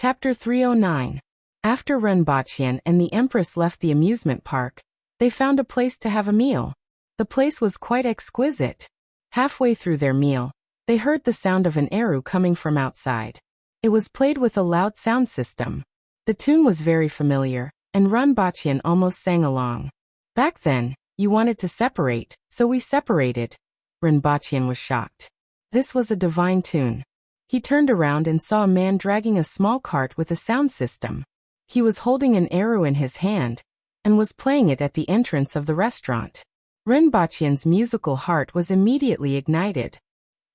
Chapter 309. After Renbaqian and the Empress left the amusement park, they found a place to have a meal. The place was quite exquisite. Halfway through their meal, they heard the sound of an eru coming from outside. It was played with a loud sound system. The tune was very familiar, and Renbaqian almost sang along. Back then, you wanted to separate, so we separated. Renbaqian was shocked. This was a divine tune. He turned around and saw a man dragging a small cart with a sound system. He was holding an eru in his hand, and was playing it at the entrance of the restaurant. Renbaqian's musical heart was immediately ignited.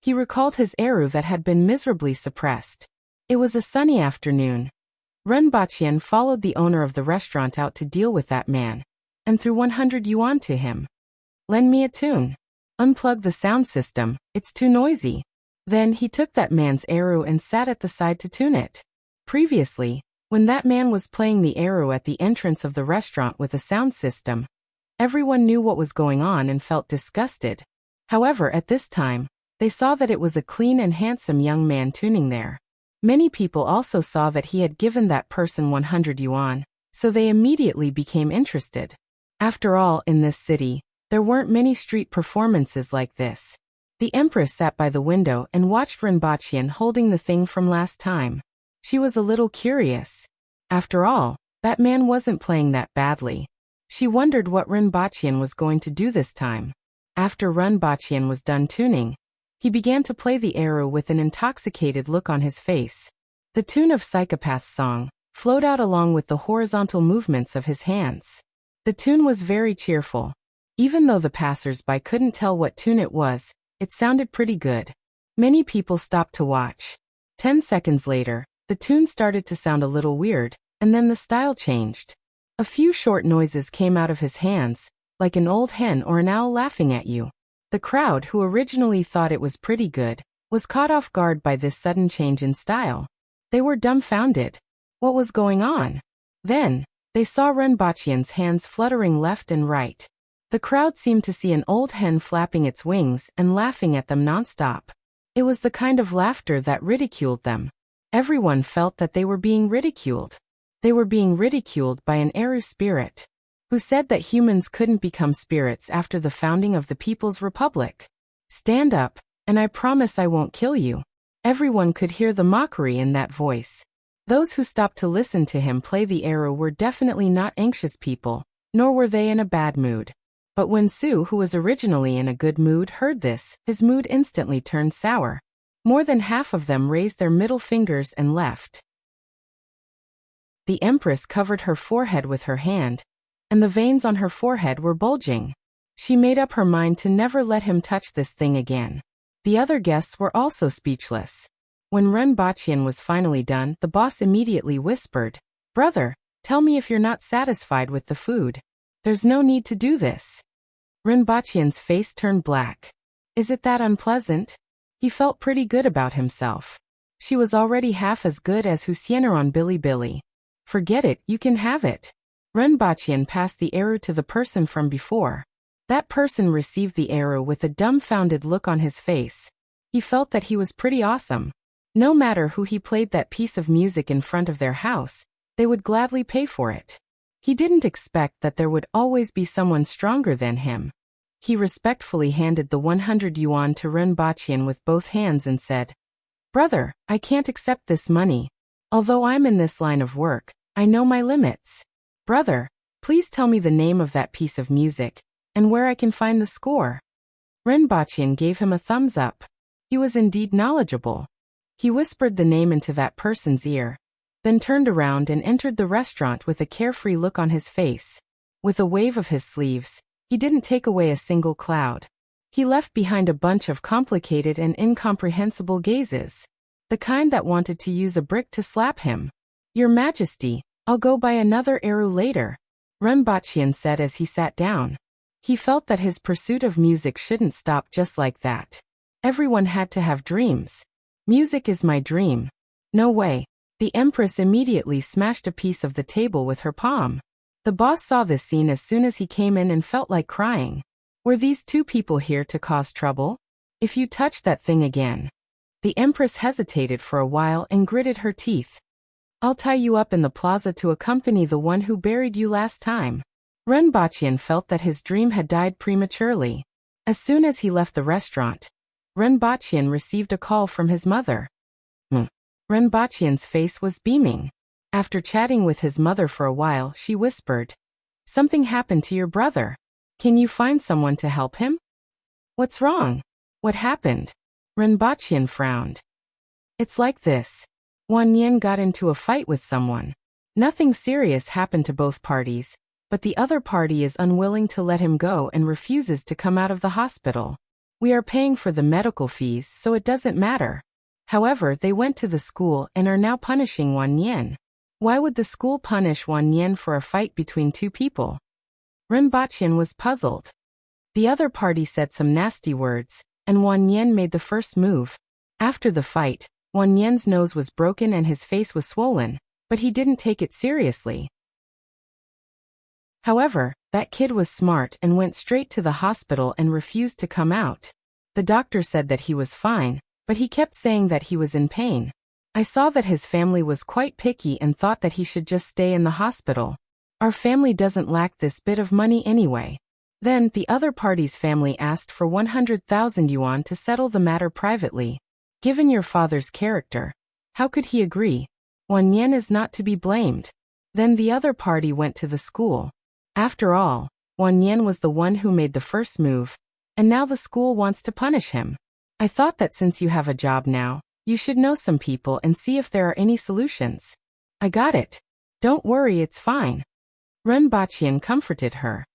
He recalled his eru that had been miserably suppressed. It was a sunny afternoon. Renbaqian followed the owner of the restaurant out to deal with that man, and threw 100 yuan to him. "Lend me a tune. Unplug the sound system, it's too noisy." Then he took that man's eru and sat at the side to tune it. Previously, when that man was playing the eru at the entrance of the restaurant with a sound system, everyone knew what was going on and felt disgusted. However, at this time, they saw that it was a clean and handsome young man tuning there. Many people also saw that he had given that person 100 yuan, so they immediately became interested. After all, in this city, there weren't many street performances like this. The Empress sat by the window and watched Renbaqian holding the thing from last time. She was a little curious. After all, that man wasn't playing that badly. She wondered what Renbaqian was going to do this time. After Renbaqian was done tuning, he began to play the eru with an intoxicated look on his face. The tune of Psychopath's song flowed out along with the horizontal movements of his hands. The tune was very cheerful. Even though the passers-by couldn't tell what tune it was, it sounded pretty good. Many people stopped to watch. 10 seconds later, the tune started to sound a little weird, and then the style changed. A few short noises came out of his hands, like an old hen or an owl laughing at you. The crowd, who originally thought it was pretty good, was caught off guard by this sudden change in style. They were dumbfounded. What was going on? Then, they saw Renbaqian's hands fluttering left and right. The crowd seemed to see an old hen flapping its wings and laughing at them nonstop. It was the kind of laughter that ridiculed them. Everyone felt that they were being ridiculed. They were being ridiculed by an eru spirit, who said that humans couldn't become spirits after the founding of the People's Republic. "Stand up, and I promise I won't kill you." Everyone could hear the mockery in that voice. Those who stopped to listen to him play the eru were definitely not anxious people, nor were they in a bad mood. But when Su, who was originally in a good mood, heard this, his mood instantly turned sour. More than half of them raised their middle fingers and left. The Empress covered her forehead with her hand, and the veins on her forehead were bulging. She made up her mind to never let him touch this thing again. The other guests were also speechless. When Renbaqian was finally done, the boss immediately whispered, "Brother, tell me if you're not satisfied with the food. There's no need to do this." Renbaqian's face turned black. Is it that unpleasant? He felt pretty good about himself. She was already half as good as Wuxia on Bilibili. "Forget it, you can have it." Renbaqian passed the eru to the person from before. That person received the eru with a dumbfounded look on his face. He felt that he was pretty awesome. No matter who he played that piece of music in front of their house, they would gladly pay for it. He didn't expect that there would always be someone stronger than him. He respectfully handed the 100 yuan to Renbaqian with both hands and said, "Brother, I can't accept this money. Although I'm in this line of work, I know my limits. Brother, please tell me the name of that piece of music, and where I can find the score." Renbaqian gave him a thumbs up. He was indeed knowledgeable. He whispered the name into that person's ear, then turned around and entered the restaurant with a carefree look on his face. With a wave of his sleeves, he didn't take away a single cloud. He left behind a bunch of complicated and incomprehensible gazes, the kind that wanted to use a brick to slap him. "Your Majesty, I'll go buy another eru later," Renbaqian said as he sat down. He felt that his pursuit of music shouldn't stop just like that. Everyone had to have dreams. Music is my dream. No way. The Empress immediately smashed a piece of the table with her palm. The boss saw this scene as soon as he came in and felt like crying. Were these two people here to cause trouble? "If you touch that thing again." The Empress hesitated for a while and gritted her teeth. I'll tie you up in the plaza to accompany the one who buried you last time. Ren Baqian felt that his dream had died prematurely. As soon as he left the restaurant, Ren Baqian received a call from his mother. Ren Baqian's face was beaming. After chatting with his mother for a while, she whispered, "Something happened to your brother. Can you find someone to help him?" "What's wrong? What happened?" Ren Baqian frowned. "It's like this. Wan Nian got into a fight with someone. Nothing serious happened to both parties, but the other party is unwilling to let him go and refuses to come out of the hospital. We are paying for the medical fees, so it doesn't matter. However, they went to the school and are now punishing Wan Nian. Why would the school punish Wan Nian for a fight between two people?" Ren Baqian was puzzled. The other party said some nasty words, and Wan Nian made the first move. After the fight, Wan Nian's nose was broken and his face was swollen, but he didn't take it seriously. However, that kid was smart and went straight to the hospital and refused to come out. The doctor said that he was fine, but he kept saying that he was in pain. I saw that his family was quite picky and thought that he should just stay in the hospital. Our family doesn't lack this bit of money anyway. Then, the other party's family asked for 100,000 yuan to settle the matter privately. Given your father's character, how could he agree? Wan Nian is not to be blamed. Then the other party went to the school. After all, Wan Nian was the one who made the first move, and now the school wants to punish him. I thought that since you have a job now, you should know some people and see if there are any solutions. I got it. Don't worry, it's fine. Ren Baqian comforted her.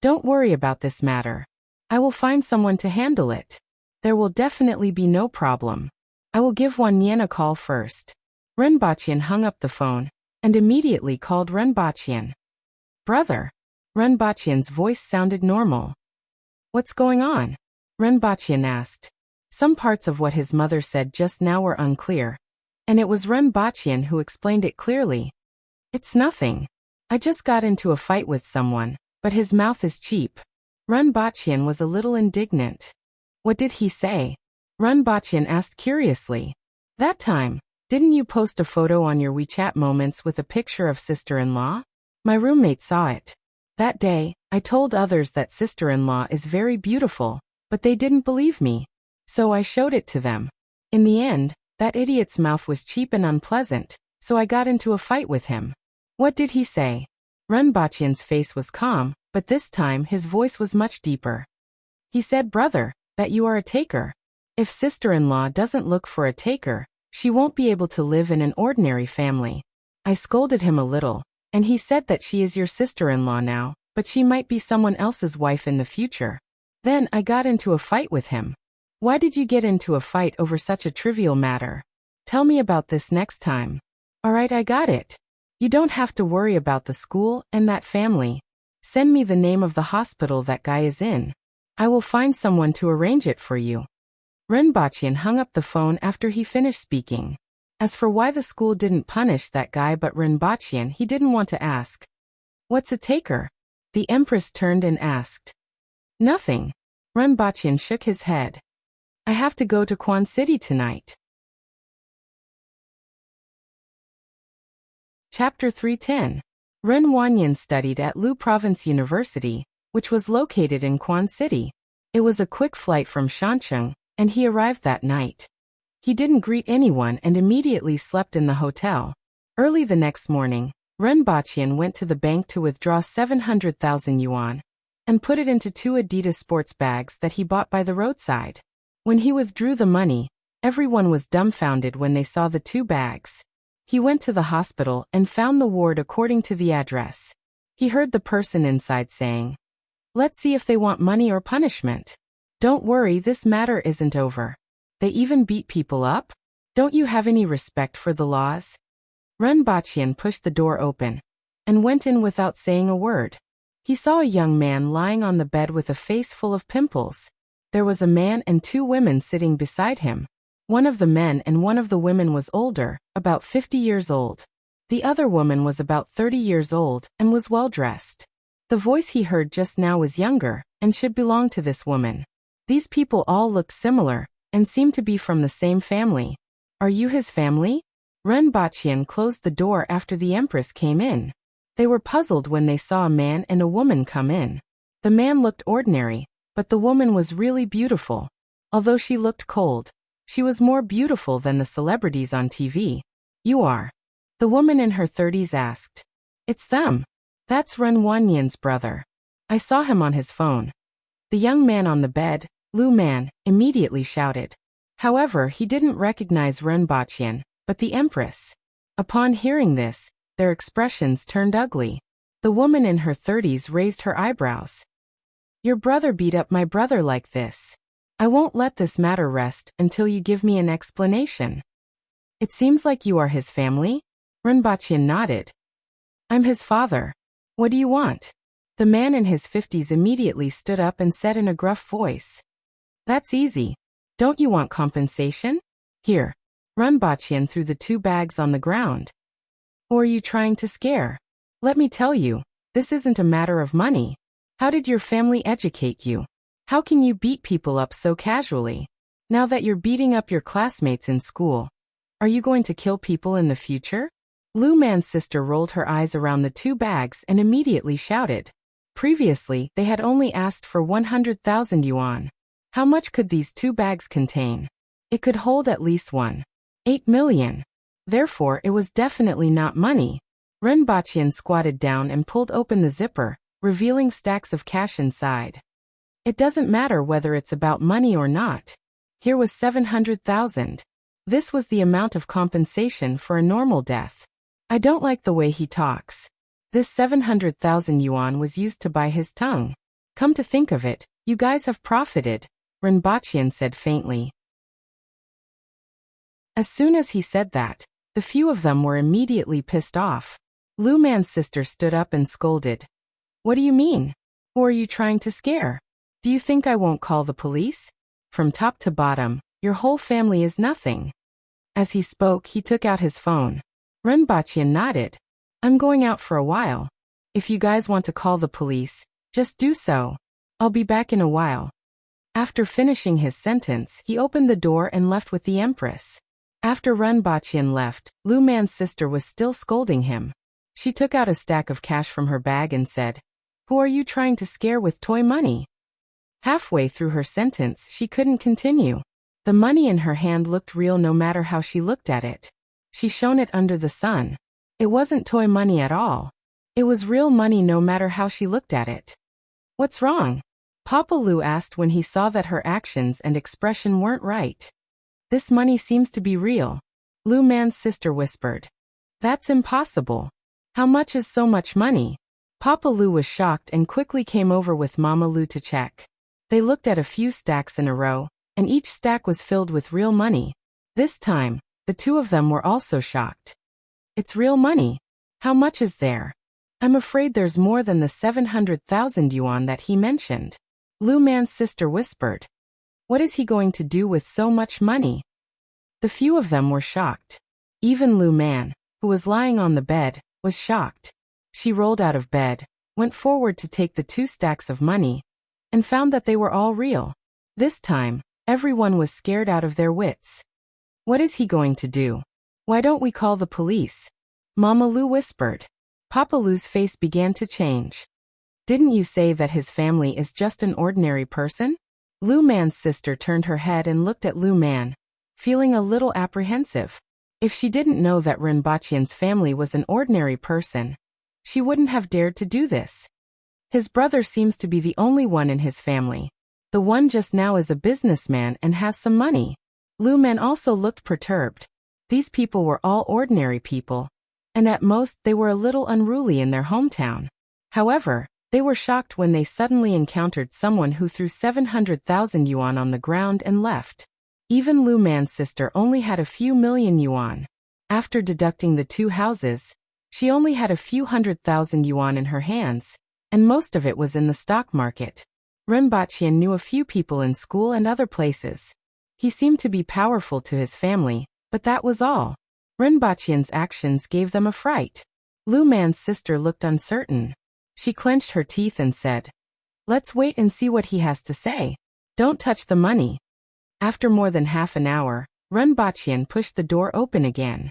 Don't worry about this matter. I will find someone to handle it. There will definitely be no problem. I will give Wan Nian a call first. Ren Baqian hung up the phone and immediately called Ren Baqian. "Brother." Ren Baqian's voice sounded normal. "What's going on?" Ren Baqian asked. Some parts of what his mother said just now were unclear, and it was Ren Baqian who explained it clearly. "It's nothing. I just got into a fight with someone, but his mouth is cheap." Ren Baqian was a little indignant. "What did he say?" Ren Baqian asked curiously. "That time, didn't you post a photo on your WeChat moments with a picture of sister-in-law? My roommate saw it. That day, I told others that sister-in-law is very beautiful, but they didn't believe me. So I showed it to them. In the end, that idiot's mouth was cheap and unpleasant, so I got into a fight with him." "What did he say?" Ren Baqian's face was calm, but this time his voice was much deeper. "He said, brother, that you are a taker. If sister-in-law doesn't look for a taker, she won't be able to live in an ordinary family." I scolded him a little, and he said that she is your sister-in-law now, but she might be someone else's wife in the future. Then I got into a fight with him. "Why did you get into a fight over such a trivial matter? Tell me about this next time." "Alright, I got it. You don't have to worry about the school and that family. Send me the name of the hospital that guy is in. I will find someone to arrange it for you." Ren Baqian hung up the phone after he finished speaking. As for why the school didn't punish that guy but Ren Baqian, he didn't want to ask. "What's a taker?" The Empress turned and asked. "Nothing." Ren Baqian shook his head. "I have to go to Quan City tonight." Chapter 310. Ren Wanyan studied at Lu Province University, which was located in Quan City. It was a quick flight from Shancheng, and he arrived that night. He didn't greet anyone and immediately slept in the hotel. Early the next morning, Ren Baqian went to the bank to withdraw 700,000 yuan and put it into 2 Adidas sports bags that he bought by the roadside. When he withdrew the money, everyone was dumbfounded when they saw the 2 bags. He went to the hospital and found the ward according to the address. He heard the person inside saying, "Let's see if they want money or punishment." "Don't worry, this matter isn't over. They even beat people up? Don't you have any respect for the laws?" Ren Baqian pushed the door open and went in without saying a word. He saw a young man lying on the bed with a face full of pimples. There was a man and 2 women sitting beside him. One of the men and one of the women was older, about 50 years old. The other woman was about 30 years old and was well dressed. The voice he heard just now was younger and should belong to this woman. These people all look similar and seem to be from the same family. "Are you his family?" Ren Baqian closed the door after the Empress came in. They were puzzled when they saw a man and a woman come in. The man looked ordinary, but the woman was really beautiful. Although she looked cold, she was more beautiful than the celebrities on TV. You are? The woman in her 30s asked. It's them. That's Ren Wanyan's brother. I saw him on his phone. The young man on the bed, Lu Man, immediately shouted. However, he didn't recognize Ren Baqian, but the Empress. Upon hearing this, their expressions turned ugly. The woman in her 30s raised her eyebrows. Your brother beat up my brother like this. I won't let this matter rest until you give me an explanation. It seems like you are his family? Ren Baqian nodded. I'm his father. What do you want? The man in his 50s immediately stood up and said in a gruff voice. That's easy. Don't you want compensation? Here. Ren Baqian threw the 2 bags on the ground. Or are you trying to scare? Let me tell you, this isn't a matter of money. How did your family educate you? How can you beat people up so casually? Now that you're beating up your classmates in school, are you going to kill people in the future? Lu Man's sister rolled her eyes around the 2 bags and immediately shouted. Previously, they had only asked for 100,000 yuan. How much could these 2 bags contain? It could hold at least 8 million. Therefore, it was definitely not money. Ren Baqian squatted down and pulled open the zipper, revealing stacks of cash inside. It doesn't matter whether it's about money or not. Here was 700,000. This was the amount of compensation for a normal death. I don't like the way he talks. This 700,000 yuan was used to buy his tongue. Come to think of it, you guys have profited, Ren Baqian said faintly. As soon as he said that, the few of them were immediately pissed off. Lu Man's sister stood up and scolded. What do you mean? Who are you trying to scare? Do you think I won't call the police? From top to bottom, your whole family is nothing. As he spoke, he took out his phone. Ren Baqian nodded. I'm going out for a while. If you guys want to call the police, just do so. I'll be back in a while. After finishing his sentence, he opened the door and left with the Empress. After Ren Baqian left, Lu Man's sister was still scolding him. She took out a stack of cash from her bag and said, Who are you trying to scare with toy money? Halfway through her sentence, she couldn't continue. The money in her hand looked real no matter how she looked at it. She shone it under the sun. It wasn't toy money at all. It was real money no matter how she looked at it. What's wrong? Papa Lu asked when he saw that her actions and expression weren't right. This money seems to be real. Lu Man's sister whispered. That's impossible. How much is so much money? Papa Lu was shocked and quickly came over with Mama Lu to check. They looked at a few stacks in a row, and each stack was filled with real money. This time, the 2 of them were also shocked. It's real money. How much is there? I'm afraid there's more than the 700,000 yuan that he mentioned. Lu Man's sister whispered. What is he going to do with so much money? The few of them were shocked. Even Lu Man, who was lying on the bed, was shocked. She rolled out of bed, went forward to take the 2 stacks of money, and found that they were all real. This time, everyone was scared out of their wits. What is he going to do? Why don't we call the police? Mama Lu whispered. Papa Lu's face began to change. Didn't you say that his family is just an ordinary person? Lu Man's sister turned her head and looked at Lu Man, feeling a little apprehensive. If she didn't know that Ren Baqian's family was an ordinary person, she wouldn't have dared to do this. His brother seems to be the only one in his family. The one just now is a businessman and has some money. Lu Man also looked perturbed. These people were all ordinary people, and at most they were a little unruly in their hometown. However, they were shocked when they suddenly encountered someone who threw 700,000 yuan on the ground and left. Even Lu Man's sister only had a few million yuan. After deducting the 2 houses, she only had a few 100,000 yuan in her hands, and most of it was in the stock market. Ren Baqian knew a few people in school and other places. He seemed to be powerful to his family, but that was all. Ren Baqian's actions gave them a fright. Lu Man's sister looked uncertain. She clenched her teeth and said, Let's wait and see what he has to say. Don't touch the money. After more than half an hour, Ren Baqian pushed the door open again.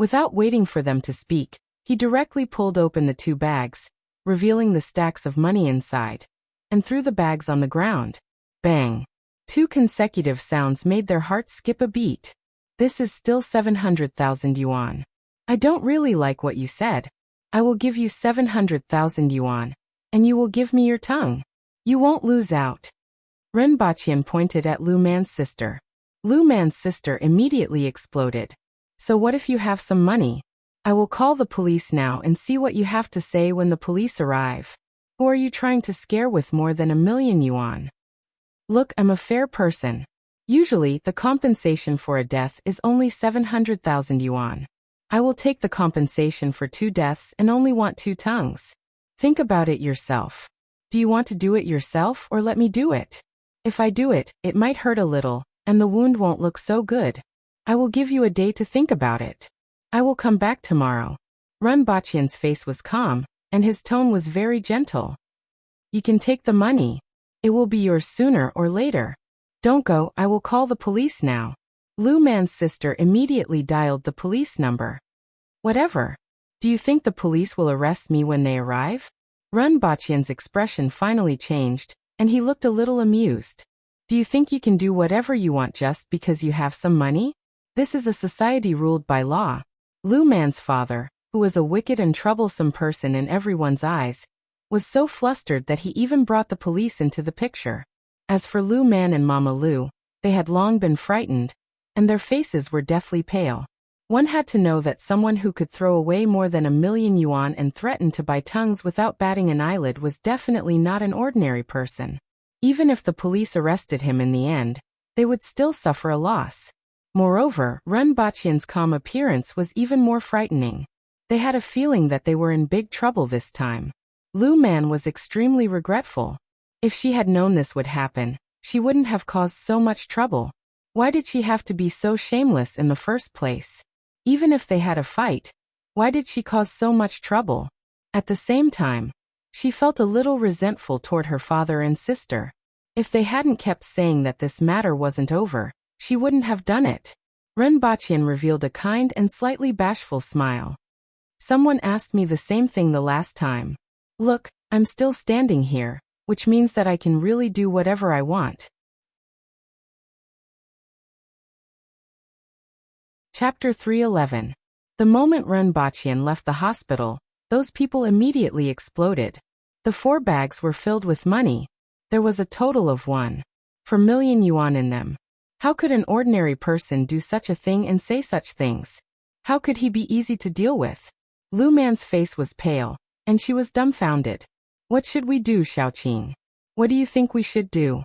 Without waiting for them to speak, he directly pulled open the 2 bags, revealing the stacks of money inside, and threw the bags on the ground. Bang! 2 consecutive sounds made their hearts skip a beat. This is still 700,000 yuan. I don't really like what you said. I will give you 700,000 yuan, and you will give me your tongue. You won't lose out. Ren Baqian pointed at Lu Man's sister. Lu Man's sister immediately exploded. So what if you have some money? I will call the police now and see what you have to say when the police arrive. Who are you trying to scare with more than 1,000,000 yuan? Look, I'm a fair person. Usually, the compensation for a death is only 700,000 yuan. I will take the compensation for 2 deaths and only want 2 tongues. Think about it yourself. Do you want to do it yourself or let me do it? If I do it, it might hurt a little, and the wound won't look so good. I will give you a day to think about it. I will come back tomorrow. Ren Baqian's face was calm, and his tone was very gentle. You can take the money. It will be yours sooner or later. Don't go, I will call the police now. Lu Man's sister immediately dialed the police number. Whatever. Do you think the police will arrest me when they arrive? Ren Baqian's expression finally changed, and he looked a little amused. Do you think you can do whatever you want just because you have some money? This is a society ruled by law. Lu Man's father, who was a wicked and troublesome person in everyone's eyes, was so flustered that he even brought the police into the picture. As for Lu Man and Mama Lu, they had long been frightened, and their faces were deathly pale. One had to know that someone who could throw away more than 1,000,000 yuan and threaten to buy tongues without batting an eyelid was definitely not an ordinary person. Even if the police arrested him in the end, they would still suffer a loss. Moreover, Ren Baqian's calm appearance was even more frightening. They had a feeling that they were in big trouble this time. Lu Man was extremely regretful. If she had known this would happen, she wouldn't have caused so much trouble. Why did she have to be so shameless in the first place? Even if they had a fight, why did she cause so much trouble? At the same time, she felt a little resentful toward her father and sister. If they hadn't kept saying that this matter wasn't over, she wouldn't have done it. Ren Baqian revealed a kind and slightly bashful smile. Someone asked me the same thing the last time. Look, I'm still standing here, which means that I can really do whatever I want. Chapter 311. The moment Ren Baqian left the hospital, those people immediately exploded. The 4 bags were filled with money. There was a total of 1.4 million yuan in them. How could an ordinary person do such a thing and say such things? How could he be easy to deal with? Lu Man's face was pale, and she was dumbfounded. What should we do, Xiaoqing? What do you think we should do?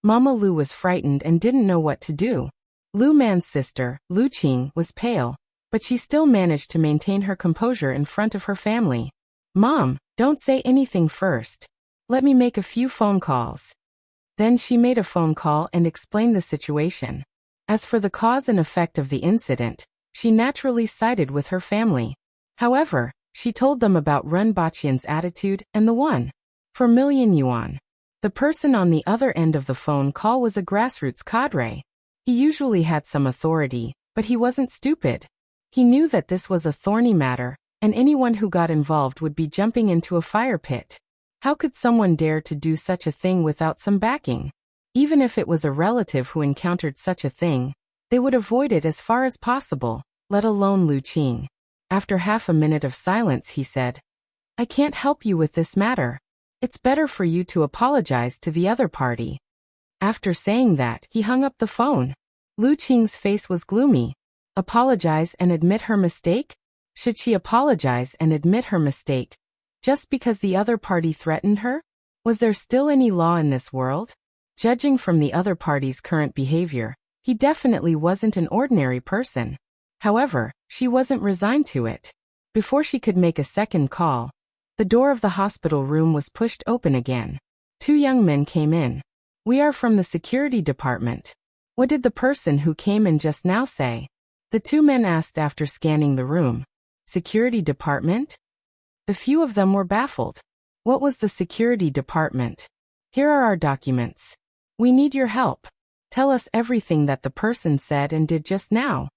Mama Lu was frightened and didn't know what to do. Lu Man's sister, Lu Qing, was pale, but she still managed to maintain her composure in front of her family. Mom, don't say anything first. Let me make a few phone calls. Then she made a phone call and explained the situation. As for the cause and effect of the incident, she naturally sided with her family. However, she told them about Ren Baqian's attitude and the 1.4 million yuan. The person on the other end of the phone call was a grassroots cadre. He usually had some authority, but he wasn't stupid. He knew that this was a thorny matter, and anyone who got involved would be jumping into a fire pit. How could someone dare to do such a thing without some backing? Even if it was a relative who encountered such a thing, they would avoid it as far as possible, let alone Lu Qing. After half a minute of silence, he said, I can't help you with this matter. It's better for you to apologize to the other party. After saying that, he hung up the phone. Lu Qing's face was gloomy. Apologize and admit her mistake? Should she apologize and admit her mistake just because the other party threatened her? Was there still any law in this world? Judging from the other party's current behavior, he definitely wasn't an ordinary person. However, she wasn't resigned to it. Before she could make a second call, the door of the hospital room was pushed open again. 2 young men came in. We are from the security department. What did the person who came in just now say? The 2 men asked after scanning the room. Security department? The few of them were baffled. What was the security department? Here are our documents. We need your help. Tell us everything that the person said and did just now.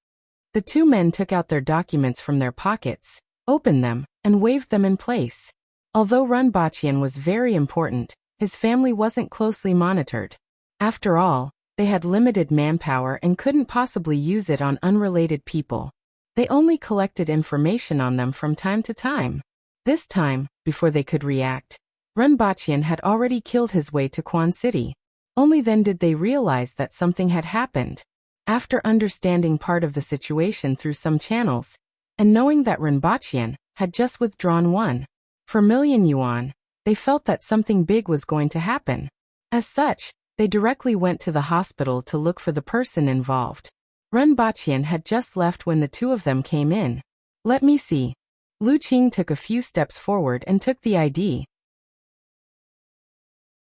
The two men took out their documents from their pockets, opened them, and waved them in place. Although Runbachian was very important, his family wasn't closely monitored. After all, they had limited manpower and couldn't possibly use it on unrelated people. They only collected information on them from time to time. This time, before they could react, Runbachian had already killed his way to Quan City. Only then did they realize that something had happened. After understanding part of the situation through some channels, and knowing that Runbachian had just withdrawn 1 million yuan, they felt that something big was going to happen. As such, they directly went to the hospital to look for the person involved. Runbachian had just left when the two of them came in. Let me see. Lu Qing took a few steps forward and took the ID.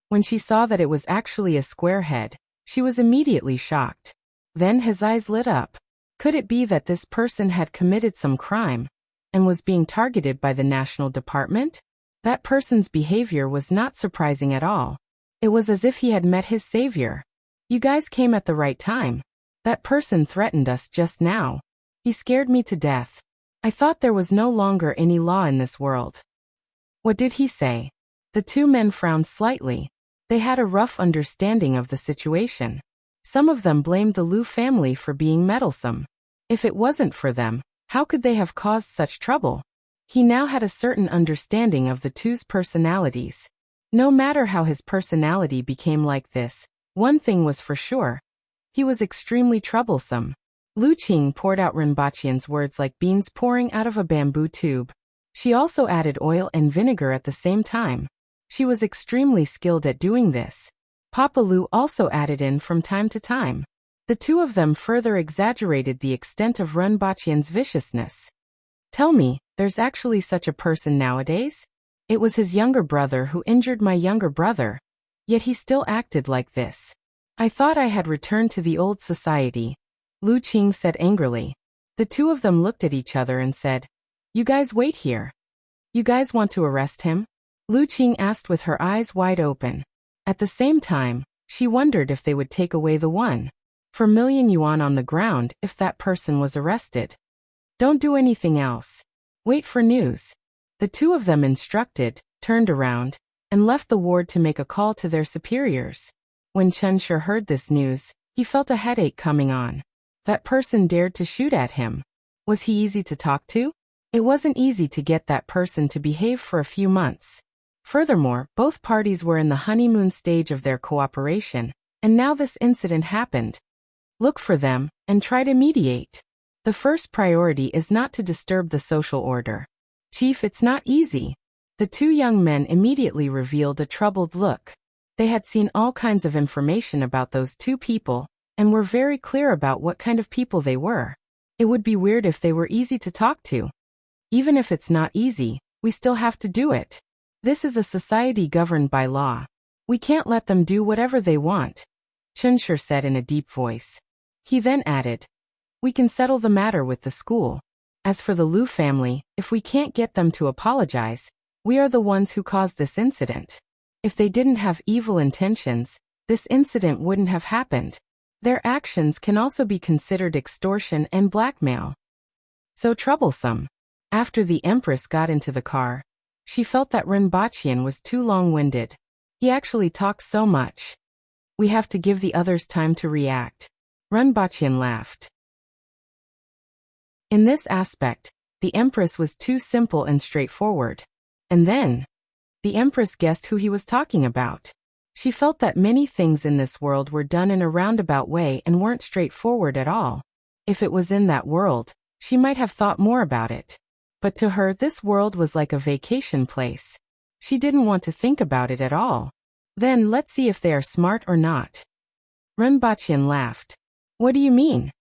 When she saw that it was actually a square head, she was immediately shocked. Then his eyes lit up. Could it be that this person had committed some crime and was being targeted by the National Department? That person's behavior was not surprising at all. It was as if he had met his savior. You guys came at the right time. That person threatened us just now. He scared me to death. I thought there was no longer any law in this world. What did he say? The two men frowned slightly. They had a rough understanding of the situation. Some of them blamed the Lu family for being meddlesome. If it wasn't for them, how could they have caused such trouble? He now had a certain understanding of the two's personalities. No matter how his personality became like this, one thing was for sure. He was extremely troublesome. Lu Qing poured out Runbachian's words like beans pouring out of a bamboo tube. She also added oil and vinegar at the same time. She was extremely skilled at doing this. Papa Lu also added in from time to time. The two of them further exaggerated the extent of Runbachian's viciousness. Tell me, there's actually such a person nowadays? It was his younger brother who injured my younger brother. Yet he still acted like this. I thought I had returned to the old society. Lu Qing said angrily. The two of them looked at each other and said, You guys wait here. You guys want to arrest him? Lu Qing asked with her eyes wide open. At the same time, she wondered if they would take away the 1 million yuan on the ground if that person was arrested. Don't do anything else. Wait for news. The two of them instructed, turned around, and left the ward to make a call to their superiors. When Chen Shi heard this news, he felt a headache coming on. That person dared to shoot at him. Was he easy to talk to? It wasn't easy to get that person to behave for a few months. Furthermore, both parties were in the honeymoon stage of their cooperation, and now this incident happened. Look for them, and try to mediate. The first priority is not to disturb the social order. Chief, it's not easy. The two young men immediately revealed a troubled look. They had seen all kinds of information about those two people, and were very clear about what kind of people they were. It would be weird if they were easy to talk to. Even if it's not easy, we still have to do it. This is a society governed by law. We can't let them do whatever they want, Chen Shi said in a deep voice. He then added, We can settle the matter with the school. As for the Lu family, if we can't get them to apologize, we are the ones who caused this incident. If they didn't have evil intentions, this incident wouldn't have happened. Their actions can also be considered extortion and blackmail. So troublesome. After the Empress got into the car, she felt that Runbachian was too long-winded. He actually talks so much. We have to give the others time to react. Runbachian laughed. In this aspect, the Empress was too simple and straightforward. And then, the Empress guessed who he was talking about. She felt that many things in this world were done in a roundabout way and weren't straightforward at all. If it was in that world, she might have thought more about it. But to her, this world was like a vacation place. She didn't want to think about it at all. Then let's see if they are smart or not. Runbachian laughed. What do you mean?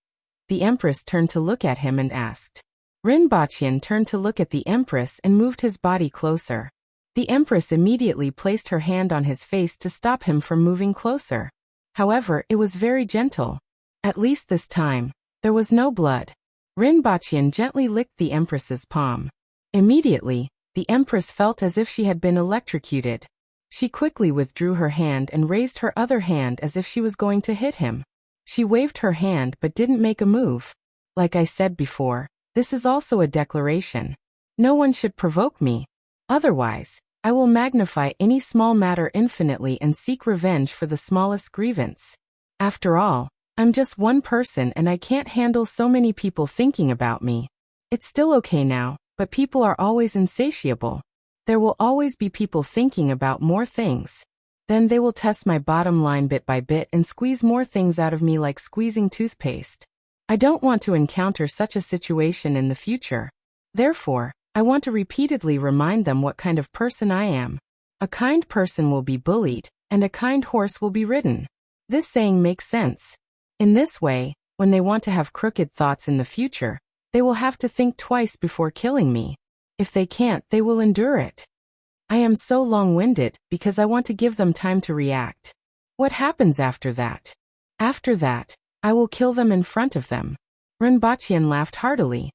The Empress turned to look at him and asked. Runbachian turned to look at the Empress and moved his body closer. The Empress immediately placed her hand on his face to stop him from moving closer. However, it was very gentle. At least this time, there was no blood. Runbachian gently licked the Empress's palm. Immediately, the Empress felt as if she had been electrocuted. She quickly withdrew her hand and raised her other hand as if she was going to hit him. She waved her hand but didn't make a move. Like I said before, this is also a declaration. No one should provoke me. Otherwise, I will magnify any small matter infinitely and seek revenge for the smallest grievance. After all, I'm just one person and I can't handle so many people thinking about me. It's still okay now, but people are always insatiable. There will always be people thinking about more things. Then they will test my bottom line bit by bit and squeeze more things out of me like squeezing toothpaste. I don't want to encounter such a situation in the future. Therefore, I want to repeatedly remind them what kind of person I am. A kind person will be bullied, and a kind horse will be ridden. This saying makes sense. In this way, when they want to have crooked thoughts in the future, they will have to think twice before killing me. If they can't, they will endure it. I am so long-winded because I want to give them time to react. What happens after that? After that, I will kill them in front of them. Renbachian laughed heartily.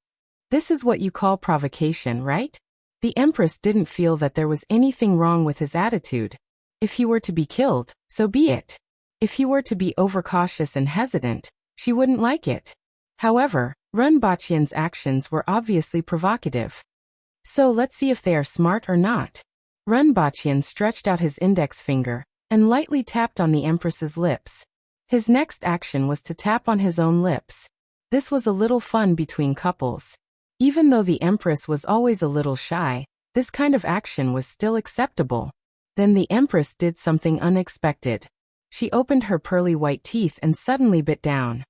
This is what you call provocation, right? The Empress didn't feel that there was anything wrong with his attitude. If he were to be killed, so be it. If he were to be overcautious and hesitant, she wouldn't like it. However, Renbachian's actions were obviously provocative. So let's see if they are smart or not. Renbachian stretched out his index finger and lightly tapped on the Empress's lips. His next action was to tap on his own lips. This was a little fun between couples. Even though the Empress was always a little shy, this kind of action was still acceptable. Then the Empress did something unexpected. She opened her pearly white teeth and suddenly bit down.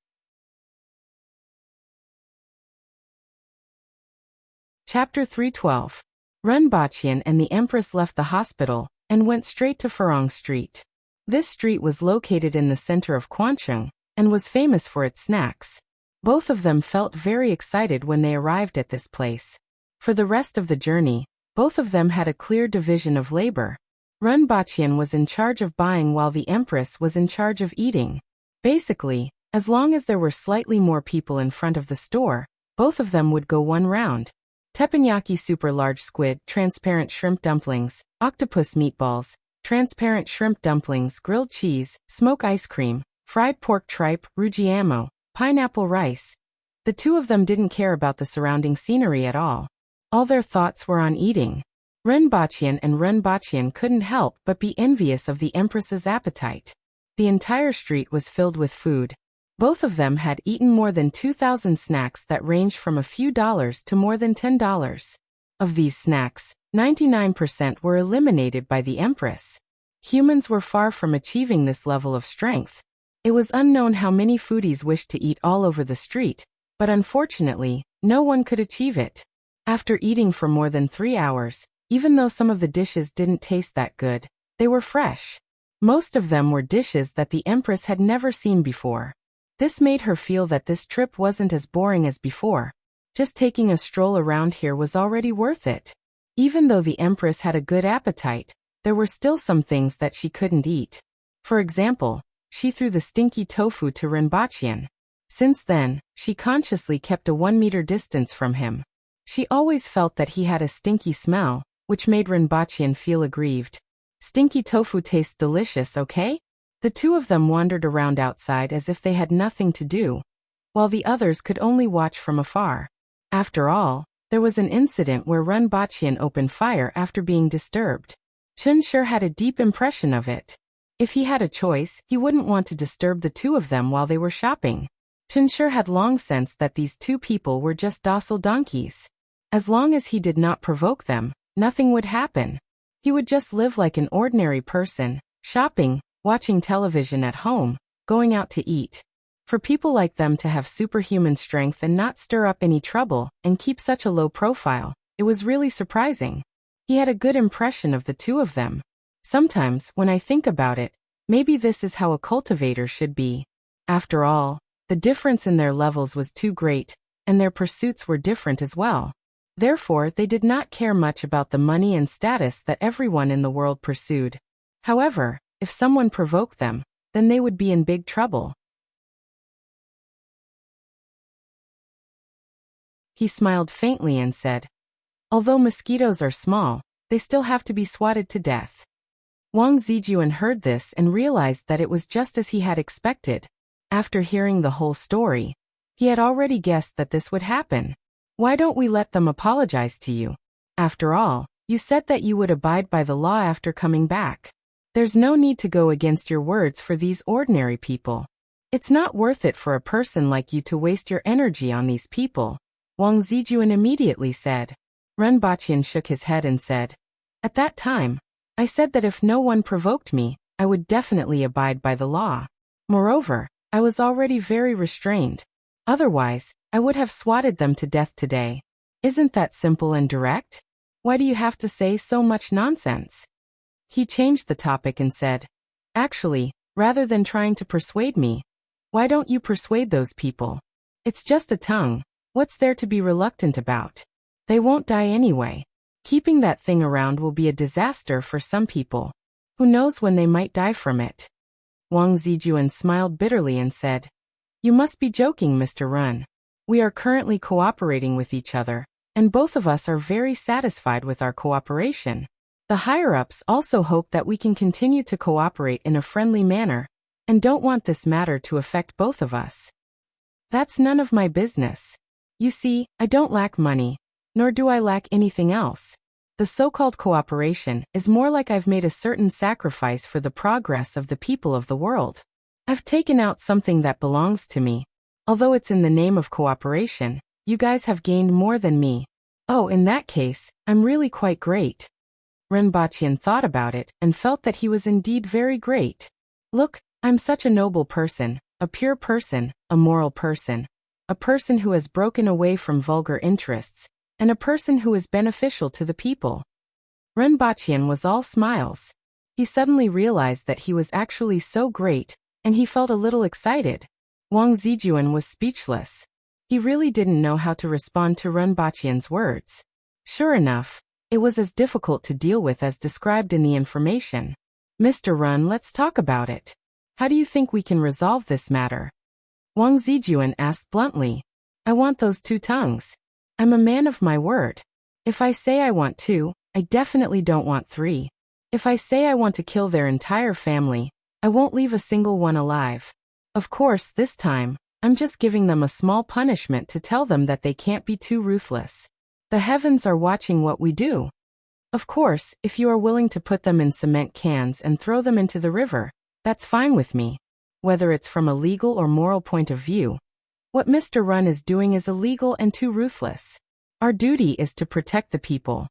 Chapter 312. Renbachian and the Empress left the hospital and went straight to Farong Street. This street was located in the center of Quancheng and was famous for its snacks. Both of them felt very excited when they arrived at this place. For the rest of the journey, both of them had a clear division of labor. Renbachian was in charge of buying while the Empress was in charge of eating. Basically, as long as there were slightly more people in front of the store, both of them would go one round. Teppanyaki super large squid, transparent shrimp dumplings, octopus meatballs, transparent shrimp dumplings, grilled cheese, smoke ice cream, fried pork tripe, rujiamo, pineapple rice. The two of them didn't care about the surrounding scenery at all. All their thoughts were on eating. Renbachian couldn't help but be envious of the Empress's appetite. The entire street was filled with food. Both of them had eaten more than 2,000 snacks that ranged from a few dollars to more than $10. Of these snacks, 99% were eliminated by the Empress. Humans were far from achieving this level of strength. It was unknown how many foodies wished to eat all over the street, but unfortunately, no one could achieve it. After eating for more than 3 hours, even though some of the dishes didn't taste that good, they were fresh. Most of them were dishes that the Empress had never seen before. This made her feel that this trip wasn't as boring as before. Just taking a stroll around here was already worth it. Even though the Empress had a good appetite, there were still some things that she couldn't eat. For example, she threw the stinky tofu to Renbachian. Since then, she consciously kept a 1-meter distance from him. She always felt that he had a stinky smell, which made Renbachian feel aggrieved. Stinky tofu tastes delicious, okay? The two of them wandered around outside as if they had nothing to do, while the others could only watch from afar. After all, there was an incident where Renbachian opened fire after being disturbed. Chunshur had a deep impression of it. If he had a choice, he wouldn't want to disturb the two of them while they were shopping. Chunshur had long sensed that these two people were just docile donkeys. As long as he did not provoke them, nothing would happen. He would just live like an ordinary person, shopping, watching television at home, going out to eat. For people like them to have superhuman strength and not stir up any trouble and keep such a low profile, it was really surprising. He had a good impression of the two of them. Sometimes, when I think about it, maybe this is how a cultivator should be. After all, the difference in their levels was too great, and their pursuits were different as well. Therefore, they did not care much about the money and status that everyone in the world pursued. However, if someone provoked them, then they would be in big trouble. He smiled faintly and said, "Although mosquitoes are small, they still have to be swatted to death." Wang Zijuan heard this and realized that it was just as he had expected. After hearing the whole story, He had already guessed that this would happen. Why don't we let them apologize to you? After all, you said that you would abide by the law after coming back. There's no need to go against your words for these ordinary people. It's not worth it for a person like you to waste your energy on these people, Wang Zijuan immediately said. Ren Baqian shook his head and said, "At that time, I said that if no one provoked me, I would definitely abide by the law. Moreover, I was already very restrained. Otherwise, I would have swatted them to death today. Isn't that simple and direct? Why do you have to say so much nonsense?" He changed the topic and said, "Actually, rather than trying to persuade me, why don't you persuade those people? It's just a tongue. What's there to be reluctant about? They won't die anyway. Keeping that thing around will be a disaster for some people. Who knows when they might die from it?" Wang Zijuan smiled bitterly and said, "You must be joking, Mr. Run. We are currently cooperating with each other, and both of us are very satisfied with our cooperation. The higher-ups also hope that we can continue to cooperate in a friendly manner, and don't want this matter to affect both of us. That's none of my business. You see, I don't lack money, nor do I lack anything else. The so-called cooperation is more like I've made a certain sacrifice for the progress of the people of the world. I've taken out something that belongs to me. Although it's in the name of cooperation, you guys have gained more than me. Oh, in that case, I'm really quite great." Ren Baqian thought about it and felt that he was indeed very great. "Look, I'm such a noble person, a pure person, a moral person, a person who has broken away from vulgar interests, and a person who is beneficial to the people." Ren Baqian was all smiles. He suddenly realized that he was actually so great, and he felt a little excited. Wang Zijuan was speechless. He really didn't know how to respond to Ren Baqian's words. Sure enough, it was as difficult to deal with as described in the information. "Mr. Run, let's talk about it. How do you think we can resolve this matter?" Wang Zijuan asked bluntly. "I want those 2 tongues. I'm a man of my word. If I say I want 2, I definitely don't want 3. If I say I want to kill their entire family, I won't leave a single one alive. Of course, this time, I'm just giving them a small punishment to tell them that they can't be too ruthless. The heavens are watching what we do. Of course, if you are willing to put them in cement cans and throw them into the river, that's fine with me. Whether it's from a legal or moral point of view, what Mr. Run is doing is illegal and too ruthless. Our duty is to protect the people.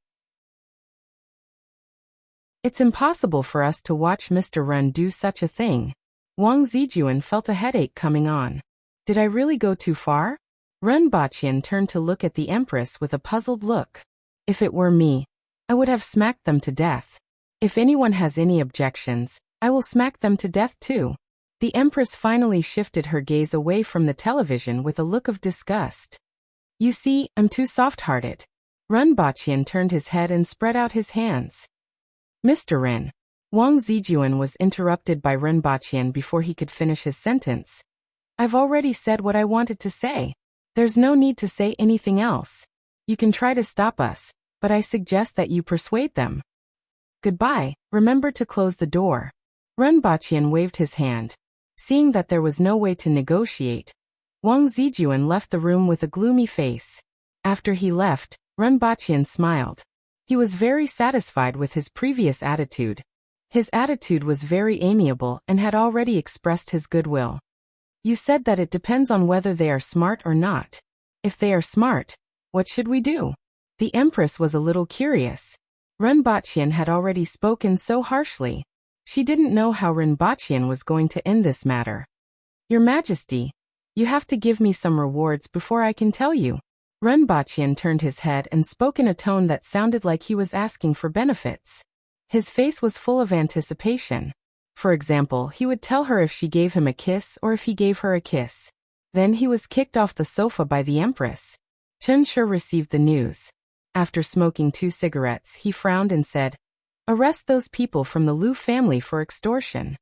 It's impossible for us to watch Mr. Run do such a thing." Wang Zijuan felt a headache coming on. Did I really go too far? Ren Baqian turned to look at the Empress with a puzzled look. If it were me, I would have smacked them to death. If anyone has any objections, I will smack them to death too. The Empress finally shifted her gaze away from the television with a look of disgust. "You see, I'm too soft-hearted." Ren Baqian turned his head and spread out his hands. "Mr. Ren." Wang Zijuan was interrupted by Ren Baqian before he could finish his sentence. "I've already said what I wanted to say. There's no need to say anything else. You can try to stop us, but I suggest that you persuade them. Goodbye, remember to close the door." Ren Baqian waved his hand. Seeing that there was no way to negotiate, Wang Zijuan left the room with a gloomy face. After he left, Ren Baqian smiled. He was very satisfied with his previous attitude. His attitude was very amiable and had already expressed his goodwill. "You said that it depends on whether they are smart or not. If they are smart, what should we do?" The Empress was a little curious. Ren Baqian had already spoken so harshly. She didn't know how Ren Baqian was going to end this matter. "Your Majesty, you have to give me some rewards before I can tell you." Ren Baqian turned his head and spoke in a tone that sounded like he was asking for benefits. His face was full of anticipation. For example, he would tell her if she gave him a kiss or if he gave her a kiss. Then he was kicked off the sofa by the Empress. Chen Shi received the news. After smoking 2 cigarettes, he frowned and said, "Arrest those people from the Liu family for extortion."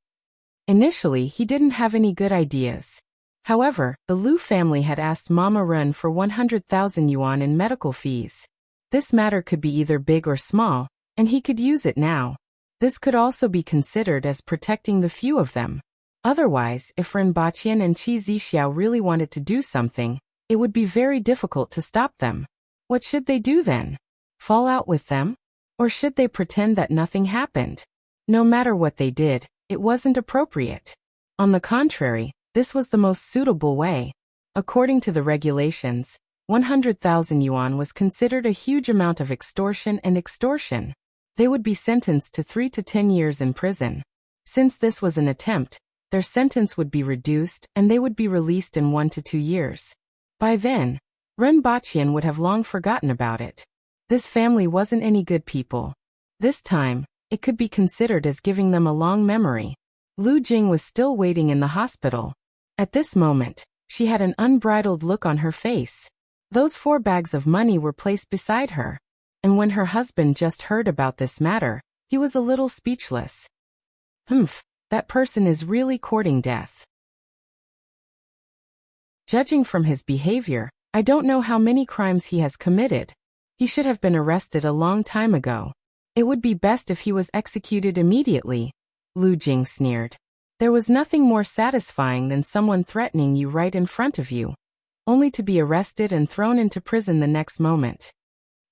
Initially, he didn't have any good ideas. However, the Liu family had asked Mama Ren for 100,000 yuan in medical fees. This matter could be either big or small, and he could use it now. This could also be considered as protecting the few of them. Otherwise, if Ren Baqian and Qi Zixiao really wanted to do something, it would be very difficult to stop them. What should they do then? Fall out with them? Or should they pretend that nothing happened? No matter what they did, it wasn't appropriate. On the contrary, this was the most suitable way. According to the regulations, 100,000 yuan was considered a huge amount of extortion and extortion. They would be sentenced to 3 to 10 years in prison. Since this was an attempt, their sentence would be reduced and they would be released in 1 to 2 years. By then, Ren Baqian would have long forgotten about it. This family wasn't any good people. This time, it could be considered as giving them a long memory. Lu Jing was still waiting in the hospital. At this moment, she had an unbridled look on her face. Those 4 bags of money were placed beside her. And when her husband just heard about this matter, he was a little speechless. That person is really courting death. Judging from his behavior, I don't know how many crimes he has committed. He should have been arrested a long time ago. It would be best if he was executed immediately, Lu Jing sneered. There was nothing more satisfying than someone threatening you right in front of you, only to be arrested and thrown into prison the next moment.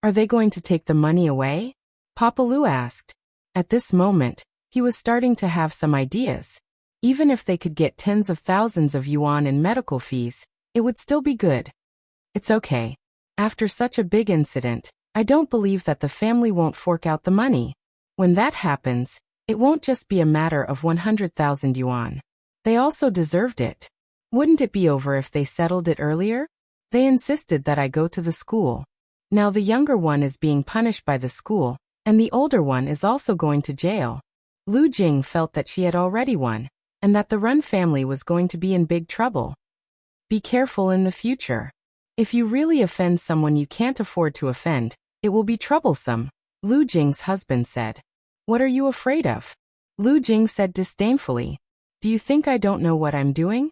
Are they going to take the money away? Papa Lu asked. At this moment, he was starting to have some ideas. Even if they could get tens of thousands of yuan in medical fees, it would still be good. It's okay. After such a big incident, I don't believe that the family won't fork out the money. When that happens, it won't just be a matter of 100,000 yuan. They also deserved it. Wouldn't it be over if they settled it earlier? They insisted that I go to the school. Now the younger one is being punished by the school, and the older one is also going to jail. Lu Jing felt that she had already won, and that the Ren family was going to be in big trouble. Be careful in the future. If you really offend someone you can't afford to offend, it will be troublesome, Lu Jing's husband said. What are you afraid of? Lu Jing said disdainfully. Do you think I don't know what I'm doing?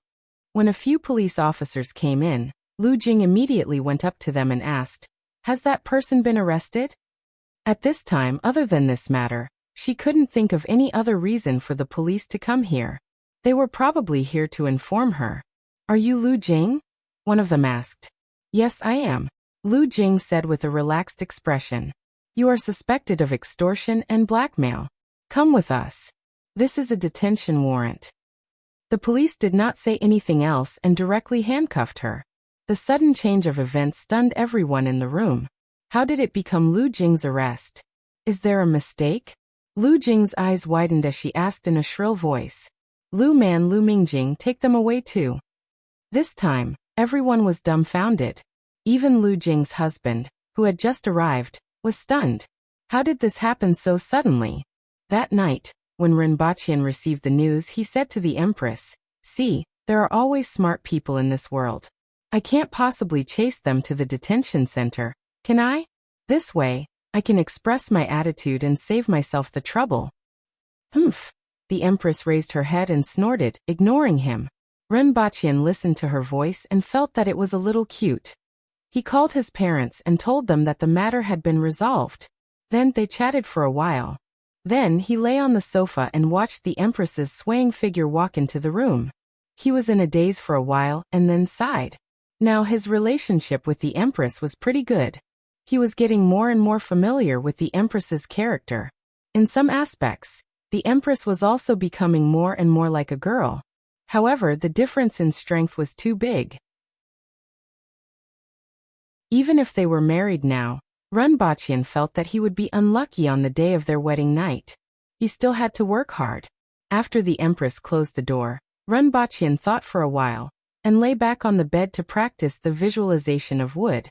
When a few police officers came in, Lu Jing immediately went up to them and asked, has that person been arrested? At this time, other than this matter, she couldn't think of any other reason for the police to come here. They were probably here to inform her. Are you Lu Jing? One of them asked. Yes, I am, Lu Jing said with a relaxed expression. You are suspected of extortion and blackmail. Come with us. This is a detention warrant. The police did not say anything else and directly handcuffed her. The sudden change of events stunned everyone in the room. How did it become Lu Jing's arrest? Is there a mistake? Lu Jing's eyes widened as she asked in a shrill voice. Lu Man, Lu Mingjing, take them away too. This time, everyone was dumbfounded. Even Lu Jing's husband, who had just arrived, was stunned. How did this happen so suddenly? That night, when Ren Baqian received the news, he said to the Empress, see, there are always smart people in this world. I can't possibly chase them to the detention center, can I? This way, I can express my attitude and save myself the trouble. The Empress raised her head and snorted, ignoring him. Ren Baqian listened to her voice and felt that it was a little cute. He called his parents and told them that the matter had been resolved. Then they chatted for a while. Then he lay on the sofa and watched the Empress's swaying figure walk into the room. He was in a daze for a while and then sighed. Now his relationship with the Empress was pretty good. He was getting more and more familiar with the Empress's character. In some aspects, the Empress was also becoming more and more like a girl. However, the difference in strength was too big. Even if they were married now, Ren Baqian felt that he would be unlucky on the day of their wedding night. He still had to work hard. After the Empress closed the door, Ren Baqian thought for a while, and lay back on the bed to practice the visualization of wood.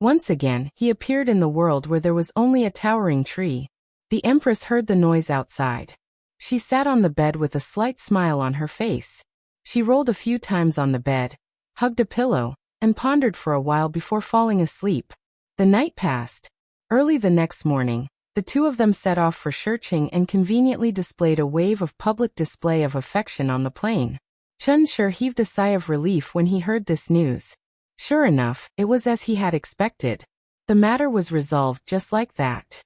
Once again, he appeared in the world where there was only a towering tree. The Empress heard the noise outside. She sat on the bed with a slight smile on her face. She rolled a few times on the bed, hugged a pillow, and pondered for a while before falling asleep. The night passed. Early the next morning, the two of them set off for Shurqing and conveniently displayed a wave of public display of affection on the plain. Chen Shi heaved a sigh of relief when he heard this news. Sure enough, it was as he had expected. The matter was resolved just like that.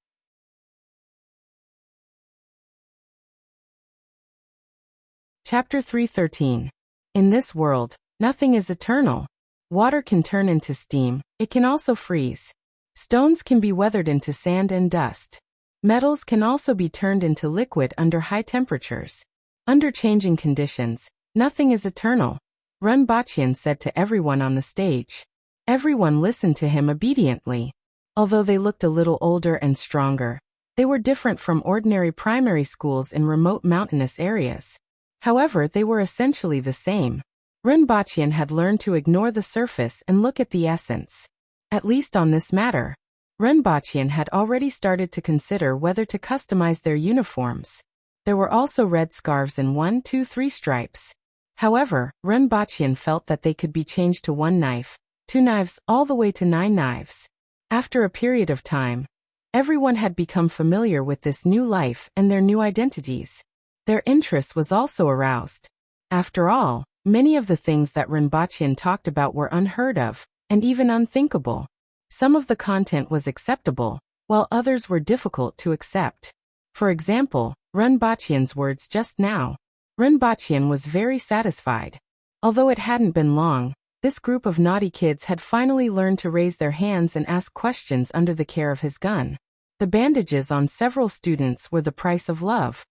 Chapter 313. In this world, nothing is eternal. Water can turn into steam, it can also freeze. Stones can be weathered into sand and dust. Metals can also be turned into liquid under high temperatures. Under changing conditions, nothing is eternal, Renbachian said to everyone on the stage. Everyone listened to him obediently. Although they looked a little older and stronger, they were different from ordinary primary schools in remote mountainous areas. However, they were essentially the same. Renbachian had learned to ignore the surface and look at the essence. At least on this matter. Renbachian had already started to consider whether to customize their uniforms. There were also red scarves in 1, 2, 3 stripes. However, Renbachian felt that they could be changed to 1 knife, 2 knives, all the way to 9 knives. After a period of time, everyone had become familiar with this new life and their new identities. Their interest was also aroused. After all, many of the things that Renbachian talked about were unheard of, and even unthinkable. Some of the content was acceptable, while others were difficult to accept. For example, Renbachian's words just now. Renbachian was very satisfied. Although it hadn't been long, this group of naughty kids had finally learned to raise their hands and ask questions under the care of his gun. The bandages on several students were the price of love.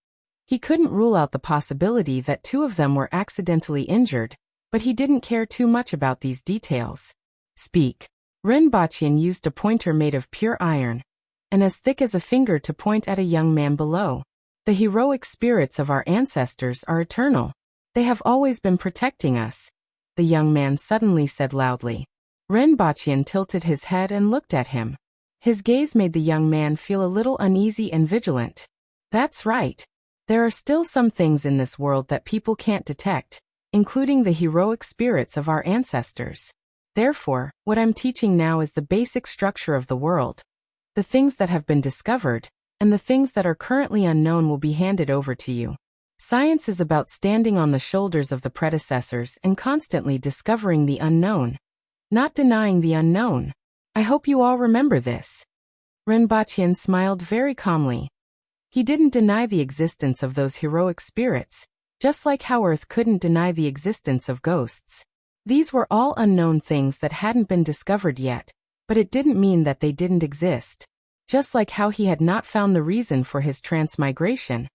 He couldn't rule out the possibility that 2 of them were accidentally injured, but he didn't care too much about these details. Speak. Renbachian used a pointer made of pure iron, and as thick as a finger to point at a young man below. The heroic spirits of our ancestors are eternal. They have always been protecting us, the young man suddenly said loudly. Renbachian tilted his head and looked at him. His gaze made the young man feel a little uneasy and vigilant. That's right. There are still some things in this world that people can't detect, including the heroic spirits of our ancestors. Therefore, what I'm teaching now is the basic structure of the world. The things that have been discovered, and the things that are currently unknown will be handed over to you. Science is about standing on the shoulders of the predecessors and constantly discovering the unknown, not denying the unknown. I hope you all remember this. Renbachian smiled very calmly. He didn't deny the existence of those heroic spirits, just like how Earth couldn't deny the existence of ghosts. These were all unknown things that hadn't been discovered yet, but it didn't mean that they didn't exist. Just like how he had not found the reason for his transmigration,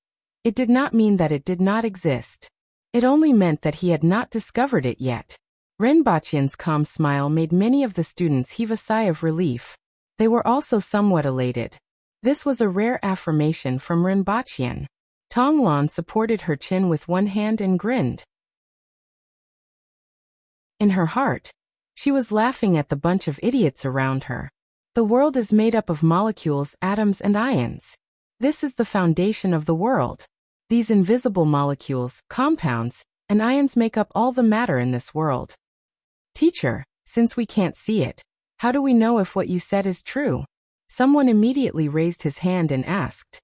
it did not mean that it did not exist. It only meant that he had not discovered it yet. Renbachian's calm smile made many of the students heave a sigh of relief. They were also somewhat elated. This was a rare affirmation from Renbachian. Tonglan supported her chin with one hand and grinned. In her heart, she was laughing at the bunch of idiots around her. The world is made up of molecules, atoms, and ions. This is the foundation of the world. These invisible molecules, compounds, and ions make up all the matter in this world. Teacher, since we can't see it, how do we know if what you said is true? Someone immediately raised his hand and asked.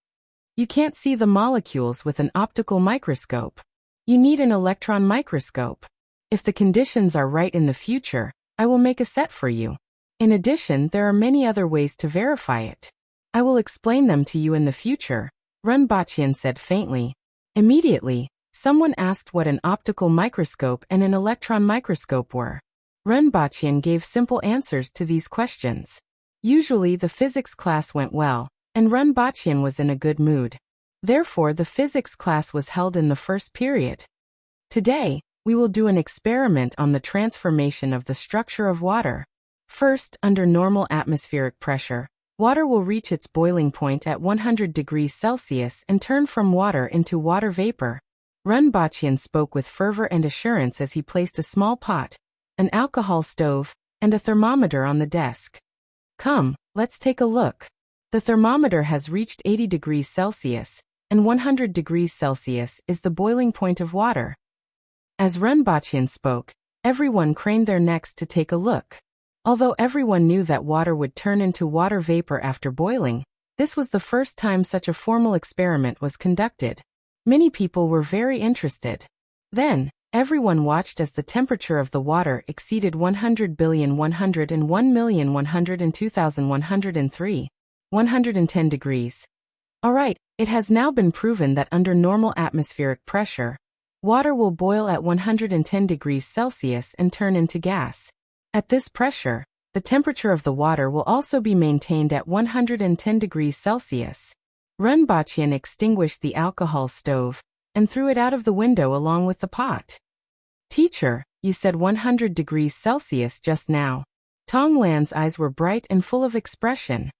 You can't see the molecules with an optical microscope. You need an electron microscope. If the conditions are right in the future, I will make a set for you. In addition, there are many other ways to verify it. I will explain them to you in the future, Renbachian said faintly. Immediately, someone asked what an optical microscope and an electron microscope were. Renbachian gave simple answers to these questions. Usually the physics class went well, and Renbachian was in a good mood. Therefore, the physics class was held in the first period. Today, we will do an experiment on the transformation of the structure of water. First, under normal atmospheric pressure, water will reach its boiling point at 100 degrees Celsius and turn from water into water vapor. Renbachian spoke with fervor and assurance as he placed a small pot, an alcohol stove, and a thermometer on the desk. Come, let's take a look. The thermometer has reached 80 degrees Celsius, and 100 degrees Celsius is the boiling point of water. As Renbachian spoke, everyone craned their necks to take a look. Although everyone knew that water would turn into water vapor after boiling, this was the first time such a formal experiment was conducted. Many people were very interested. Then, everyone watched as the temperature of the water exceeded 100,101,102,103, 110 degrees. Alright, it has now been proven that under normal atmospheric pressure, Water will boil at 110 degrees Celsius and turn into gas. At this pressure, the temperature of the water will also be maintained at 110 degrees Celsius. Renbachian extinguished the alcohol stove and threw it out of the window along with the pot. Teacher, you said 100 degrees Celsius just now. Tonglan's eyes were bright and full of expression.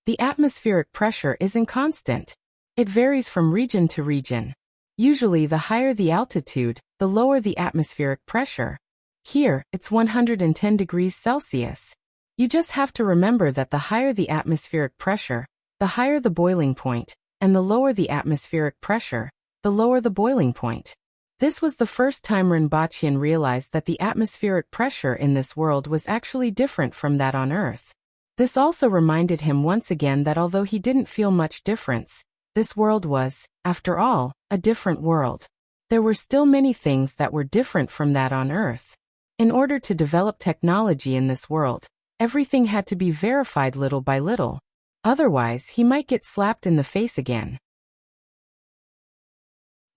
The atmospheric pressure isn't constant. It varies from region to region. Usually the higher the altitude, the lower the atmospheric pressure. Here, it's 110 degrees Celsius. You just have to remember that the higher the atmospheric pressure, the higher the boiling point, and the lower the atmospheric pressure, the lower the boiling point. This was the first time Renbachian realized that the atmospheric pressure in this world was actually different from that on Earth. This also reminded him once again that although he didn't feel much difference, this world was, after all, a different world. There were still many things that were different from that on Earth. In order to develop technology in this world, everything had to be verified little by little. Otherwise, he might get slapped in the face again.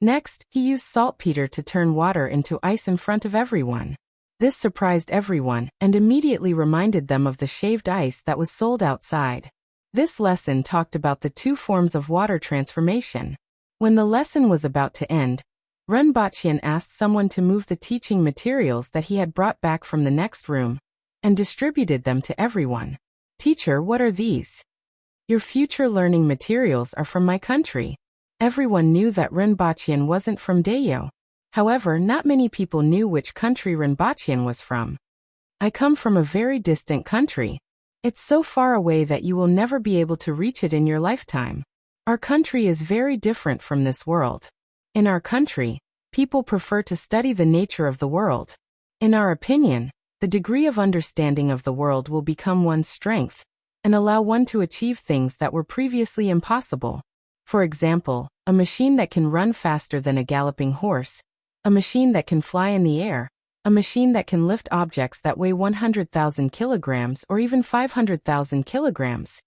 Next, he used saltpeter to turn water into ice in front of everyone. This surprised everyone and immediately reminded them of the shaved ice that was sold outside. This lesson talked about the two forms of water transformation. When the lesson was about to end, Renbachian asked someone to move the teaching materials that he had brought back from the next room and distributed them to everyone. Teacher, what are these? Your future learning materials are from my country. Everyone knew that Renbachian wasn't from Dayo. However, not many people knew which country Renbachian was from. I come from a very distant country. It's so far away that you will never be able to reach it in your lifetime. Our country is very different from this world. In our country, people prefer to study the nature of the world. In our opinion, the degree of understanding of the world will become one's strength and allow one to achieve things that were previously impossible. For example, a machine that can run faster than a galloping horse, a machine that can fly in the air, a machine that can lift objects that weigh 100,000 kilograms or even 500,000 kilograms.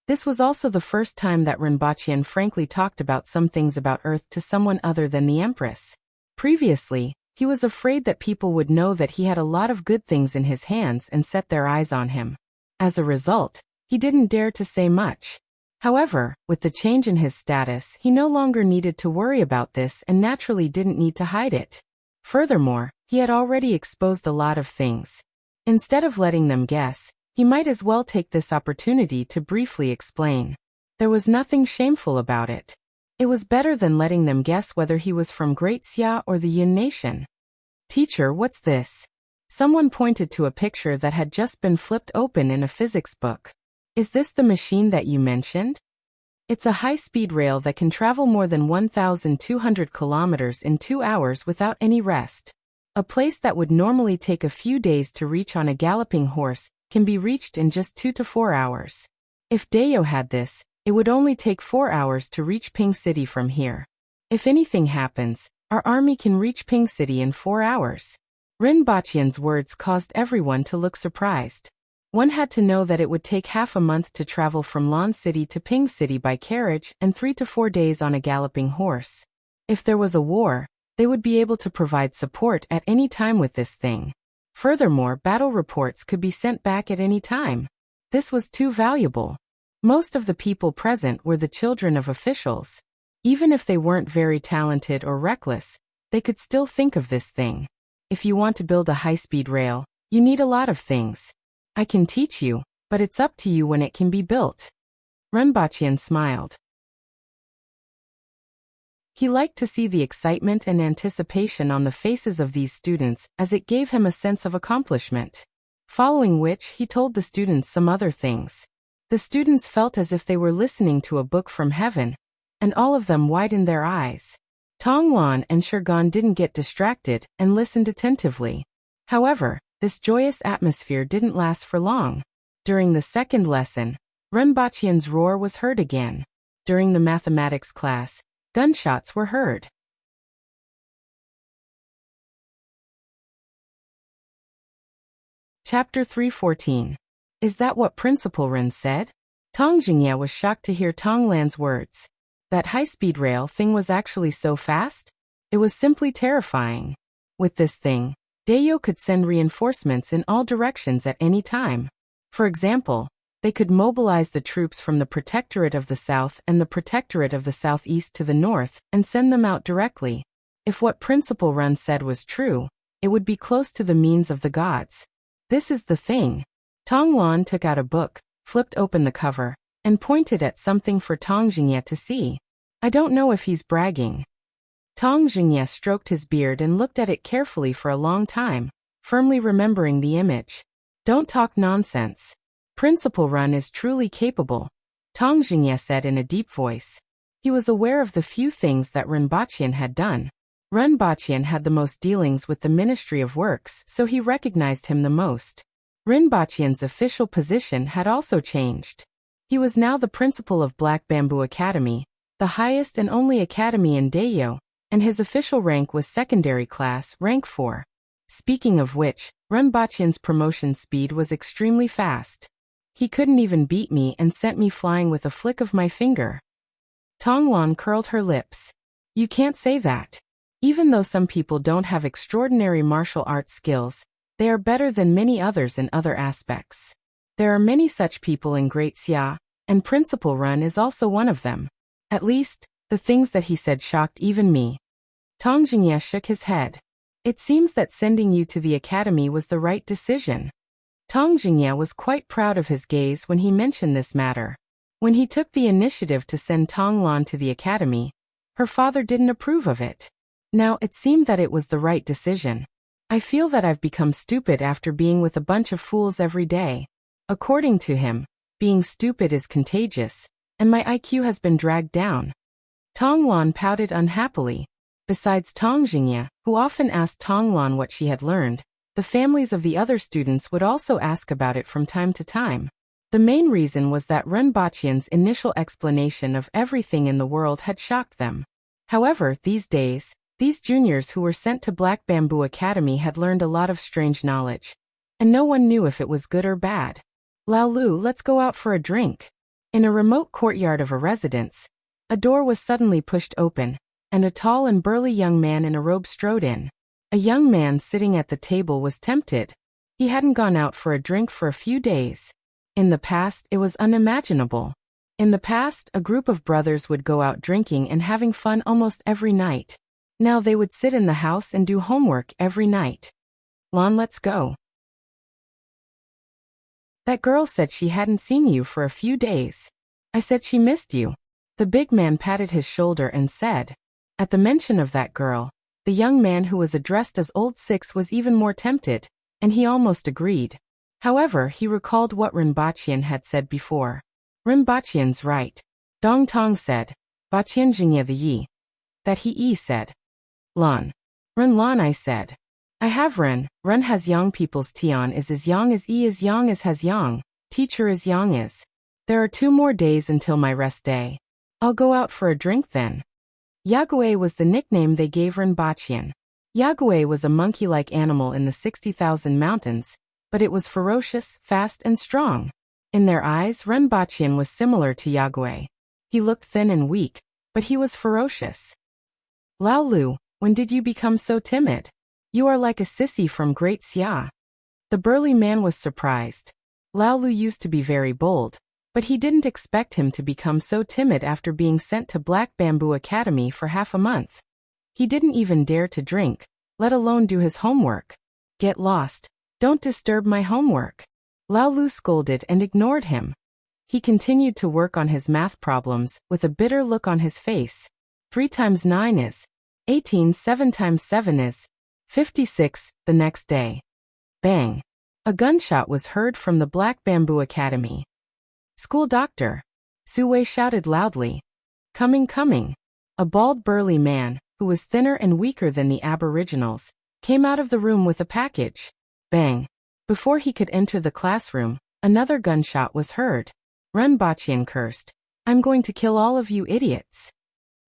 This was also the first time that Renbachian frankly talked about some things about Earth to someone other than the Empress. Previously, he was afraid that people would know that he had a lot of good things in his hands and set their eyes on him. As a result, he didn't dare to say much. However, with the change in his status, he no longer needed to worry about this and naturally didn't need to hide it. Furthermore, he had already exposed a lot of things. Instead of letting them guess, he might as well take this opportunity to briefly explain. There was nothing shameful about it. It was better than letting them guess whether he was from Great Xia or the Yin nation. Teacher, what's this? Someone pointed to a picture that had just been flipped open in a physics book. Is this the machine that you mentioned? It's a high-speed rail that can travel more than 1,200 kilometers in 2 hours without any rest. A place that would normally take a few days to reach on a galloping horse can be reached in just 2 to 4 hours. If Dayo had this, it would only take 4 hours to reach Ping City from here. If anything happens, our army can reach Ping City in 4 hours. Renbachian's words caused everyone to look surprised. One had to know that it would take half a month to travel from Lan City to Ping City by carriage and 3 to 4 days on a galloping horse. If there was a war, they would be able to provide support at any time with this thing. Furthermore, battle reports could be sent back at any time. This was too valuable. Most of the people present were the children of officials. Even if they weren't very talented or reckless, they could still think of this thing. If you want to build a high-speed rail, you need a lot of things. I can teach you, but it's up to you when it can be built. Renbachian smiled. He liked to see the excitement and anticipation on the faces of these students as it gave him a sense of accomplishment. Following which, he told the students some other things. The students felt as if they were listening to a book from heaven, and all of them widened their eyes. Tonglan and Shurgan didn't get distracted and listened attentively. However, this joyous atmosphere didn't last for long. During the second lesson, Renbachian's roar was heard again. During the mathematics class, gunshots were heard. Chapter 3:14. Is that what Principal Ren said? Tong Jingye was shocked to hear Tonglan's words. That high-speed rail thing was actually so fast? It was simply terrifying. With this thing, Dayo could send reinforcements in all directions at any time. For example, they could mobilize the troops from the Protectorate of the South and the Protectorate of the Southeast to the north and send them out directly. If what Principal Run said was true, it would be close to the means of the gods. This is the thing. Tong Luan took out a book, flipped open the cover, and pointed at something for Tong Jingye to see. I don't know if he's bragging. Tong Jingye stroked his beard and looked at it carefully for a long time, firmly remembering the image. Don't talk nonsense. Principal Run is truly capable, Tong Jingye said in a deep voice. He was aware of the few things that Renbachian had done. Renbachian had the most dealings with the Ministry of Works, so he recognized him the most. Renbachian's official position had also changed. He was now the principal of Black Bamboo Academy, the highest and only academy in Dayo, and his official rank was secondary class, rank 4. Speaking of which, Renbachian's promotion speed was extremely fast. He couldn't even beat me and sent me flying with a flick of my finger. Tong Luan curled her lips. You can't say that. Even though some people don't have extraordinary martial arts skills, they are better than many others in other aspects. There are many such people in Great Xia, and Principal Run is also one of them. At least, the things that he said shocked even me. Tong Jingye shook his head. It seems that sending you to the academy was the right decision. Tong Jingye was quite proud of his gaze when he mentioned this matter. When he took the initiative to send Tong Luan to the academy, her father didn't approve of it. Now it seemed that it was the right decision. I feel that I've become stupid after being with a bunch of fools every day. According to him, being stupid is contagious, and my IQ has been dragged down. Tong Luan pouted unhappily. Besides Tong Jingye, who often asked Tong Luan what she had learned, the families of the other students would also ask about it from time to time. The main reason was that Renbachian's initial explanation of everything in the world had shocked them. However, these days, these juniors who were sent to Black Bamboo Academy had learned a lot of strange knowledge, and no one knew if it was good or bad. Lao Lu, let's go out for a drink. In a remote courtyard of a residence, a door was suddenly pushed open, and a tall and burly young man in a robe strode in. A young man sitting at the table was tempted. He hadn't gone out for a drink for a few days. In the past, it was unimaginable. In the past, a group of brothers would go out drinking and having fun almost every night. Now they would sit in the house and do homework every night. Lon, let's go. That girl said she hadn't seen you for a few days. I said she missed you. The big man patted his shoulder and said. At the mention of that girl, the young man who was addressed as Old Six was even more tempted, and he almost agreed. However, he recalled what Renbachian had said before. Renbachian's right. Dong Tong said. Bachian Jingye the Yi. That he said. Lan. Ren Lan, I said. I have Ren. Ren has young people's Tian is as young as has young. Teacher is young is. There are 2 more days until my rest day. I'll go out for a drink then. Yagüe was the nickname they gave Renbachian. Yagüe was a monkey-like animal in the 60,000 mountains, but it was ferocious, fast, and strong. In their eyes, Renbachian was similar to Yagüe. He looked thin and weak, but he was ferocious. Lao Lu, when did you become so timid? You are like a sissy from Great Xia. The burly man was surprised. Lao Lu used to be very bold, but he didn't expect him to become so timid after being sent to Black Bamboo Academy for half a month. He didn't even dare to drink, let alone do his homework. Get lost. Don't disturb my homework. Lao Lu scolded and ignored him. He continued to work on his math problems with a bitter look on his face. 3 times 9 is 18, 7 times 7 is 56. The next day. Bang. A gunshot was heard from the Black Bamboo Academy. School doctor. Su Wei shouted loudly. Coming, coming. A bald burly man, who was thinner and weaker than the aboriginals, came out of the room with a package. Bang. Before he could enter the classroom, another gunshot was heard. Renbachian cursed. I'm going to kill all of you idiots.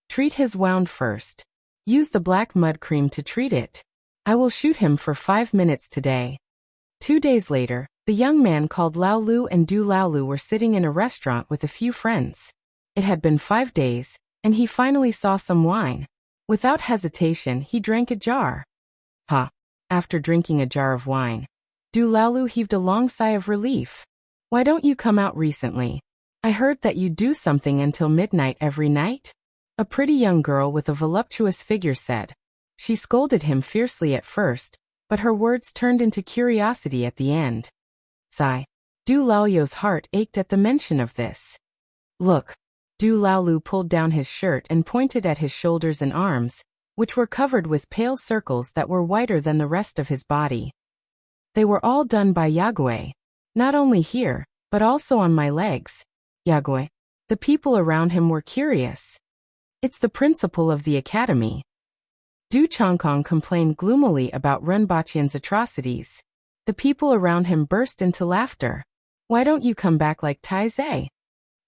Treat his wound first. Use the black mud cream to treat it. I will shoot him for 5 minutes today. 2 days later, the young man called Lao Lu and Du Lao Lu were sitting in a restaurant with a few friends. It had been 5 days, and he finally saw some wine. Without hesitation, he drank a jar. Ha! After drinking a jar of wine, Du Laolu heaved a long sigh of relief. Why don't you come out recently? I heard that you do something until midnight every night? A pretty young girl with a voluptuous figure said. She scolded him fiercely at first, but her words turned into curiosity at the end. Sigh. Du Laoyu's heart ached at the mention of this. Look. Du Laolu pulled down his shirt and pointed at his shoulders and arms, which were covered with pale circles that were whiter than the rest of his body. They were all done by Yagüe. Not only here, but also on my legs. Yagüe. The people around him were curious. It's the principal of the academy. Du Changkong complained gloomily about Renbaqian's atrocities. The people around him burst into laughter. Why don't you come back like Taizé?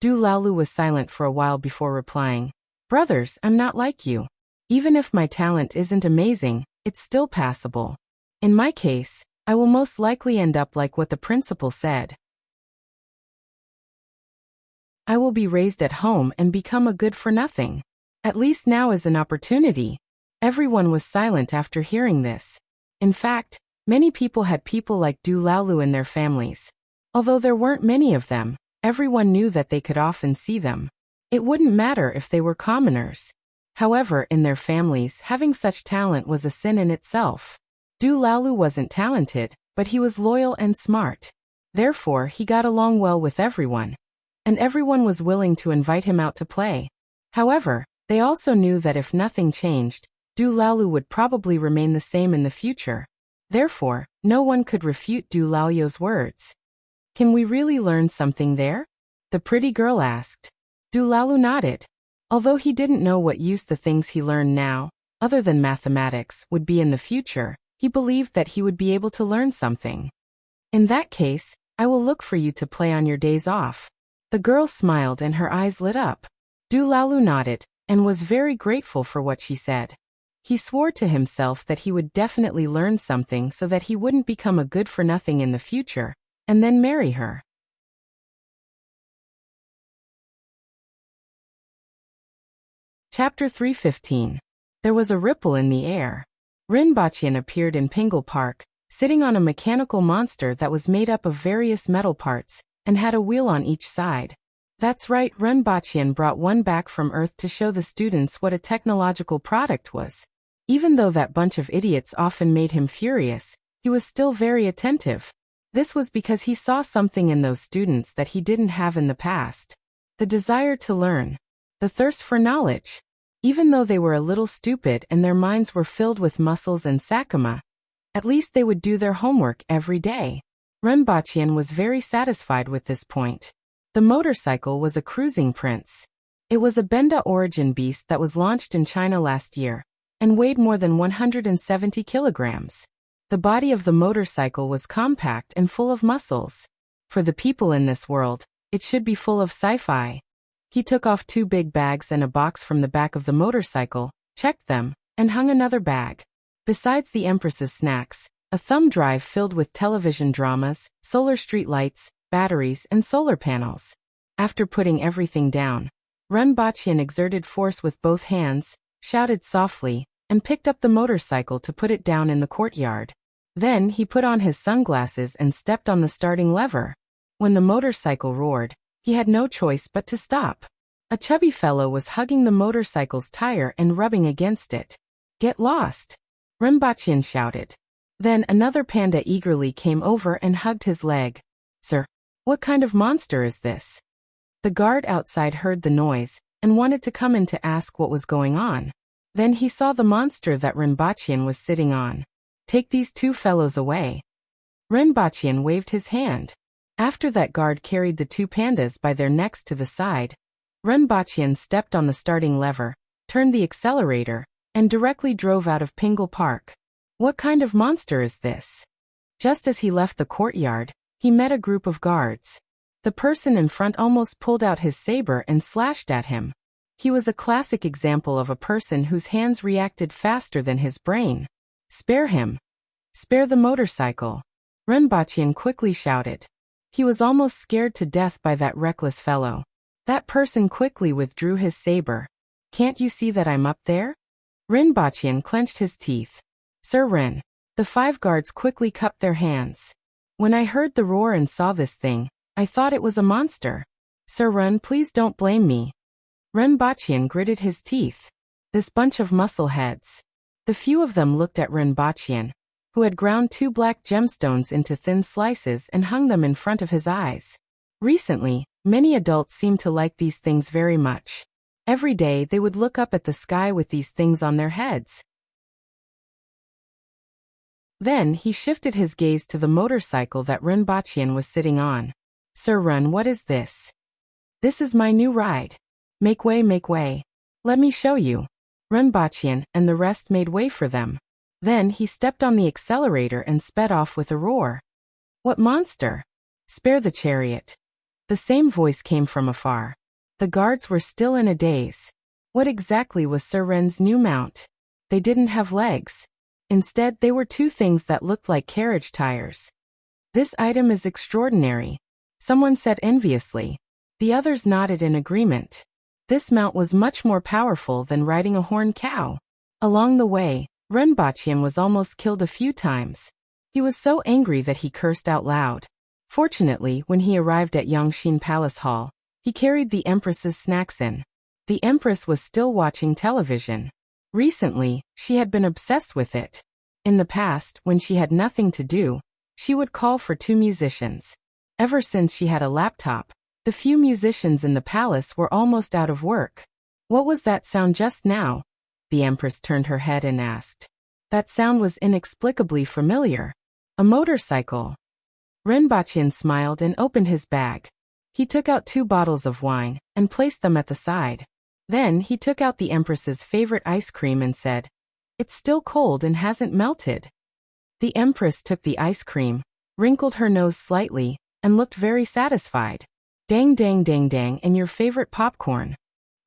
Du Laolu was silent for a while before replying. Brothers, I'm not like you. Even if my talent isn't amazing, it's still passable. In my case, I will most likely end up like what the principal said. I will be raised at home and become a good-for-nothing. At least now is an opportunity. Everyone was silent after hearing this. In fact, many people had people like Du Laolu in their families. Although there weren't many of them, everyone knew that they could often see them. It wouldn't matter if they were commoners. However, in their families, having such talent was a sin in itself. Du Laolu wasn't talented, but he was loyal and smart. Therefore, he got along well with everyone. And everyone was willing to invite him out to play. However, they also knew that if nothing changed, Du Laolu would probably remain the same in the future. Therefore, no one could refute Du Laoyu's words. Can we really learn something there? The pretty girl asked. Du Laolu nodded. Although he didn't know what use the things he learned now, other than mathematics, would be in the future, he believed that he would be able to learn something. In that case, I will look for you to play on your days off. The girl smiled and her eyes lit up. Du Laolu nodded, and was very grateful for what she said. He swore to himself that he would definitely learn something so that he wouldn't become a good-for-nothing in the future, and then marry her. Chapter 315. There was a ripple in the air. Renbaqian appeared in Pingle Park, sitting on a mechanical monster that was made up of various metal parts, and had a wheel on each side. That's right, Renbaqian brought one back from Earth to show the students what a technological product was. Even though that bunch of idiots often made him furious, he was still very attentive. This was because he saw something in those students that he didn't have in the past. The desire to learn. The thirst for knowledge. Even though they were a little stupid and their minds were filled with muscles and sakama, at least they would do their homework every day. Renbaqian was very satisfied with this point. The motorcycle was a cruising prince. It was a Benda origin beast that was launched in China last year, and weighed more than 170 kilograms. The body of the motorcycle was compact and full of muscles. For the people in this world, it should be full of sci-fi. He took off 2 big bags and a box from the back of the motorcycle, checked them, and hung another bag. Besides the Empress's snacks, a thumb drive filled with television dramas, solar street lights, batteries, and solar panels. After putting everything down, Renbaqian exerted force with both hands, shouted softly, and picked up the motorcycle to put it down in the courtyard. Then he put on his sunglasses and stepped on the starting lever. When the motorcycle roared, he had no choice but to stop. A chubby fellow was hugging the motorcycle's tire and rubbing against it. Get lost! Renbaqian shouted. Then another panda eagerly came over and hugged his leg. Sir, what kind of monster is this? The guard outside heard the noise, and wanted to come in to ask what was going on. Then he saw the monster that Renbaqian was sitting on. Take these 2 fellows away. Renbaqian waved his hand. After that guard carried the 2 pandas by their necks to the side, Renbaqian stepped on the starting lever, turned the accelerator, and directly drove out of Pingle Park. What kind of monster is this? Just as he left the courtyard, he met a group of guards. The person in front almost pulled out his saber and slashed at him. He was a classic example of a person whose hands reacted faster than his brain. Spare him. Spare the motorcycle. Renbaqian quickly shouted. He was almost scared to death by that reckless fellow. That person quickly withdrew his saber. Can't you see that I'm up there? Rinpoche clenched his teeth. Sir Ren. The 5 guards quickly cupped their hands. When I heard the roar and saw this thing, I thought it was a monster. Sir Ren, please don't blame me. Rinpoche gritted his teeth. This bunch of muscleheads. The few of them looked at Rinpoche, who had ground 2 black gemstones into thin slices and hung them in front of his eyes. Recently, many adults seemed to like these things very much. Every day they would look up at the sky with these things on their heads. Then he shifted his gaze to the motorcycle that Rinpoche was sitting on. Sir Ren, what is this? This is my new ride. Make way, make way. Let me show you. Rinpoche and the rest made way for them. Then he stepped on the accelerator and sped off with a roar. What monster? Spare the chariot. The same voice came from afar. The guards were still in a daze. What exactly was Sir Ren's new mount? They didn't have legs. Instead, they were 2 things that looked like carriage tires. This item is extraordinary, someone said enviously. The others nodded in agreement. This mount was much more powerful than riding a horned cow. Along the way, Rinpoche was almost killed a few times. He was so angry that he cursed out loud. Fortunately, when he arrived at Yongxin Palace Hall, he carried the Empress's snacks in. The Empress was still watching television. Recently, she had been obsessed with it. In the past, when she had nothing to do, she would call for 2 musicians. Ever since she had a laptop, the few musicians in the palace were almost out of work. What was that sound just now? The Empress turned her head and asked. That sound was inexplicably familiar. A motorcycle. Rinpoche smiled and opened his bag. He took out 2 bottles of wine and placed them at the side. Then he took out the Empress's favorite ice cream and said, "It's still cold and hasn't melted." The Empress took the ice cream, wrinkled her nose slightly, and looked very satisfied. Dang dang dang dang, and your favorite popcorn.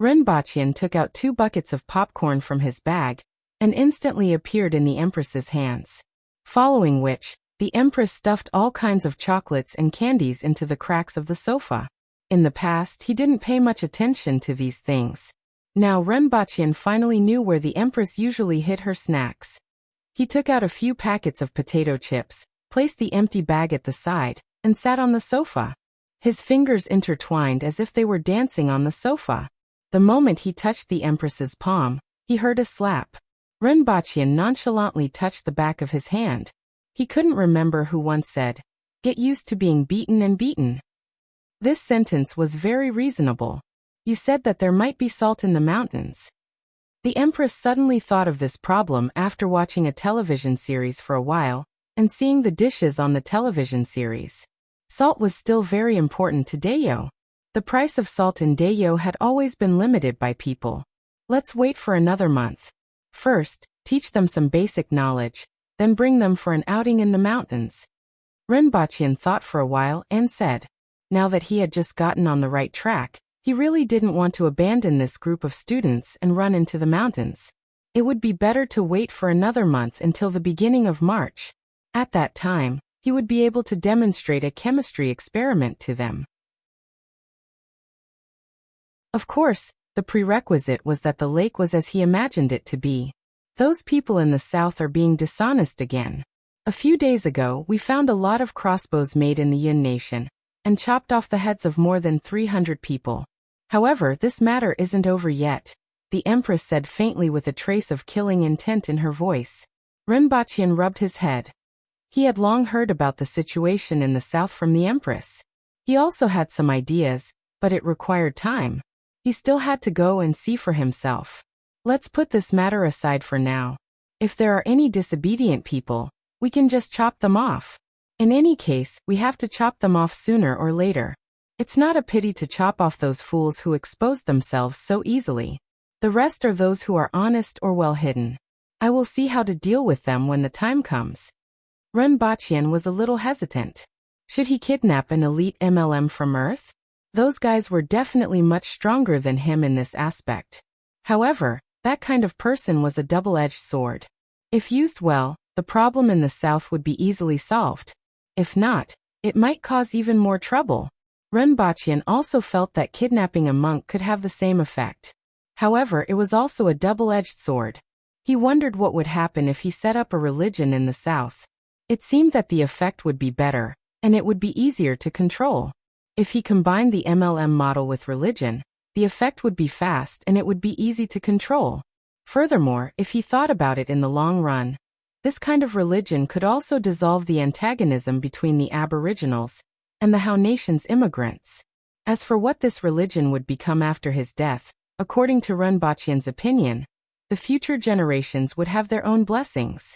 Rinpoche took out 2 buckets of popcorn from his bag and instantly appeared in the Empress's hands. Following which, the Empress stuffed all kinds of chocolates and candies into the cracks of the sofa. In the past, he didn't pay much attention to these things. Now Rinpoche finally knew where the Empress usually hid her snacks. He took out a few packets of potato chips, placed the empty bag at the side, and sat on the sofa. His fingers intertwined as if they were dancing on the sofa. The moment he touched the Empress's palm, he heard a slap. Rinpoche nonchalantly touched the back of his hand. He couldn't remember who once said, "Get used to being beaten and beaten." This sentence was very reasonable. You said that there might be salt in the mountains. The Empress suddenly thought of this problem after watching a television series for a while and seeing the dishes on the television series. Salt was still very important to Dayo. The price of salt in Dayo had always been limited by people. Let's wait for another month. First, teach them some basic knowledge, then bring them for an outing in the mountains. Rinpoche thought for a while and said, now that he had just gotten on the right track, he really didn't want to abandon this group of students and run into the mountains. It would be better to wait for another month until the beginning of March. At that time, he would be able to demonstrate a chemistry experiment to them. Of course, the prerequisite was that the lake was as he imagined it to be. Those people in the south are being dishonest again. A few days ago, we found a lot of crossbows made in the Yun Nation, and chopped off the heads of more than 300 people. However, this matter isn't over yet, the Empress said faintly with a trace of killing intent in her voice. Rinpoche rubbed his head. He had long heard about the situation in the south from the Empress. He also had some ideas, but it required time. He still had to go and see for himself. Let's put this matter aside for now. If there are any disobedient people, we can just chop them off. In any case, we have to chop them off sooner or later. It's not a pity to chop off those fools who expose themselves so easily. The rest are those who are honest or well hidden. I will see how to deal with them when the time comes. Rinpoche was a little hesitant. Should he kidnap an elite MLM from Earth? Those guys were definitely much stronger than him in this aspect. However, that kind of person was a double-edged sword. If used well, the problem in the south would be easily solved. If not, it might cause even more trouble. Rinpoche also felt that kidnapping a monk could have the same effect. However, it was also a double-edged sword. He wondered what would happen if he set up a religion in the south. It seemed that the effect would be better, and it would be easier to control. If he combined the MLM model with religion, the effect would be fast and it would be easy to control. Furthermore, if he thought about it in the long run, this kind of religion could also dissolve the antagonism between the Aboriginals and the How Nation's immigrants. As for what this religion would become after his death, according to Rinpoche's opinion, the future generations would have their own blessings.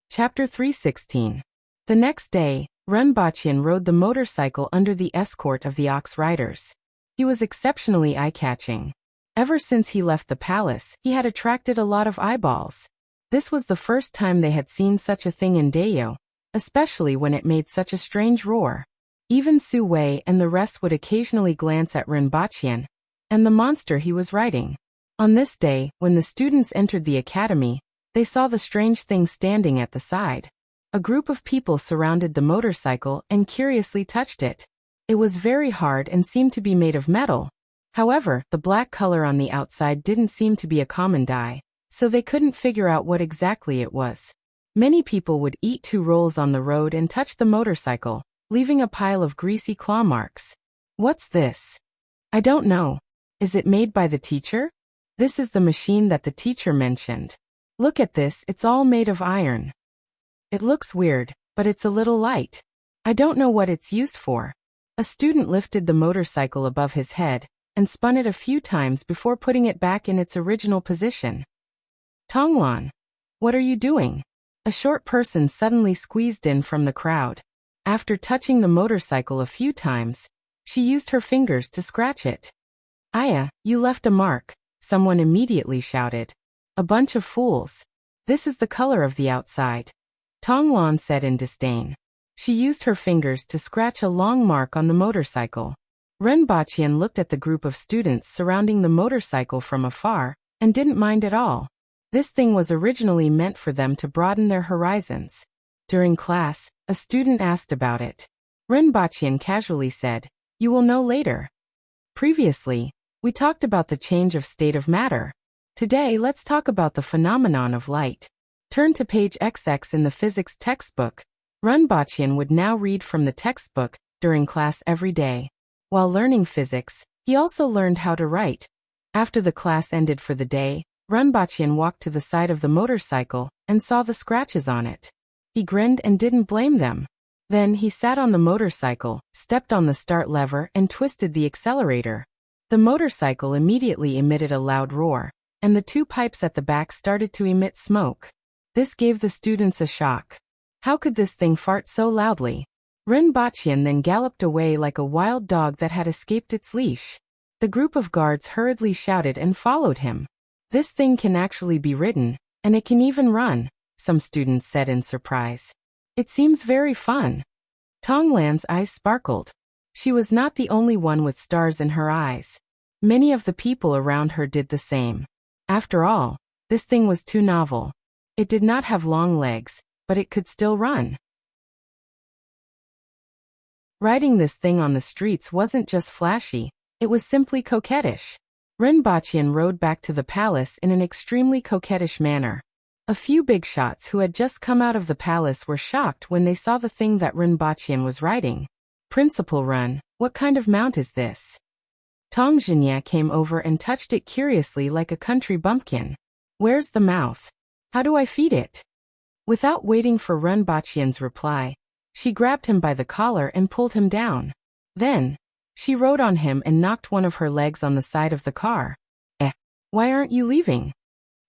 Chapter 316. The next day, Rinpoche rode the motorcycle under the escort of the ox riders. He was exceptionally eye-catching. Ever since he left the palace, he had attracted a lot of eyeballs. This was the first time they had seen such a thing in Dayo, especially when it made such a strange roar. Even Su Wei and the rest would occasionally glance at Rinpoche and the monster he was riding. On this day, when the students entered the academy, they saw the strange thing standing at the side. A group of people surrounded the motorcycle and curiously touched it. It was very hard and seemed to be made of metal. However, the black color on the outside didn't seem to be a common dye, so they couldn't figure out what exactly it was. Many people would eat 2 rolls on the road and touch the motorcycle, leaving a pile of greasy claw marks. What's this? I don't know. Is it made by the teacher? This is the machine that the teacher mentioned. Look at this, it's all made of iron. It looks weird, but it's a little light. I don't know what it's used for. A student lifted the motorcycle above his head and spun it a few times before putting it back in its original position. Tongwan, what are you doing? A short person suddenly squeezed in from the crowd. After touching the motorcycle a few times, she used her fingers to scratch it. Aya, you left a mark, someone immediately shouted. A bunch of fools. This is the color of the outside. Tongwan said in disdain. She used her fingers to scratch a long mark on the motorcycle. Rinpoche looked at the group of students surrounding the motorcycle from afar and didn't mind at all. This thing was originally meant for them to broaden their horizons. During class, a student asked about it. Rinpoche casually said, "You will know later." Previously, we talked about the change of state of matter. Today, let's talk about the phenomenon of light. Turn to page XX in the physics textbook. Rinpoche would now read from the textbook during class every day. While learning physics, he also learned how to write. After the class ended for the day, Rinpoche walked to the side of the motorcycle and saw the scratches on it. He grinned and didn't blame them. Then he sat on the motorcycle, stepped on the start lever and twisted the accelerator. The motorcycle immediately emitted a loud roar, and the 2 pipes at the back started to emit smoke. This gave the students a shock. How could this thing fart so loudly? Rinpoche then galloped away like a wild dog that had escaped its leash. The group of guards hurriedly shouted and followed him. This thing can actually be ridden, and it can even run, some students said in surprise. It seems very fun. Tonglan's eyes sparkled. She was not the only one with stars in her eyes. Many of the people around her did the same. After all, this thing was too novel. It did not have long legs, but it could still run. Riding this thing on the streets wasn't just flashy, it was simply coquettish. Rinpoche rode back to the palace in an extremely coquettish manner. A few big shots who had just come out of the palace were shocked when they saw the thing that Rinpoche was riding. Principal Run, what kind of mount is this? Tongjinya came over and touched it curiously like a country bumpkin. Where's the mouth? How do I feed it? Without waiting for Rinpoche's reply, she grabbed him by the collar and pulled him down. Then, she rode on him and knocked one of her legs on the side of the car. Why aren't you leaving?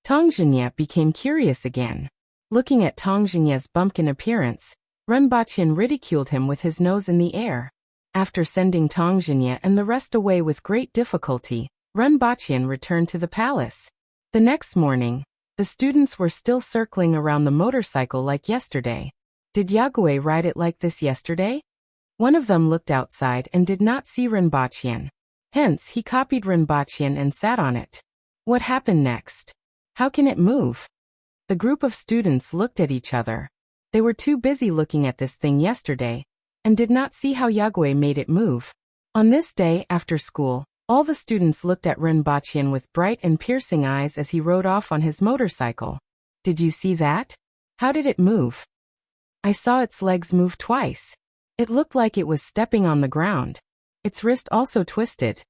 Tongjinya became curious again. Looking at Tongjiny's bumpkin appearance, Rinpoche ridiculed him with his nose in the air. After sending Tongjinya and the rest away with great difficulty, Rinpoche returned to the palace. The next morning, the students were still circling around the motorcycle like yesterday. Did Yagüe ride it like this yesterday? One of them looked outside and did not see Rinpoche. Hence, he copied Rinpoche and sat on it. What happened next? How can it move? The group of students looked at each other. They were too busy looking at this thing yesterday, and did not see how Yagüe made it move. On this day after school, All the students looked at Rinpochian with bright and piercing eyes as he rode off on his motorcycle. Did you see that? How did it move? I saw its legs move twice. It looked like it was stepping on the ground. Its wrist also twisted.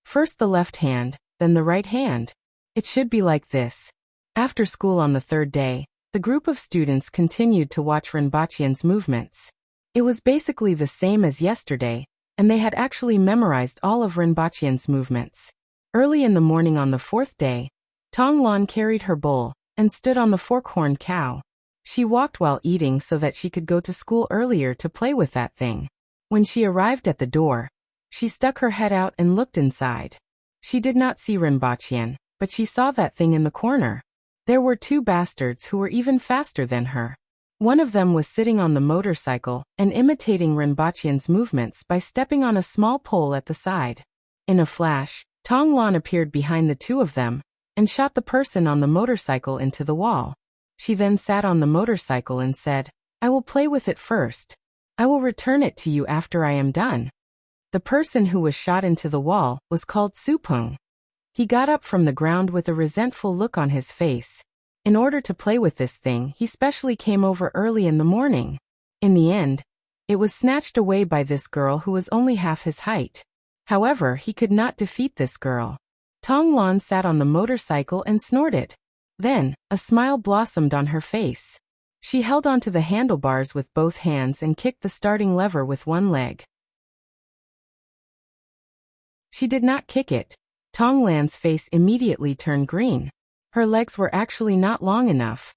First the left hand, then the right hand. It should be like this. After school on the third day, the group of students continued to watch Rinpochian's movements. It was basically the same as yesterday, and they had actually memorized all of Rinpochian's movements. Early in the morning on the fourth day, Tonglan carried her bowl and stood on the fork-horned cow. She walked while eating so that she could go to school earlier to play with that thing. When she arrived at the door, she stuck her head out and looked inside. She did not see Rinpochian, but she saw that thing in the corner. There were two bastards who were even faster than her. One of them was sitting on the motorcycle and imitating Rinpochian's movements by stepping on a small pole at the side. In a flash, Tonglan appeared behind the two of them and shot the person on the motorcycle into the wall. She then sat on the motorcycle and said, "I will play with it first. I will return it to you after I am done." The person who was shot into the wall was called Supeng. He got up from the ground with a resentful look on his face. In order to play with this thing, he specially came over early in the morning. In the end, it was snatched away by this girl who was only half his height. However, he could not defeat this girl. Tonglan sat on the motorcycle and snorted. Then, a smile blossomed on her face. She held onto the handlebars with both hands and kicked the starting lever with one leg. She did not kick it. Tonglan's face immediately turned green. Her legs were actually not long enough.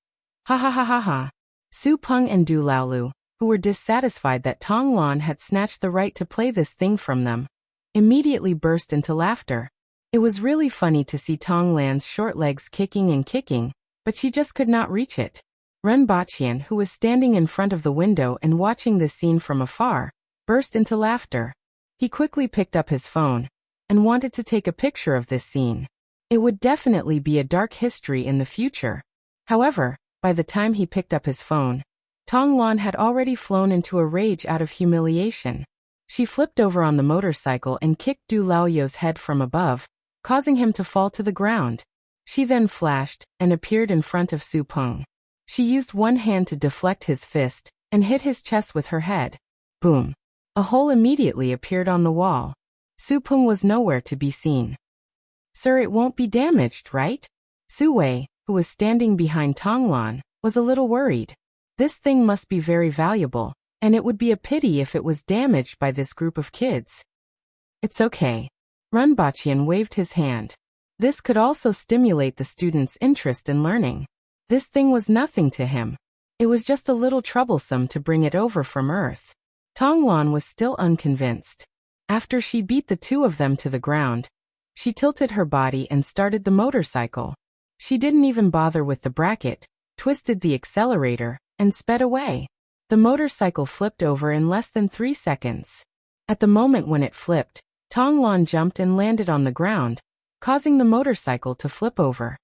Ha ha ha ha ha. Supeng and Du Laolu, who were dissatisfied that Tonglan had snatched the right to play this thing from them, immediately burst into laughter. It was really funny to see Tonglan's short legs kicking and kicking, but she just could not reach it. Rinpochian, who was standing in front of the window and watching this scene from afar, burst into laughter. He quickly picked up his phone and wanted to take a picture of this scene. It would definitely be a dark history in the future. However, by the time he picked up his phone, Tonglan had already flown into a rage out of humiliation. She flipped over on the motorcycle and kicked Du Laoyo's head from above, causing him to fall to the ground. She then flashed and appeared in front of Supeng. She used one hand to deflect his fist and hit his chest with her head. Boom! A hole immediately appeared on the wall. Supeng was nowhere to be seen. "Sir, it won't be damaged, right?" Su Wei, who was standing behind Tonglan, was a little worried. This thing must be very valuable, and it would be a pity if it was damaged by this group of kids. "It's okay." Rinpochian waved his hand. This could also stimulate the students' interest in learning. This thing was nothing to him. It was just a little troublesome to bring it over from Earth. Tonglan was still unconvinced. After she beat the two of them to the ground, she tilted her body and started the motorcycle. She didn't even bother with the bracket, twisted the accelerator, and sped away. The motorcycle flipped over in less than 3 seconds. At the moment when it flipped, Tonglan jumped and landed on the ground, causing the motorcycle to flip over.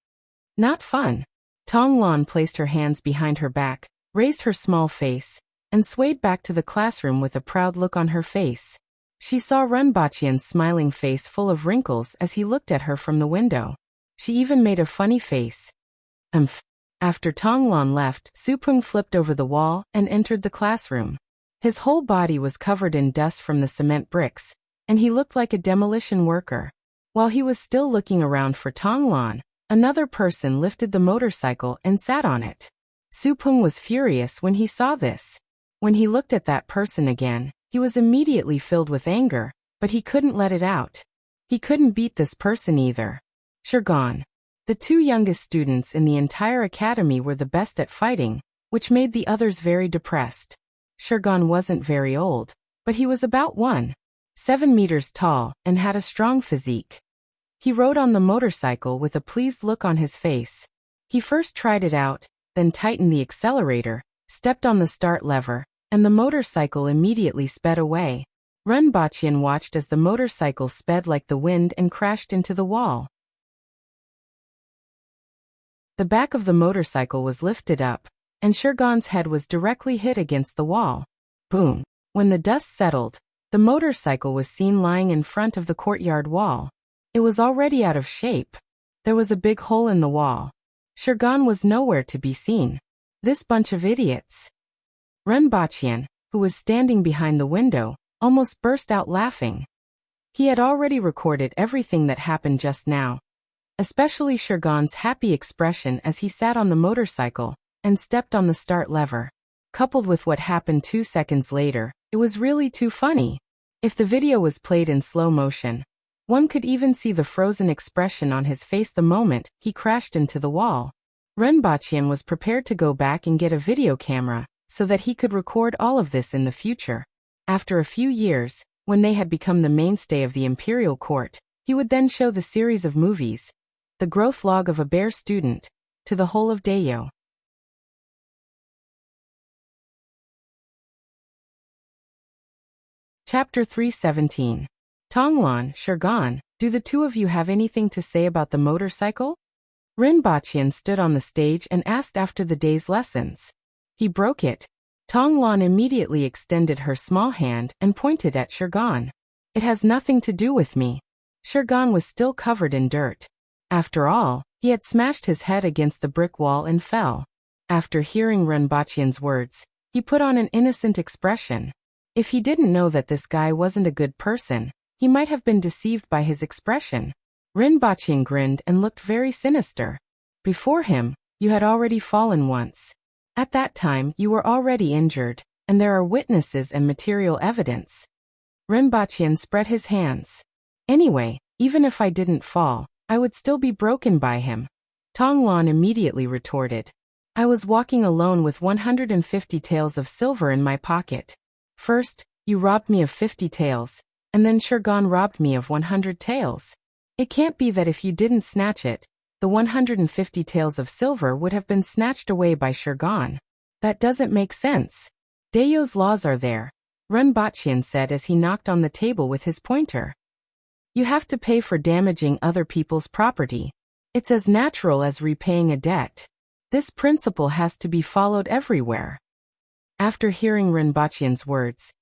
Not fun. Tonglan placed her hands behind her back, raised her small face, and swayed back to the classroom with a proud look on her face. She saw Rinpochian's smiling face full of wrinkles as he looked at her from the window. She even made a funny face. Umph. After Tonglan left, Supeng flipped over the wall and entered the classroom. His whole body was covered in dust from the cement bricks, and he looked like a demolition worker. While he was still looking around for Tonglan, another person lifted the motorcycle and sat on it. Supeng was furious when he saw this. When he looked at that person again, he was immediately filled with anger, but he couldn't let it out. He couldn't beat this person either. Shergon. The two youngest students in the entire academy were the best at fighting, which made the others very depressed. Shergon wasn't very old, but he was about 1.7 meters tall and had a strong physique. He rode on the motorcycle with a pleased look on his face. He first tried it out, then tightened the accelerator, stepped on the start lever, and the motorcycle immediately sped away. Rinpochian watched as the motorcycle sped like the wind and crashed into the wall. The back of the motorcycle was lifted up, and Shergon's head was directly hit against the wall. Boom! When the dust settled, the motorcycle was seen lying in front of the courtyard wall. It was already out of shape. There was a big hole in the wall. Shirgan was nowhere to be seen. This bunch of idiots. Renbachian, who was standing behind the window, almost burst out laughing. He had already recorded everything that happened just now, especially Shirgan's happy expression as he sat on the motorcycle and stepped on the start lever. Coupled with what happened 2 seconds later, it was really too funny. If the video was played in slow motion, one could even see the frozen expression on his face the moment he crashed into the wall. Renbachian was prepared to go back and get a video camera so that he could record all of this in the future. After a few years, when they had become the mainstay of the imperial court, he would then show the series of movies, The Growth Log of a Bear Student, to the whole of Dayo. Chapter 317. Tonglan, Shirgan, do the two of you have anything to say about the motorcycle? Renbachian stood on the stage and asked after the day's lessons. He broke it. Tonglan immediately extended her small hand and pointed at Shirgan. It has nothing to do with me. Shirgan was still covered in dirt. After all, he had smashed his head against the brick wall and fell. After hearing Renbachian's words, he put on an innocent expression. If he didn't know that this guy wasn't a good person, he might have been deceived by his expression. Renbachian grinned and looked very sinister. Before him, you had already fallen once. At that time, you were already injured, and there are witnesses and material evidence. Renbachian spread his hands. Anyway, even if I didn't fall, I would still be broken by him. Tonglan immediately retorted. I was walking alone with 150 taels of silver in my pocket. First, you robbed me of 50 taels, and then Shirgan robbed me of 100 taels. It can't be that if you didn't snatch it, the 150 taels of silver would have been snatched away by Shirgan. That doesn't make sense. Dayo's laws are there, Renbachian said as he knocked on the table with his pointer. You have to pay for damaging other people's property. It's as natural as repaying a debt. This principle has to be followed everywhere. After hearing Renbachian's words,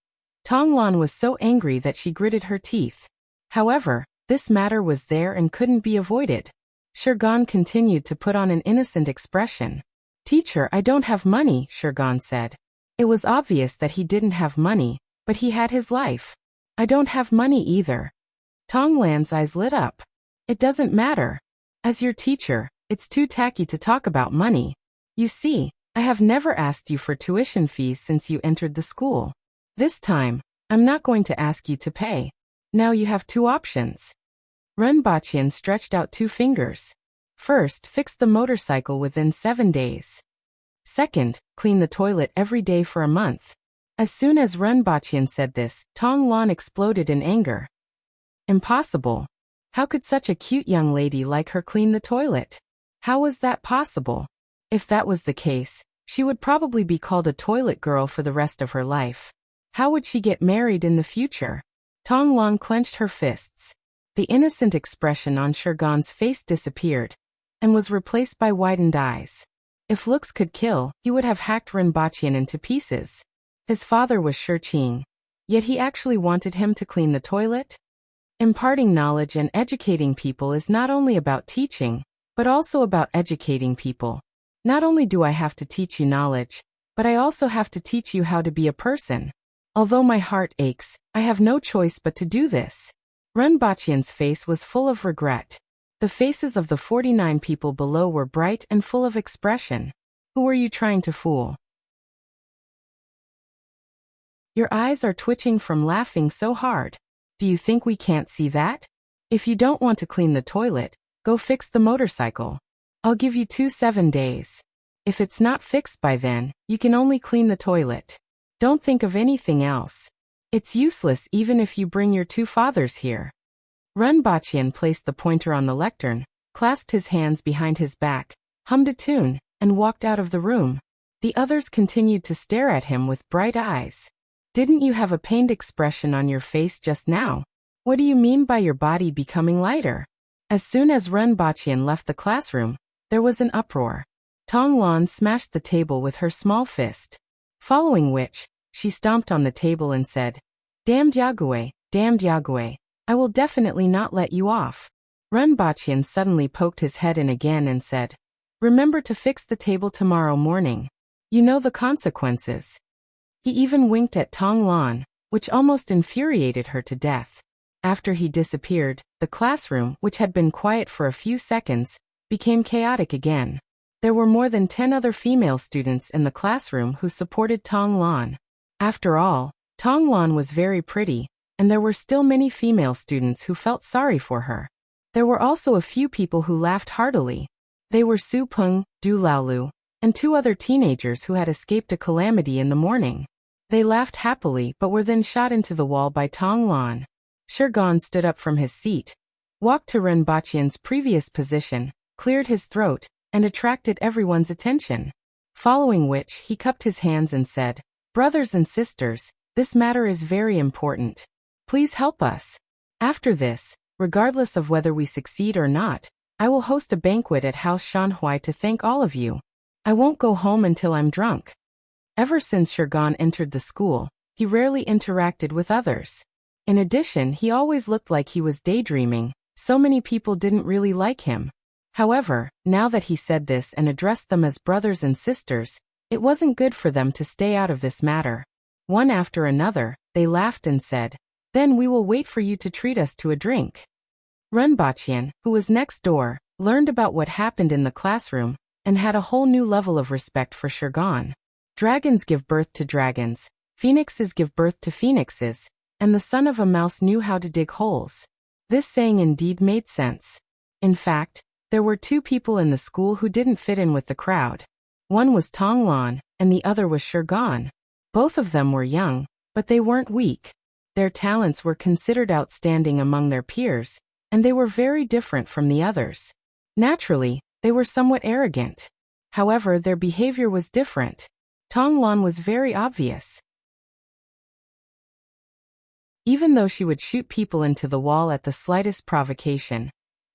Tonglan was so angry that she gritted her teeth. However, this matter was there and couldn't be avoided. Shirgan continued to put on an innocent expression. Teacher, I don't have money, Shirgan said. It was obvious that he didn't have money, but he had his life. I don't have money either. Tonglan's eyes lit up. It doesn't matter. As your teacher, it's too tacky to talk about money. You see, I have never asked you for tuition fees since you entered the school. This time, I'm not going to ask you to pay. Now you have two options. Renbachian stretched out 2 fingers. First, fix the motorcycle within 7 days. Second, clean the toilet every day for a month. As soon as Renbachian said this, Tonglan exploded in anger. Impossible. How could such a cute young lady like her clean the toilet? How was that possible? If that was the case, she would probably be called a toilet girl for the rest of her life. How would she get married in the future? Tonglan clenched her fists. The innocent expression on Shirgan's face disappeared and was replaced by widened eyes. If looks could kill, he would have hacked Renbachian into pieces. His father was Shirqing, yet he actually wanted him to clean the toilet? Imparting knowledge and educating people is not only about teaching, but also about educating people. Not only do I have to teach you knowledge, but I also have to teach you how to be a person. Although my heart aches, I have no choice but to do this. Renbachian's face was full of regret. The faces of the 49 people below were bright and full of expression. Who were you trying to fool? Your eyes are twitching from laughing so hard. Do you think we can't see that? If you don't want to clean the toilet, go fix the motorcycle. I'll give you 7 days. If it's not fixed by then, you can only clean the toilet. Don't think of anything else. It's useless even if you bring your 2 fathers here. Renbachian placed the pointer on the lectern, clasped his hands behind his back, hummed a tune, and walked out of the room. The others continued to stare at him with bright eyes. Didn't you have a pained expression on your face just now? What do you mean by your body becoming lighter? As soon as Renbachian left the classroom, there was an uproar. Tonglan smashed the table with her small fist. Following which, she stomped on the table and said, damned Yagüe, I will definitely not let you off. Renbachyan suddenly poked his head in again and said, "Remember to fix the table tomorrow morning. You know the consequences." He even winked at Tong Lan, which almost infuriated her to death. After he disappeared, the classroom, which had been quiet for a few seconds, became chaotic again. There were more than 10 other female students in the classroom who supported Tong Lan. After all, Tong Lan was very pretty, and there were still many female students who felt sorry for her. There were also a few people who laughed heartily. They were Su Peng, Du Laolu, and 2 other teenagers who had escaped a calamity in the morning. They laughed happily but were then shot into the wall by Tong Lan. Shirgan stood up from his seat, walked to Renbachyan's previous position, cleared his throat, and attracted everyone's attention. Following which, he cupped his hands and said, "Brothers and sisters, this matter is very important. Please help us. After this, regardless of whether we succeed or not, I will host a banquet at House Shanhui to thank all of you. I won't go home until I'm drunk." Ever since Shirgan entered the school, he rarely interacted with others. In addition, he always looked like he was daydreaming, so many people didn't really like him. However, now that he said this and addressed them as brothers and sisters, it wasn't good for them to stay out of this matter. One after another, they laughed and said, "Then we will wait for you to treat us to a drink." Renbachyan, who was next door, learned about what happened in the classroom, and had a whole new level of respect for Shirgan. Dragons give birth to dragons, phoenixes give birth to phoenixes, and the son of a mouse knew how to dig holes. This saying indeed made sense. In fact, there were 2 people in the school who didn't fit in with the crowd. One was Tong Lan, and the other was Shirgan. Both of them were young, but they weren't weak. Their talents were considered outstanding among their peers, and they were very different from the others. Naturally, they were somewhat arrogant. However, their behavior was different. Tong Lan was very obvious. Even though she would shoot people into the wall at the slightest provocation,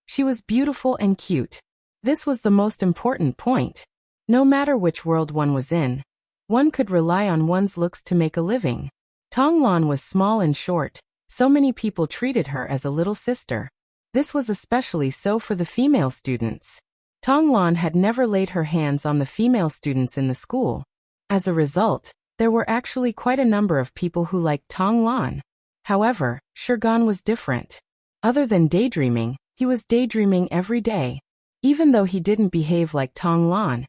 she was beautiful and cute. This was the most important point. No matter which world one was in, one could rely on one's looks to make a living. Tong Lan was small and short, so many people treated her as a little sister. This was especially so for the female students. Tong Lan had never laid her hands on the female students in the school. As a result, there were actually quite a number of people who liked Tong Lan. However, Shirgan was different. Other than daydreaming, he was daydreaming every day. Even though he didn't behave like Tong Lan,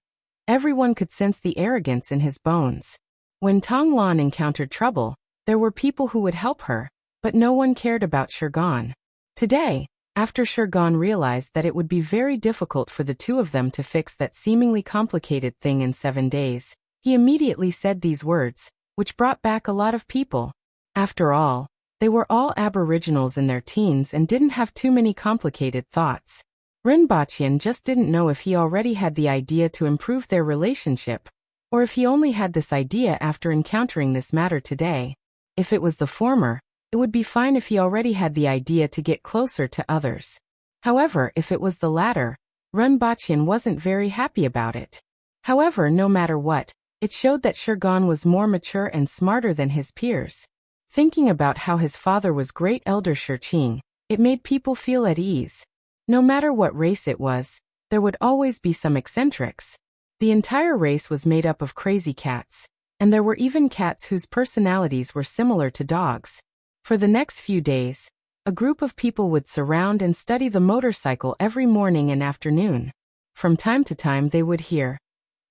everyone could sense the arrogance in his bones. When Tong Lan encountered trouble, there were people who would help her, but no one cared about Shirgan. Today, after Shirgan realized that it would be very difficult for the 2 of them to fix that seemingly complicated thing in 7 days, he immediately said these words, which brought back a lot of people. After all, they were all aboriginals in their teens and didn't have too many complicated thoughts. Renbachyan just didn't know if he already had the idea to improve their relationship, or if he only had this idea after encountering this matter today. If it was the former, it would be fine if he already had the idea to get closer to others. However, if it was the latter, Renbachyan wasn't very happy about it. However, no matter what, it showed that Shirgan was more mature and smarter than his peers. Thinking about how his father was great elder Shirqing, it made people feel at ease. No matter what race it was, there would always be some eccentrics. The entire race was made up of crazy cats, and there were even cats whose personalities were similar to dogs. For the next few days, a group of people would surround and study the motorcycle every morning and afternoon. From time to time they would hear,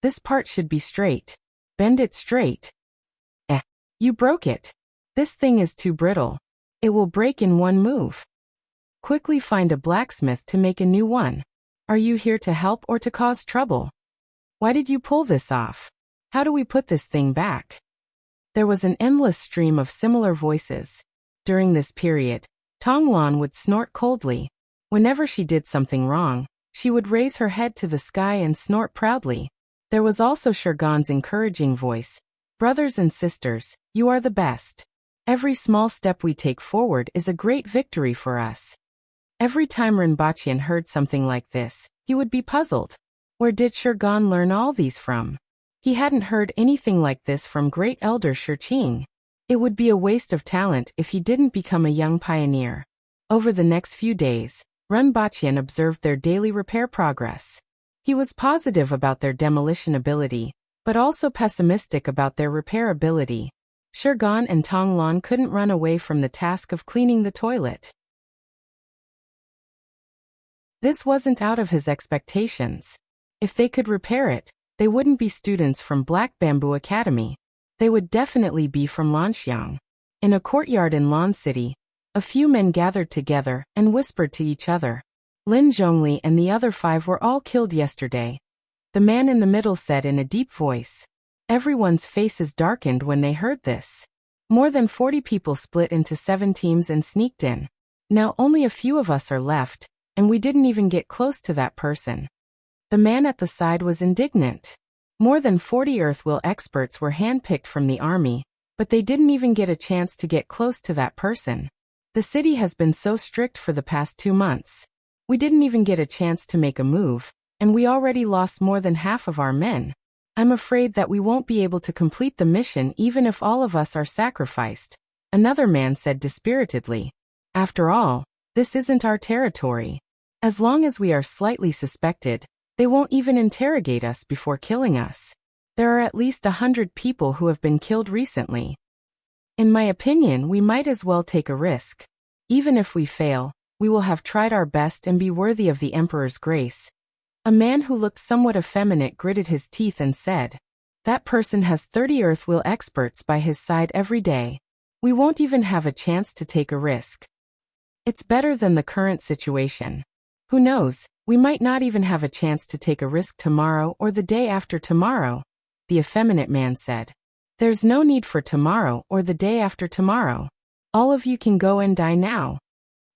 "This part should be straight. Bend it straight. You broke it. This thing is too brittle. It will break in one move. Quickly find a blacksmith to make a new one. Are you here to help or to cause trouble? Why did you pull this off? How do we put this thing back?" There was an endless stream of similar voices. During this period, Tong Lan would snort coldly. Whenever she did something wrong, she would raise her head to the sky and snort proudly. There was also Shirgan's encouraging voice. "Brothers and sisters, you are the best. Every small step we take forward is a great victory for us." Every time Renbachyan heard something like this, he would be puzzled. Where did Shirgan learn all these from? He hadn't heard anything like this from great elder Shirqing. It would be a waste of talent if he didn't become a young pioneer. Over the next few days, Runbachian observed their daily repair progress. He was positive about their demolition ability, but also pessimistic about their repair ability. Shirgan and Tonglan couldn't run away from the task of cleaning the toilet. This wasn't out of his expectations. If they could repair it, they wouldn't be students from Black Bamboo Academy. They would definitely be from Lanxiang. In a courtyard in Lan City, a few men gathered together and whispered to each other. Lin Zhongli and the other 5 were all killed yesterday. The man in the middle said in a deep voice. Everyone's faces darkened when they heard this. More than 40 people split into 7 teams and sneaked in. Now only a few of us are left, and we didn't even get close to that person. The man at the side was indignant. More than 40 Earthwill experts were handpicked from the army, but they didn't even get a chance to get close to that person. The city has been so strict for the past 2 months. We didn't even get a chance to make a move, and we already lost more than half of our men. I'm afraid that we won't be able to complete the mission even if all of us are sacrificed, another man said dispiritedly. After all, this isn't our territory. As long as we are slightly suspected, they won't even interrogate us before killing us. There are at least 100 people who have been killed recently. In my opinion, we might as well take a risk. Even if we fail, we will have tried our best and be worthy of the Emperor's grace. A man who looked somewhat effeminate gritted his teeth and said, that person has 30 Earthwill experts by his side every day. We won't even have a chance to take a risk. It's better than the current situation. Who knows, we might not even have a chance to take a risk tomorrow or the day after tomorrow, the effeminate man said. There's no need for tomorrow or the day after tomorrow. All of you can go and die now.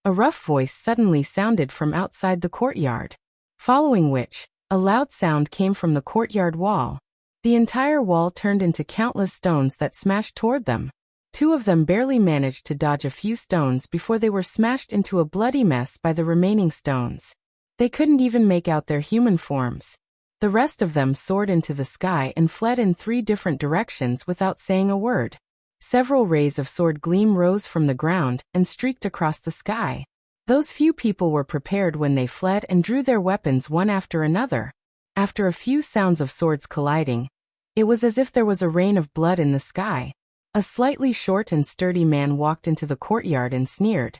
A rough voice suddenly sounded from outside the courtyard. Following which, a loud sound came from the courtyard wall. The entire wall turned into countless stones that smashed toward them. 2 of them barely managed to dodge a few stones before they were smashed into a bloody mess by the remaining stones. They couldn't even make out their human forms. The rest of them soared into the sky and fled in 3 different directions without saying a word. Several rays of sword gleam rose from the ground and streaked across the sky. Those few people were prepared when they fled and drew their weapons one after another. After a few sounds of swords colliding, it was as if there was a rain of blood in the sky. A slightly short and sturdy man walked into the courtyard and sneered.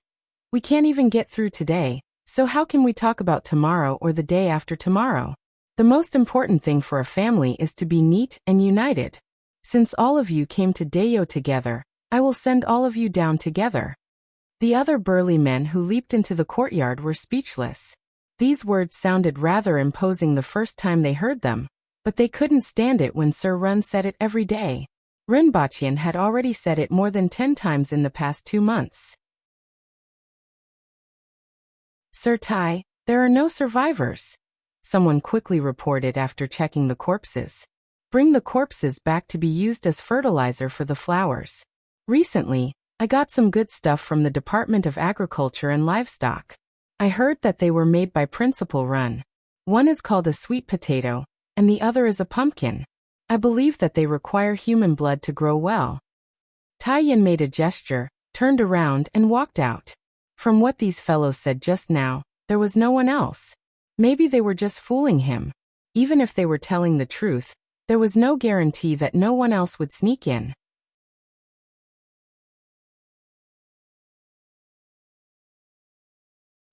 We can't even get through today, so how can we talk about tomorrow or the day after tomorrow? The most important thing for a family is to be neat and united. Since all of you came to Dayo together, I will send all of you down together. The other burly men who leaped into the courtyard were speechless. These words sounded rather imposing the first time they heard them, but they couldn't stand it when Sir Run said it every day. Rinpochian had already said it more than 10 times in the past 2 months. Sir Tai, there are no survivors. Someone quickly reported after checking the corpses. Bring the corpses back to be used as fertilizer for the flowers. Recently, I got some good stuff from the Department of Agriculture and Livestock. I heard that they were made by Principal Run. One is called a sweet potato, and the other is a pumpkin. I believe that they require human blood to grow well. Taiyin made a gesture, turned around and walked out. From what these fellows said just now, there was no one else. Maybe they were just fooling him. Even if they were telling the truth, there was no guarantee that no one else would sneak in.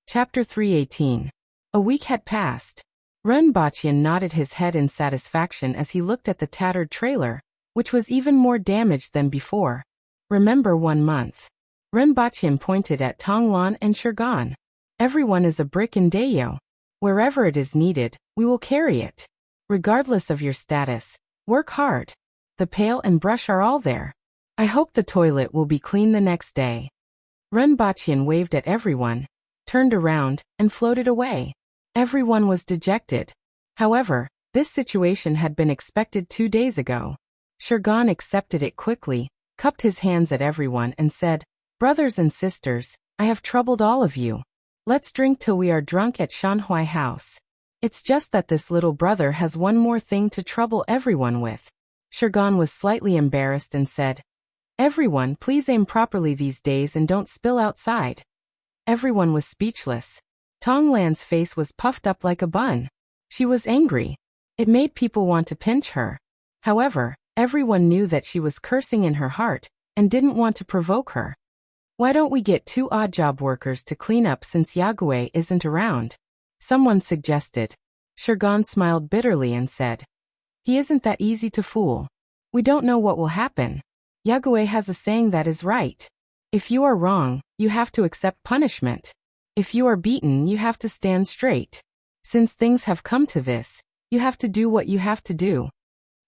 Chapter 318. A week had passed. Renbachian nodded his head in satisfaction as he looked at the tattered trailer, which was even more damaged than before. Remember 1 month. Renbachian pointed at Tonglan and Shirgan. Everyone is a brick in Dayo. Wherever it is needed, we will carry it. Regardless of your status, work hard. The pail and brush are all there. I hope the toilet will be clean the next day. Renbachian waved at everyone, turned around, and floated away. Everyone was dejected. However, this situation had been expected 2 days ago. Shirgan accepted it quickly, cupped his hands at everyone and said, "Brothers and sisters, I have troubled all of you. Let's drink till we are drunk at Shanhui House. It's just that this little brother has one more thing to trouble everyone with." Shirgan was slightly embarrassed and said, "Everyone, please aim properly these days and don't spill outside." Everyone was speechless. Tonglan's face was puffed up like a bun. She was angry. It made people want to pinch her. However, everyone knew that she was cursing in her heart and didn't want to provoke her. Why don't we get 2 odd job workers to clean up since Yagüe isn't around? Someone suggested. Shergon smiled bitterly and said, he isn't that easy to fool. We don't know what will happen. Yagüe has a saying that is right. If you are wrong, you have to accept punishment. If you are beaten, you have to stand straight. Since things have come to this, you have to do what you have to do.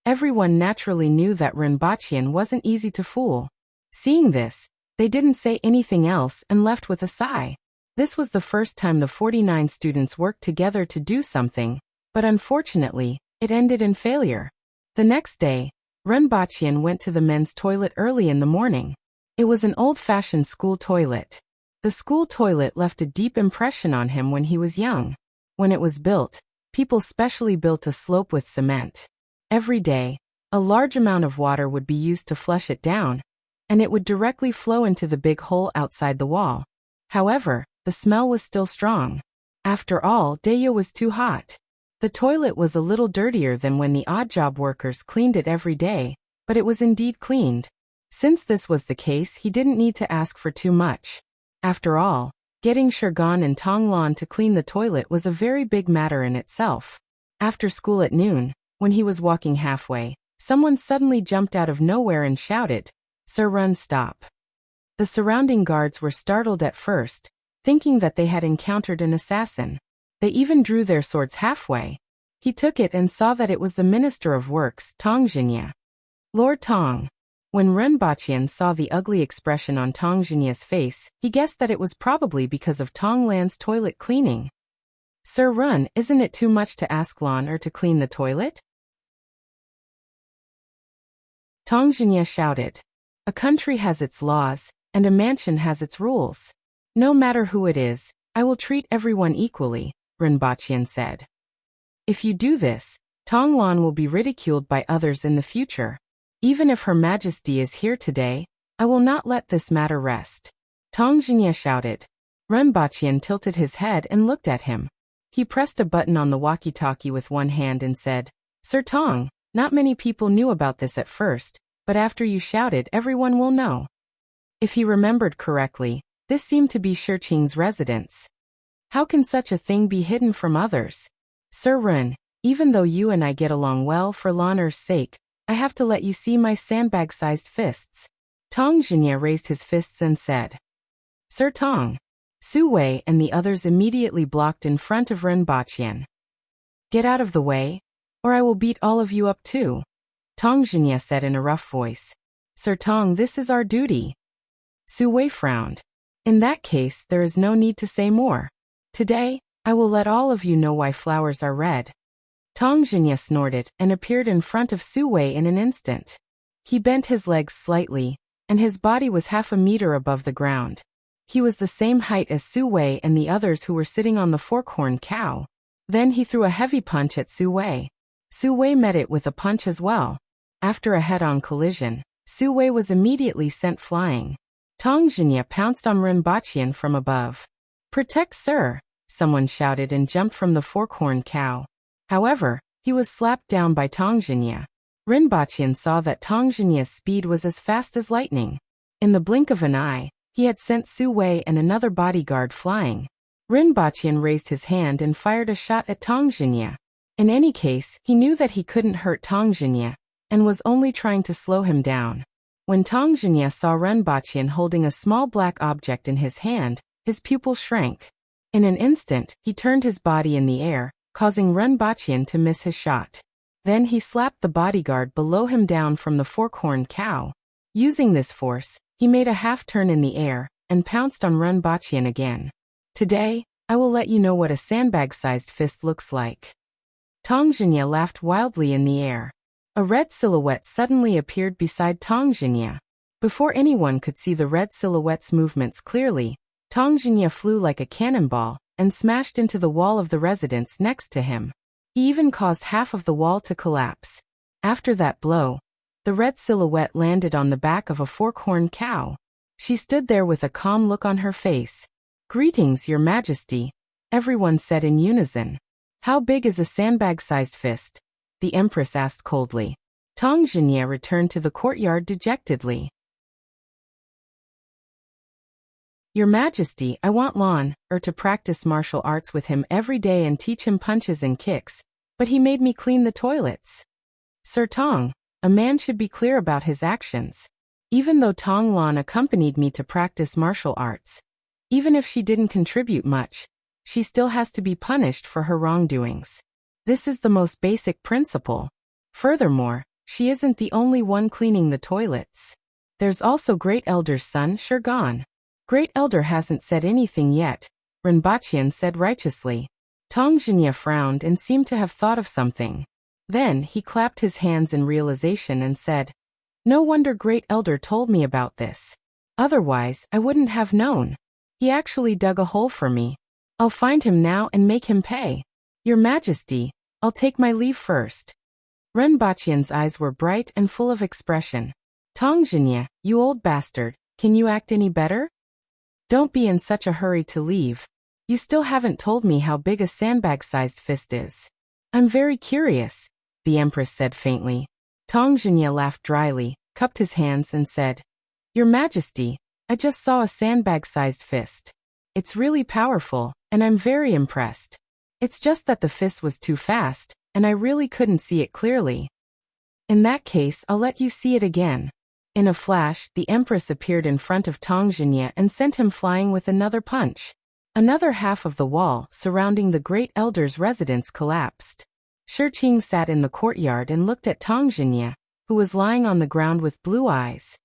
Everyone naturally knew that Rinpochian wasn't easy to fool. Seeing this, they didn't say anything else and left with a sigh. This was the first time the 49 students worked together to do something, but unfortunately, it ended in failure. The next day, Rinpochian went to the men's toilet early in the morning. It was an old-fashioned school toilet. The school toilet left a deep impression on him when he was young. When it was built, people specially built a slope with cement. Every day, a large amount of water would be used to flush it down, and it would directly flow into the big hole outside the wall. However, the smell was still strong. After all, Dayo was too hot. The toilet was a little dirtier than when the odd job workers cleaned it every day, but it was indeed cleaned. Since this was the case, he didn't need to ask for too much. After all, getting Shergon and Tonglan to clean the toilet was a very big matter in itself. After school at noon, when he was walking halfway, someone suddenly jumped out of nowhere and shouted, "Sir, run, stop." The surrounding guards were startled at first, thinking that they had encountered an assassin. They even drew their swords halfway. He took it and saw that it was the Minister of Works, Tong Jinya. Lord Tong. When Rinpochian saw the ugly expression on Tong Jinya's face, he guessed that it was probably because of Tonglan's toilet cleaning. "Sir Run, isn't it too much to ask Lan to clean the toilet?" Tong Jinya shouted. "A country has its laws, and a mansion has its rules. No matter who it is, I will treat everyone equally," Rinpochian said. "If you do this, Tonglan will be ridiculed by others in the future. Even if Her Majesty is here today, I will not let this matter rest." Tong Jinya shouted. Rinpochian tilted his head and looked at him. He pressed a button on the walkie-talkie with one hand and said, "Sir Tong, not many people knew about this at first, but after you shouted, everyone will know." If he remembered correctly, this seemed to be Shiqing's residence. How can such a thing be hidden from others? "Sir Run, even though you and I get along well for Lan'er's sake, I have to let you see my sandbag-sized fists." Tong Jinya raised his fists and said, "Sir Tong." Su Wei and the others immediately blocked in front of Rinpochian. "Get out of the way, or I will beat all of you up too," Tong Jinya said in a rough voice. "Sir Tong, this is our duty." Su Wei frowned. "In that case, there is no need to say more. Today, I will let all of you know why flowers are red." Tong Jinya snorted and appeared in front of Su Wei in an instant. He bent his legs slightly, and his body was half a meter above the ground. He was the same height as Su Wei and the others who were sitting on the fork-horned cow. Then he threw a heavy punch at Su Wei. Su Wei met it with a punch as well. After a head-on collision, Su Wei was immediately sent flying. Tong Jinya pounced on Rinpochian from above. "Protect, sir!" someone shouted and jumped from the fork-horned cow. However, he was slapped down by Tong Jinya. Rinpochian saw that Tong Jinya's speed was as fast as lightning. In the blink of an eye, he had sent Su Wei and another bodyguard flying. Rinpochian raised his hand and fired a shot at Tong Jinya. In any case, he knew that he couldn't hurt Tong Jinya, and was only trying to slow him down. When Tong Jinya saw Rinpochian holding a small black object in his hand, his pupil shrank. In an instant, he turned his body in the air, causing Rinpochian to miss his shot. Then he slapped the bodyguard below him down from the fork-horned cow. Using this force, he made a half-turn in the air, and pounced on Rinpochian again. "Today, I will let you know what a sandbag-sized fist looks like." Tong Jinya laughed wildly in the air. A red silhouette suddenly appeared beside Tong Jinya. Before anyone could see the red silhouette's movements clearly, Tong Jinya flew like a cannonball, and smashed into the wall of the residence next to him. He even caused half of the wall to collapse. After that blow, the red silhouette landed on the back of a fork-horned cow. She stood there with a calm look on her face. "Greetings, Your Majesty." Everyone said in unison. How big is a sandbag-sized fist? The Empress asked coldly. Tang Xinye returned to the courtyard dejectedly. Your Majesty, I want Lan to practice martial arts with him every day and teach him punches and kicks, but he made me clean the toilets. Sir Tong, a man should be clear about his actions. Even though Tong Lan accompanied me to practice martial arts, even if she didn't contribute much, she still has to be punished for her wrongdoings. This is the most basic principle. Furthermore, she isn't the only one cleaning the toilets. There's also Great Elder's son, Shurgan. Great Elder hasn't said anything yet, Rinpochian said righteously. Tang Xinye frowned and seemed to have thought of something. Then he clapped his hands in realization and said, No wonder Great Elder told me about this. Otherwise, I wouldn't have known. He actually dug a hole for me. I'll find him now and make him pay. Your Majesty, I'll take my leave first. Rinpochian's eyes were bright and full of expression. Tang Xinye, you old bastard, can you act any better? Don't be in such a hurry to leave. You still haven't told me how big a sandbag-sized fist is. I'm very curious, the Empress said faintly. Tang Xinye laughed dryly, cupped his hands and said, Your Majesty, I just saw a sandbag-sized fist. It's really powerful, and I'm very impressed. It's just that the fist was too fast, and I really couldn't see it clearly. In that case, I'll let you see it again. In a flash, the Empress appeared in front of Tang Xinye and sent him flying with another punch. Another half of the wall surrounding the Great Elder's residence collapsed. Shiqing sat in the courtyard and looked at Tang Xinye, who was lying on the ground with blue eyes.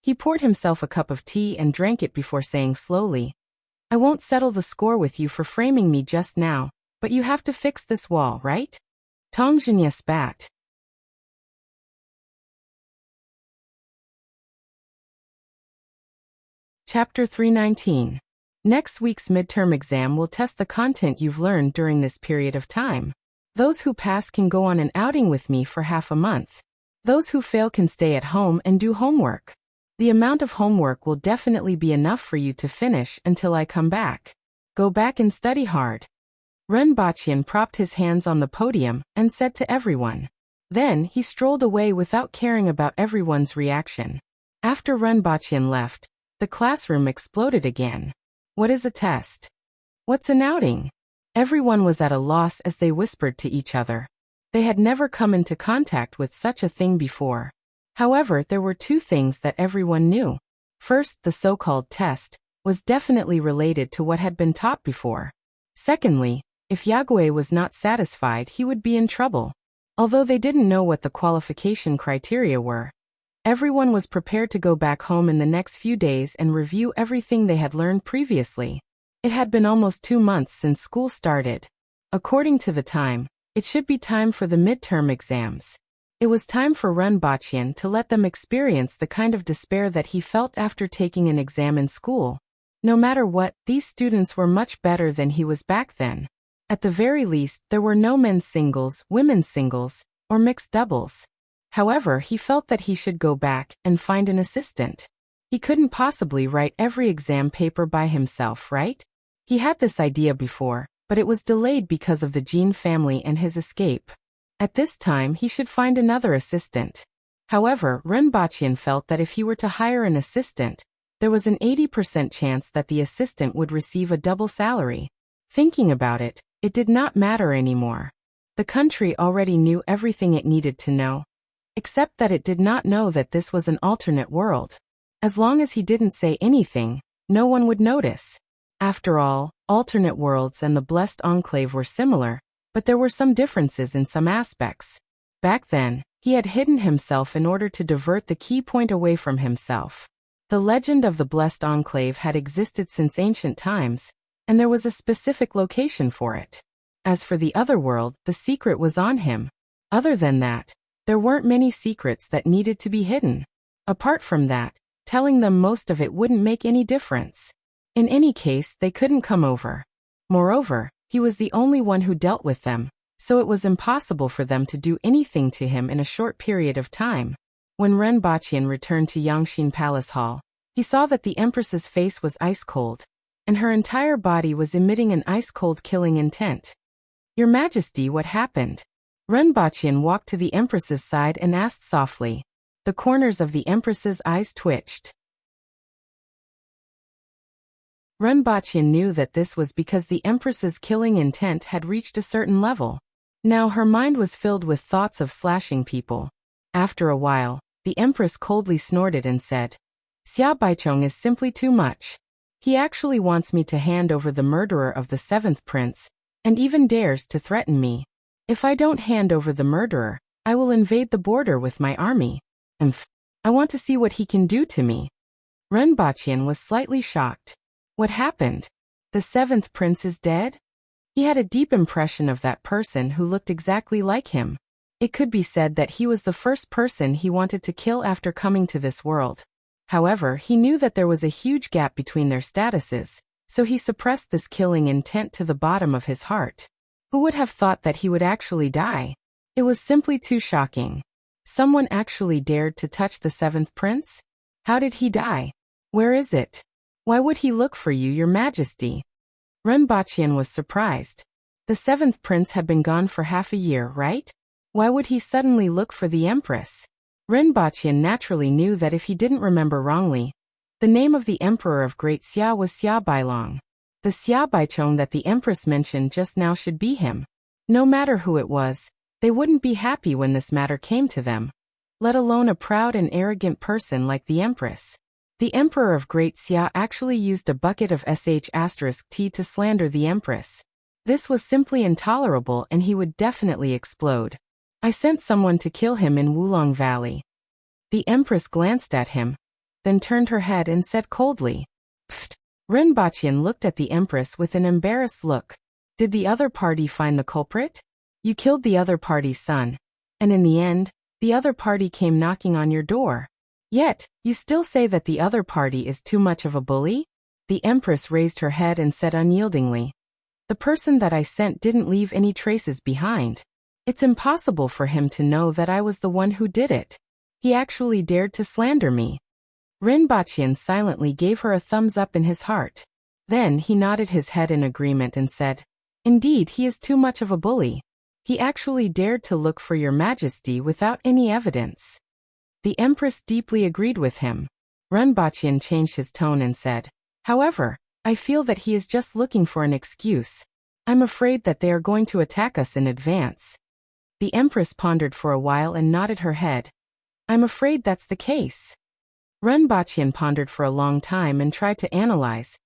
He poured himself a cup of tea and drank it before saying slowly, I won't settle the score with you for framing me just now, but you have to fix this wall, right? Tang Xinye spat. Chapter 319. Next week's midterm exam will test the content you've learned during this period of time. Those who pass can go on an outing with me for half a month. Those who fail can stay at home and do homework. The amount of homework will definitely be enough for you to finish until I come back. Go back and study hard. Rinpochian propped his hands on the podium and said to everyone. Then he strolled away without caring about everyone's reaction. After Rinpochian left, the classroom exploded again. What is a test? What's an outing? Everyone was at a loss as they whispered to each other. They had never come into contact with such a thing before. However, there were two things that everyone knew. First, the so-called test was definitely related to what had been taught before. Secondly, if Yagüe was not satisfied, he would be in trouble. Although they didn't know what the qualification criteria were, everyone was prepared to go back home in the next few days and review everything they had learned previously. It had been almost 2 months since school started. According to the time, it should be time for the midterm exams. It was time for Rinpochian to let them experience the kind of despair that he felt after taking an exam in school. No matter what, these students were much better than he was back then. At the very least, there were no men's singles, women's singles, or mixed doubles. However, he felt that he should go back and find an assistant. He couldn't possibly write every exam paper by himself, right? He had this idea before, but it was delayed because of the Jin family and his escape. At this time, he should find another assistant. However, Rinpochian felt that if he were to hire an assistant, there was an 80% chance that the assistant would receive a double salary. Thinking about it, it did not matter anymore. The country already knew everything it needed to know. Except that it did not know that this was an alternate world. As long as he didn't say anything, no one would notice. After all, alternate worlds and the Blessed Enclave were similar, but there were some differences in some aspects. Back then, he had hidden himself in order to divert the key point away from himself. The legend of the Blessed Enclave had existed since ancient times, and there was a specific location for it. As for the other world, the secret was on him. Other than that, there weren't many secrets that needed to be hidden. Apart from that, telling them most of it wouldn't make any difference. In any case, they couldn't come over. Moreover, he was the only one who dealt with them, so it was impossible for them to do anything to him in a short period of time. When Rinpochian returned to Yangxin Palace Hall, he saw that the Empress's face was ice cold. and her entire body was emitting an ice-cold killing intent. Your Majesty, what happened? Renbachian walked to the Empress's side and asked softly. The corners of the Empress's eyes twitched. Renbachian knew that this was because the Empress's killing intent had reached a certain level. Now her mind was filled with thoughts of slashing people. After a while, the Empress coldly snorted and said, Xia Baichong is simply too much. He actually wants me to hand over the murderer of the 7th prince, and even dares to threaten me. If I don't hand over the murderer, I will invade the border with my army. I want to see what he can do to me. Renbachian was slightly shocked. What happened? The 7th prince is dead? He had a deep impression of that person who looked exactly like him. It could be said that he was the first person he wanted to kill after coming to this world. However, he knew that there was a huge gap between their statuses, so he suppressed this killing intent to the bottom of his heart. Who would have thought that he would actually die? It was simply too shocking. Someone actually dared to touch the 7th prince? How did he die? Where is it? Why would he look for you, Your Majesty? Renbachian was surprised. The 7th prince had been gone for half a year, right? Why would he suddenly look for the Empress? Renbachian naturally knew that if he didn't remember wrongly, the name of the Emperor of Great Xia was Xia Bailong. The Xia Baichong that the Empress mentioned just now should be him. No matter who it was, they wouldn't be happy when this matter came to them, let alone a proud and arrogant person like the Empress. The Emperor of Great Xia actually used a bucket of sh*t to slander the Empress. This was simply intolerable and he would definitely explode. I sent someone to kill him in Wulong Valley. The Empress glanced at him, then turned her head and said coldly, Pfft. Renbachian looked at the Empress with an embarrassed look. Did the other party find the culprit? You killed the other party's son. And in the end, the other party came knocking on your door. Yet, you still say that the other party is too much of a bully? The Empress raised her head and said unyieldingly, The person that I sent didn't leave any traces behind. It's impossible for him to know that I was the one who did it. He actually dared to slander me. Renbachian silently gave her a thumbs up in his heart. Then he nodded his head in agreement and said, Indeed, he is too much of a bully. He actually dared to look for Your Majesty without any evidence. The Empress deeply agreed with him. Renbachian changed his tone and said, However, I feel that he is just looking for an excuse. I'm afraid that they are going to attack us in advance. The Empress pondered for a while and nodded her head. I'm afraid that's the case. Renbachian pondered for a long time and tried to analyze.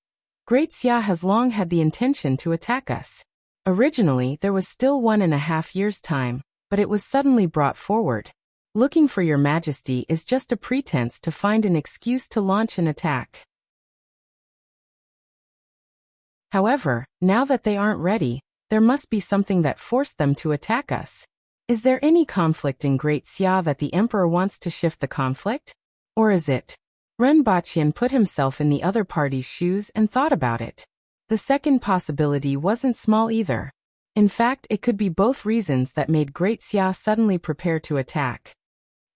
Great Xia has long had the intention to attack us. Originally, there was still 1.5 years' time, but it was suddenly brought forward. Looking for Your Majesty is just a pretense to find an excuse to launch an attack. However, now that they aren't ready, there must be something that forced them to attack us. Is there any conflict in Great Xia that the Emperor wants to shift the conflict? Or is it? Renbachian put himself in the other party's shoes and thought about it. The second possibility wasn't small either. In fact, it could be both reasons that made Great Xia suddenly prepare to attack.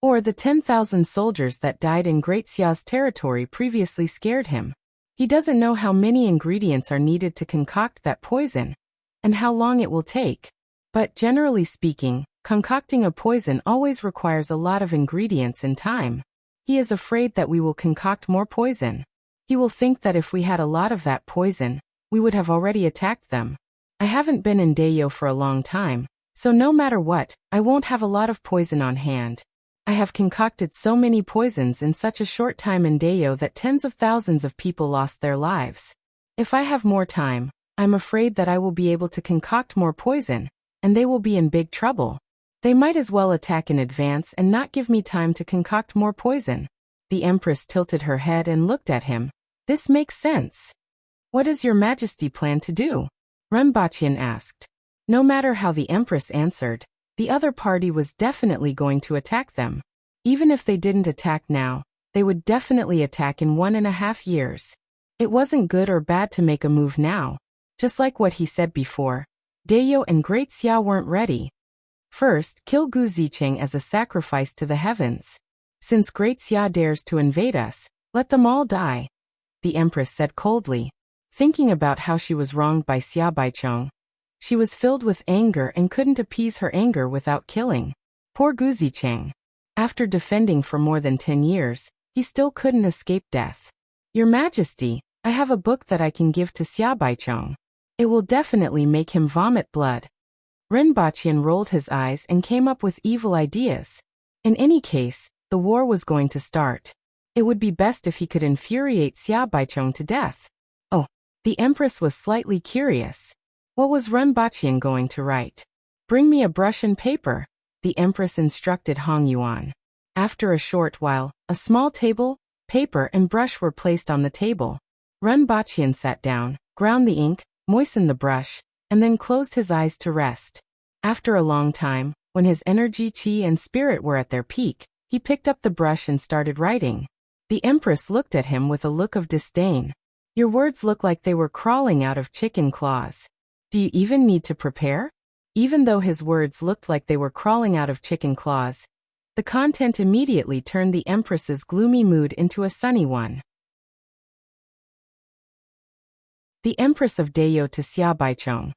Or the 10,000 soldiers that died in Great Xia's territory previously scared him. He doesn't know how many ingredients are needed to concoct that poison, and how long it will take. But generally speaking, concocting a poison always requires a lot of ingredients and time. He is afraid that we will concoct more poison. He will think that if we had a lot of that poison, we would have already attacked them. I haven't been in Dayo for a long time, so no matter what, I won't have a lot of poison on hand. I have concocted so many poisons in such a short time in Dayo that tens of thousands of people lost their lives. If I have more time, I'm afraid that I will be able to concoct more poison, and they will be in big trouble. They might as well attack in advance and not give me time to concoct more poison. The Empress tilted her head and looked at him. This makes sense. What does Your Majesty plan to do? Renbachian asked. No matter how the Empress answered, the other party was definitely going to attack them. Even if they didn't attack now, they would definitely attack in 1.5 years. It wasn't good or bad to make a move now. Just like what he said before, Dayo and Great Xia weren't ready. First, kill Gu Zicheng as a sacrifice to the heavens. Since Great Xia dares to invade us, let them all die. The Empress said coldly. thinking about how she was wronged by Xia Baichong. She was filled with anger and couldn't appease her anger without killing. Poor Gu Zicheng. After defending for more than 10 years, he still couldn't escape death. Your Majesty, I have a book that I can give to Xia Baichong. It will definitely make him vomit blood. Ren Baqian rolled his eyes and came up with evil ideas. In any case, the war was going to start. It would be best if he could infuriate Xia Baichong to death. Oh, the Empress was slightly curious. What was Ren Baqian going to write? Bring me a brush and paper, the Empress instructed Hong Yuan. After a short while, a small table, paper and brush were placed on the table. Ren Baqian sat down, ground the ink, moistened the brush, and then closed his eyes to rest. After a long time, when his energy, qi and spirit were at their peak, he picked up the brush and started writing. The Empress looked at him with a look of disdain. Your words look like they were crawling out of chicken claws. Do you even need to prepare? Even though his words looked like they were crawling out of chicken claws, the content immediately turned the Empress's gloomy mood into a sunny one. The Empress of Dayo to Xia Baichong.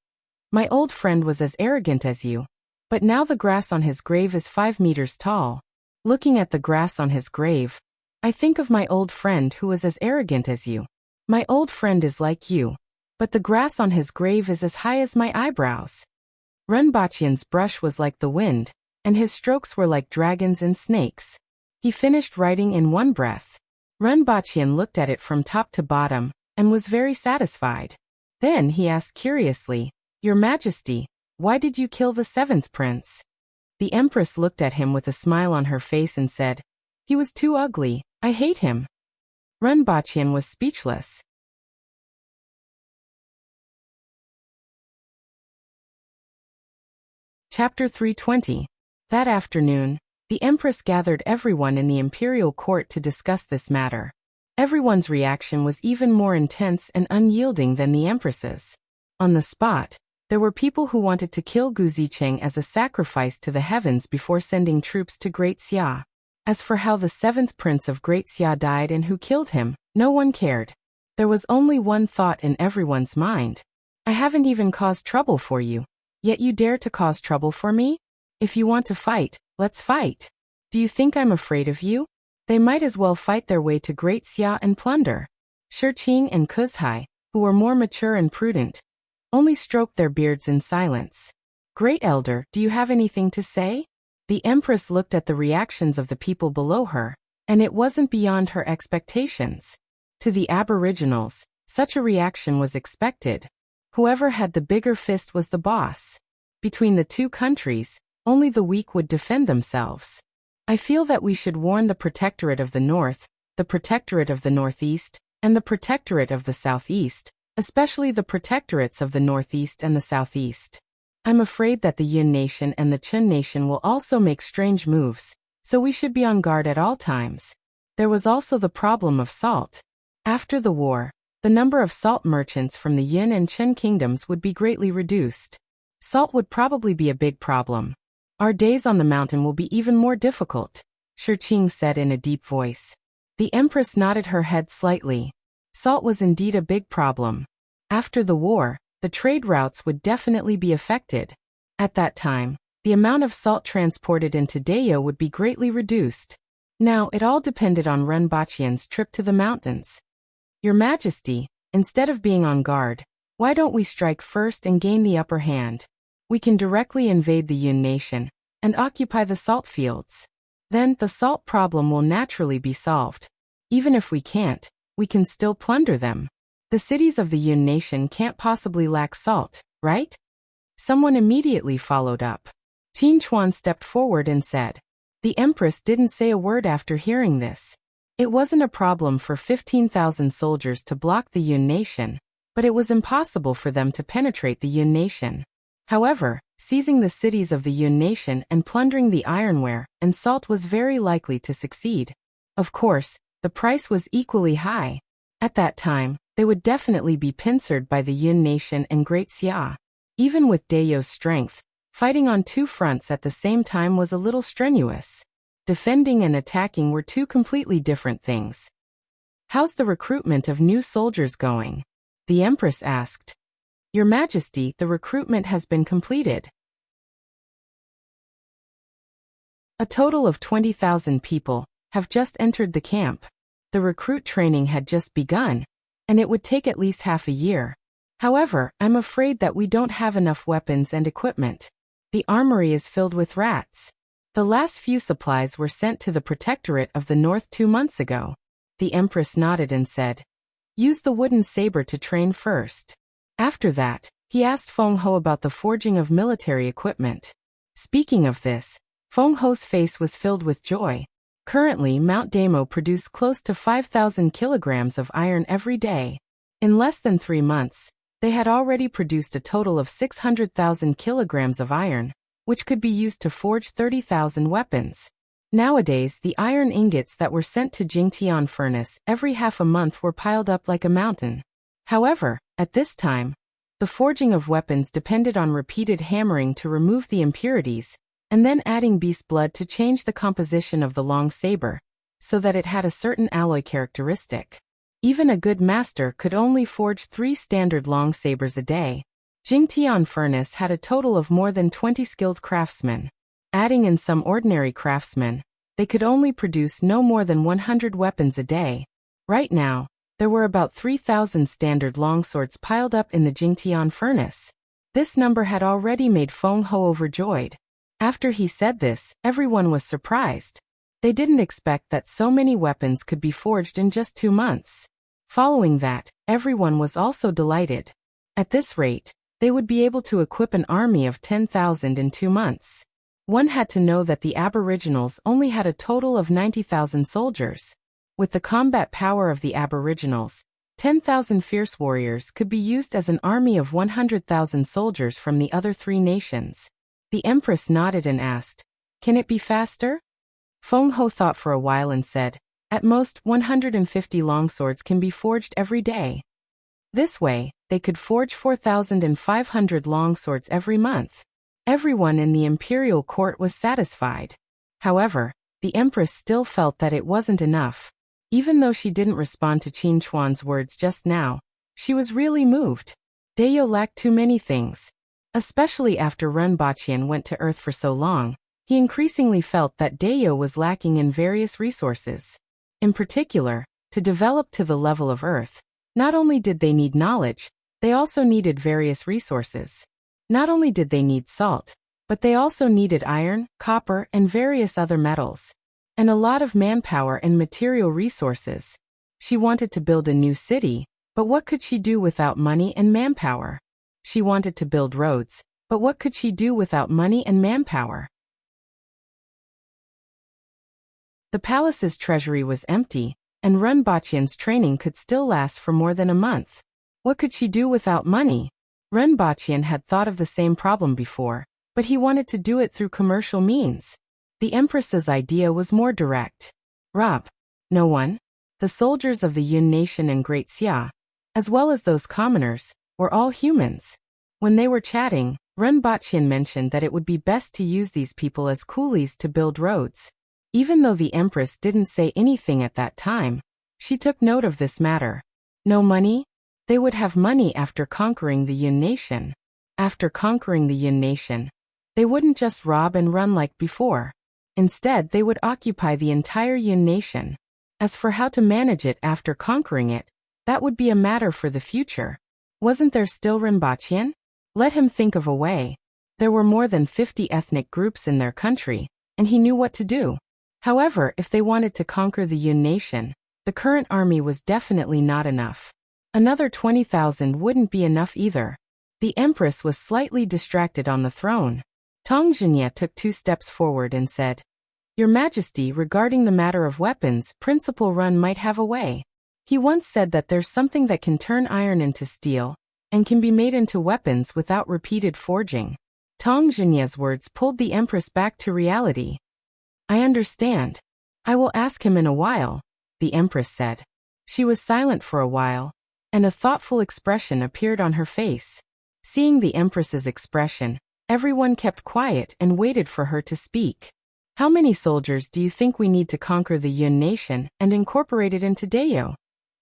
My old friend was as arrogant as you. But now the grass on his grave is 5 meters tall. Looking at the grass on his grave, I think of my old friend who was as arrogant as you. My old friend is like you, but the grass on his grave is as high as my eyebrows. Ren Baqian's brush was like the wind, and his strokes were like dragons and snakes. He finished writing in one breath. Ren Baqian looked at it from top to bottom, and was very satisfied. Then he asked curiously, Your Majesty, why did you kill the 7th prince? The Empress looked at him with a smile on her face and said, He was too ugly, I hate him. Ren Baqian was speechless. Chapter 320. That afternoon, the Empress gathered everyone in the imperial court to discuss this matter. Everyone's reaction was even more intense and unyielding than the Empress's. On the spot, there were people who wanted to kill Gu Zicheng as a sacrifice to the heavens before sending troops to Great Xia. As for how the 7th prince of Great Xia died and who killed him, no one cared. There was only one thought in everyone's mind. I haven't even caused trouble for you, yet you dare to cause trouble for me? If you want to fight, let's fight. Do you think I'm afraid of you? They might as well fight their way to Great Xia and plunder. Shiqing and Kuzhai, who were more mature and prudent, only stroked their beards in silence. Great Elder, do you have anything to say? The Empress looked at the reactions of the people below her, and it wasn't beyond her expectations. To the Aboriginals, such a reaction was expected. Whoever had the bigger fist was the boss. Between the two countries, only the weak would defend themselves. I feel that we should warn the Protectorate of the North, the Protectorate of the Northeast, and the Protectorate of the Southeast, especially the Protectorates of the Northeast and the Southeast. I'm afraid that the Yun Nation and the Chun Nation will also make strange moves, so we should be on guard at all times. There was also the problem of salt. After the war, the number of salt merchants from the Yun and Chun kingdoms would be greatly reduced. Salt would probably be a big problem. Our days on the mountain will be even more difficult, Shiqing said in a deep voice. The Empress nodded her head slightly. Salt was indeed a big problem. After the war, the trade routes would definitely be affected. At that time, the amount of salt transported into Dayo would be greatly reduced. Now, it all depended on Ren Baqian's trip to the mountains. Your Majesty, instead of being on guard, why don't we strike first and gain the upper hand? We can directly invade the Yun Nation and occupy the salt fields. Then the salt problem will naturally be solved. Even if we can't, we can still plunder them. The cities of the Yun Nation can't possibly lack salt, right? Someone immediately followed up. Qin Chuan stepped forward and said. The Empress didn't say a word after hearing this. It wasn't a problem for 15,000 soldiers to block the Yun Nation, but it was impossible for them to penetrate the Yun Nation. However, seizing the cities of the Yun Nation and plundering the ironware and salt was very likely to succeed. Of course, the price was equally high. At that time, they would definitely be pincered by the Yun Nation and Great Xia. Even with Dayo's strength, fighting on two fronts at the same time was a little strenuous. Defending and attacking were two completely different things. How's the recruitment of new soldiers going? The Empress asked. Your Majesty, the recruitment has been completed. A total of 20,000 people have just entered the camp. The recruit training had just begun, and it would take at least half a year. However, I'm afraid that we don't have enough weapons and equipment. The armory is filled with rats. The last few supplies were sent to the Protectorate of the North 2 months ago. The Empress nodded and said, use the wooden saber to train first. After that, he asked Feng Ho about the forging of military equipment. Speaking of this, Feng Ho's face was filled with joy. Currently, Mount Damo produced close to 5,000 kilograms of iron every day. In less than 3 months, they had already produced a total of 600,000 kilograms of iron, which could be used to forge 30,000 weapons. Nowadays, the iron ingots that were sent to Jingtian furnace every half a month were piled up like a mountain. However, at this time, the forging of weapons depended on repeated hammering to remove the impurities, and then adding beast blood to change the composition of the long saber, so that it had a certain alloy characteristic. Even a good master could only forge 3 standard long sabers a day. Jingtian furnace had a total of more than 20 skilled craftsmen. Adding in some ordinary craftsmen, they could only produce no more than 100 weapons a day. Right now, there were about 3,000 standard longswords piled up in the Jingtian furnace. This number had already made Feng Ho overjoyed. After he said this, everyone was surprised. They didn't expect that so many weapons could be forged in just 2 months. Following that, everyone was also delighted. At this rate, they would be able to equip an army of 10,000 in 2 months. One had to know that the Aboriginals only had a total of 90,000 soldiers. With the combat power of the Aboriginals, 10,000 fierce warriors could be used as an army of 100,000 soldiers from the other 3 nations. The Empress nodded and asked, can it be faster? Feng Ho thought for a while and said, at most 150 longswords can be forged every day. This way, they could forge 4,500 longswords every month. Everyone in the imperial court was satisfied. However, the Empress still felt that it wasn't enough. Even though she didn't respond to Qin Chuan's words just now, she was really moved. Dayo lacked too many things. Especially after Ren Baqian went to Earth for so long, he increasingly felt that Dayo was lacking in various resources. In particular, to develop to the level of Earth, not only did they need knowledge, they also needed various resources. Not only did they need salt, but they also needed iron, copper, and various other metals. And a lot of manpower and material resources. She wanted to build a new city, but what could she do without money and manpower? She wanted to build roads, but what could she do without money and manpower? The palace's treasury was empty, and Ren Baqian's training could still last for more than a month. What could she do without money? Ren Baqian had thought of the same problem before, but he wanted to do it through commercial means. The Empress's idea was more direct. Rob. No one. The soldiers of the Yun nation and Great Xia, as well as those commoners, were all humans. When they were chatting, Ren Baqian mentioned that it would be best to use these people as coolies to build roads. Even though the Empress didn't say anything at that time, she took note of this matter. No money? They would have money after conquering the Yun nation. After conquering the Yun nation, they wouldn't just rob and run like before. Instead, they would occupy the entire Yun nation. As for how to manage it after conquering it, that would be a matter for the future. Wasn't there still Ren Baqian? Let him think of a way. There were more than 50 ethnic groups in their country, and he knew what to do. However, if they wanted to conquer the Yun nation, the current army was definitely not enough. Another 20,000 wouldn't be enough either. The Empress was slightly distracted on the throne. Tong Zhenye took 2 steps forward and said, Your Majesty, regarding the matter of weapons, Principal Run might have a way. He once said that there's something that can turn iron into steel, and can be made into weapons without repeated forging. Tong Zhenye's words pulled the Empress back to reality. I understand. I will ask him in a while, the Empress said. She was silent for a while, and a thoughtful expression appeared on her face. Seeing the Empress's expression, everyone kept quiet and waited for her to speak. How many soldiers do you think we need to conquer the Yun nation and incorporate it into Dayo?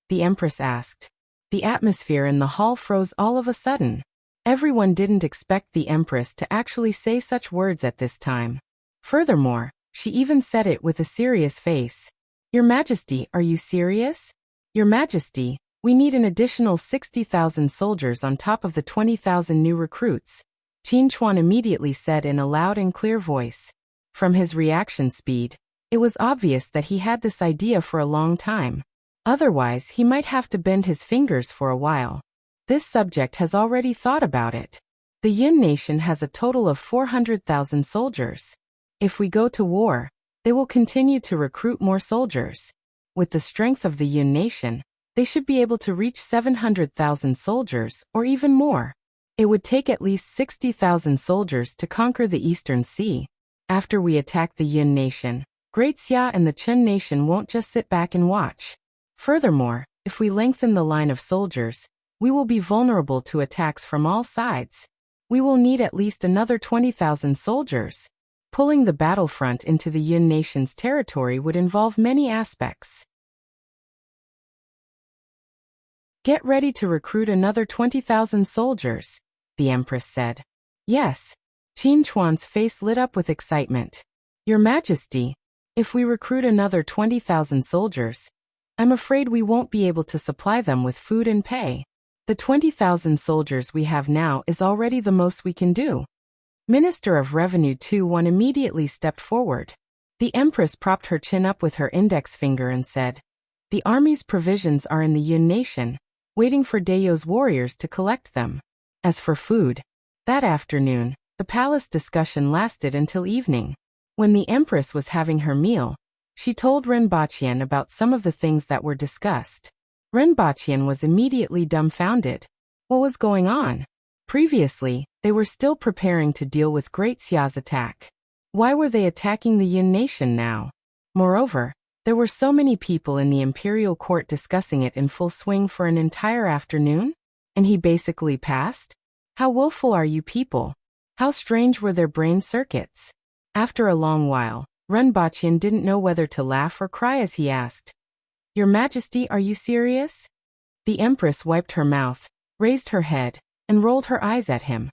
The Empress asked. The atmosphere in the hall froze all of a sudden. Everyone didn't expect the Empress to actually say such words at this time. Furthermore, she even said it with a serious face. Your Majesty, are you serious? Your Majesty, we need an additional 60,000 soldiers on top of the 20,000 new recruits, Qin Chuan immediately said in a loud and clear voice. From his reaction speed, it was obvious that he had this idea for a long time. Otherwise, he might have to bend his fingers for a while. This subject has already thought about it. The Yun nation has a total of 400,000 soldiers. If we go to war, they will continue to recruit more soldiers. With the strength of the Yun nation, they should be able to reach 700,000 soldiers or even more. It would take at least 60,000 soldiers to conquer the Eastern Sea. After we attack the Yun nation, Great Xia and the Chen nation won't just sit back and watch. Furthermore, if we lengthen the line of soldiers, we will be vulnerable to attacks from all sides. We will need at least another 20,000 soldiers. Pulling the battlefront into the Yun nation's territory would involve many aspects. Get ready to recruit another 20,000 soldiers, the Empress said. Yes. Qin Chuan's face lit up with excitement. Your Majesty, if we recruit another 20,000 soldiers, I'm afraid we won't be able to supply them with food and pay. The 20,000 soldiers we have now is already the most we can do. Minister of Revenue 2-1 immediately stepped forward. The Empress propped her chin up with her index finger and said, the army's provisions are in the Yun nation, waiting for Dayo's warriors to collect them. As for food, that afternoon, the palace discussion lasted until evening. When the Empress was having her meal, she told Ren Baqian about some of the things that were discussed. Ren Baqian was immediately dumbfounded. What was going on? Previously, they were still preparing to deal with Great Xia's attack. Why were they attacking the Yun nation now? Moreover, there were so many people in the imperial court discussing it in full swing for an entire afternoon? And he basically passed? How willful are you people? How strange were their brain circuits? After a long while, Ren Baqian didn't know whether to laugh or cry as he asked, Your Majesty, are you serious? The Empress wiped her mouth, raised her head, and rolled her eyes at him.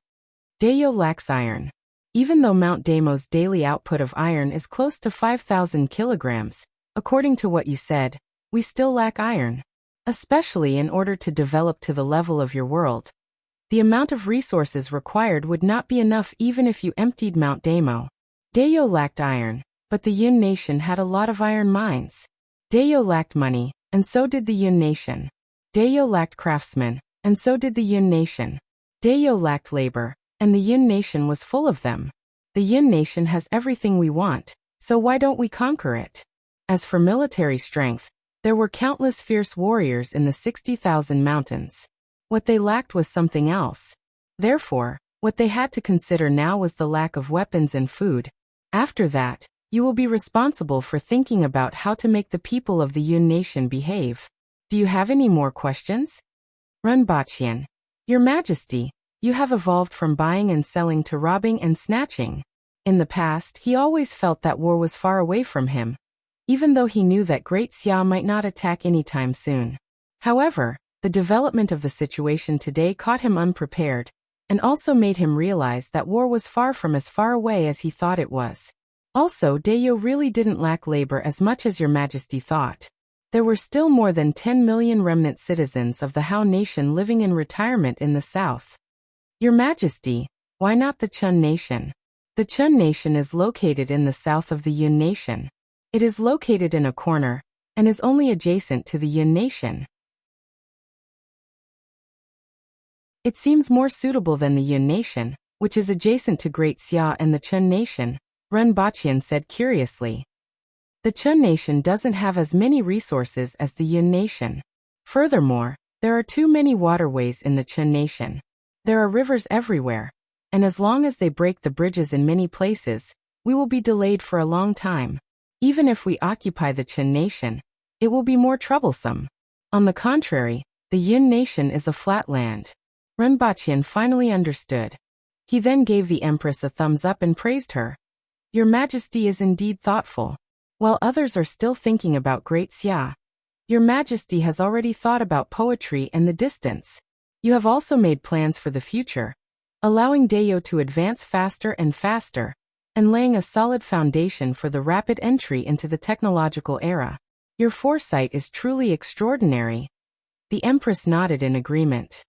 Dayo lacks iron. Even though Mount Damo's daily output of iron is close to 5,000 kilograms, according to what you said, we still lack iron. Especially in order to develop to the level of your world. The amount of resources required would not be enough even if you emptied Mount Damo. Dayo lacked iron, but the Yun nation had a lot of iron mines. Dayo lacked money, and so did the Yun nation. Dayo lacked craftsmen, and so did the Yun nation. Dayo lacked labor, and the Yun nation was full of them. The Yun nation has everything we want, so why don't we conquer it? As for military strength, there were countless fierce warriors in the 60,000 mountains. What they lacked was something else. Therefore, what they had to consider now was the lack of weapons and food. After that, you will be responsible for thinking about how to make the people of the Yun nation behave. Do you have any more questions? Ren Baqian. Your Majesty, you have evolved from buying and selling to robbing and snatching. In the past, he always felt that war was far away from him, even though he knew that Great Xia might not attack anytime soon. However, the development of the situation today caught him unprepared, and also made him realize that war was far from as far away as he thought it was. Also, Dayo really didn't lack labor as much as Your Majesty thought. There were still more than 10 million remnant citizens of the Hao nation living in retirement in the south. Your Majesty, why not the Chun nation? The Chun nation is located in the south of the Yun nation. It is located in a corner, and is only adjacent to the Yun nation. It seems more suitable than the Yun nation, which is adjacent to Great Xia and the Chun nation, Ren Baqian said curiously. The Chun nation doesn't have as many resources as the Yun nation. Furthermore, there are too many waterways in the Chun nation. There are rivers everywhere, and as long as they break the bridges in many places, we will be delayed for a long time. Even if we occupy the Chun nation, it will be more troublesome. On the contrary, the Yun nation is a flat land. Ren Baqian finally understood. He then gave the Empress a thumbs up and praised her. Your Majesty is indeed thoughtful. While others are still thinking about Great Xia, Your Majesty has already thought about poetry and the distance. You have also made plans for the future, allowing Dayo to advance faster and faster, and laying a solid foundation for the rapid entry into the technological era. Your foresight is truly extraordinary. The Empress nodded in agreement.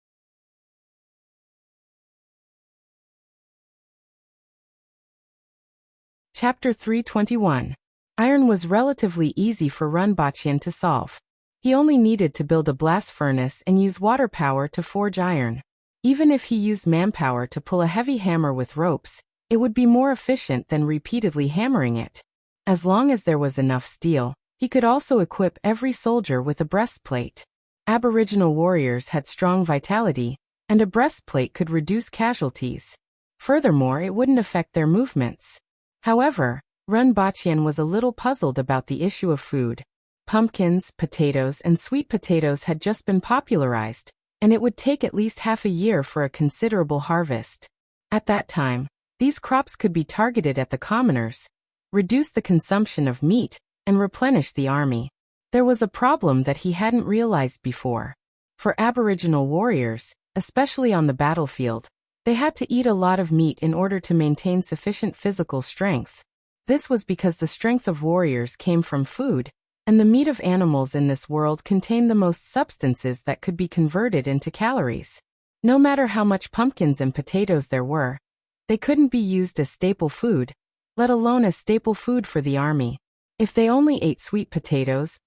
Chapter 321. Iron was relatively easy for Runbachian to solve. He only needed to build a blast furnace and use water power to forge iron. Even if he used manpower to pull a heavy hammer with ropes, it would be more efficient than repeatedly hammering it. As long as there was enough steel, he could also equip every soldier with a breastplate. Aboriginal warriors had strong vitality, and a breastplate could reduce casualties. Furthermore, it wouldn't affect their movements. However, Runbachian was a little puzzled about the issue of food. Pumpkins, potatoes, and sweet potatoes had just been popularized, and it would take at least half a year for a considerable harvest. At that time, these crops could be targeted at the commoners, reduce the consumption of meat, and replenish the army. There was a problem that he hadn't realized before. For Aboriginal warriors, especially on the battlefield, they had to eat a lot of meat in order to maintain sufficient physical strength. This was because the strength of warriors came from food, and the meat of animals in this world contained the most substances that could be converted into calories. No matter how much pumpkins and potatoes there were, they couldn't be used as staple food, let alone as staple food for the army. If they only ate sweet potatoes,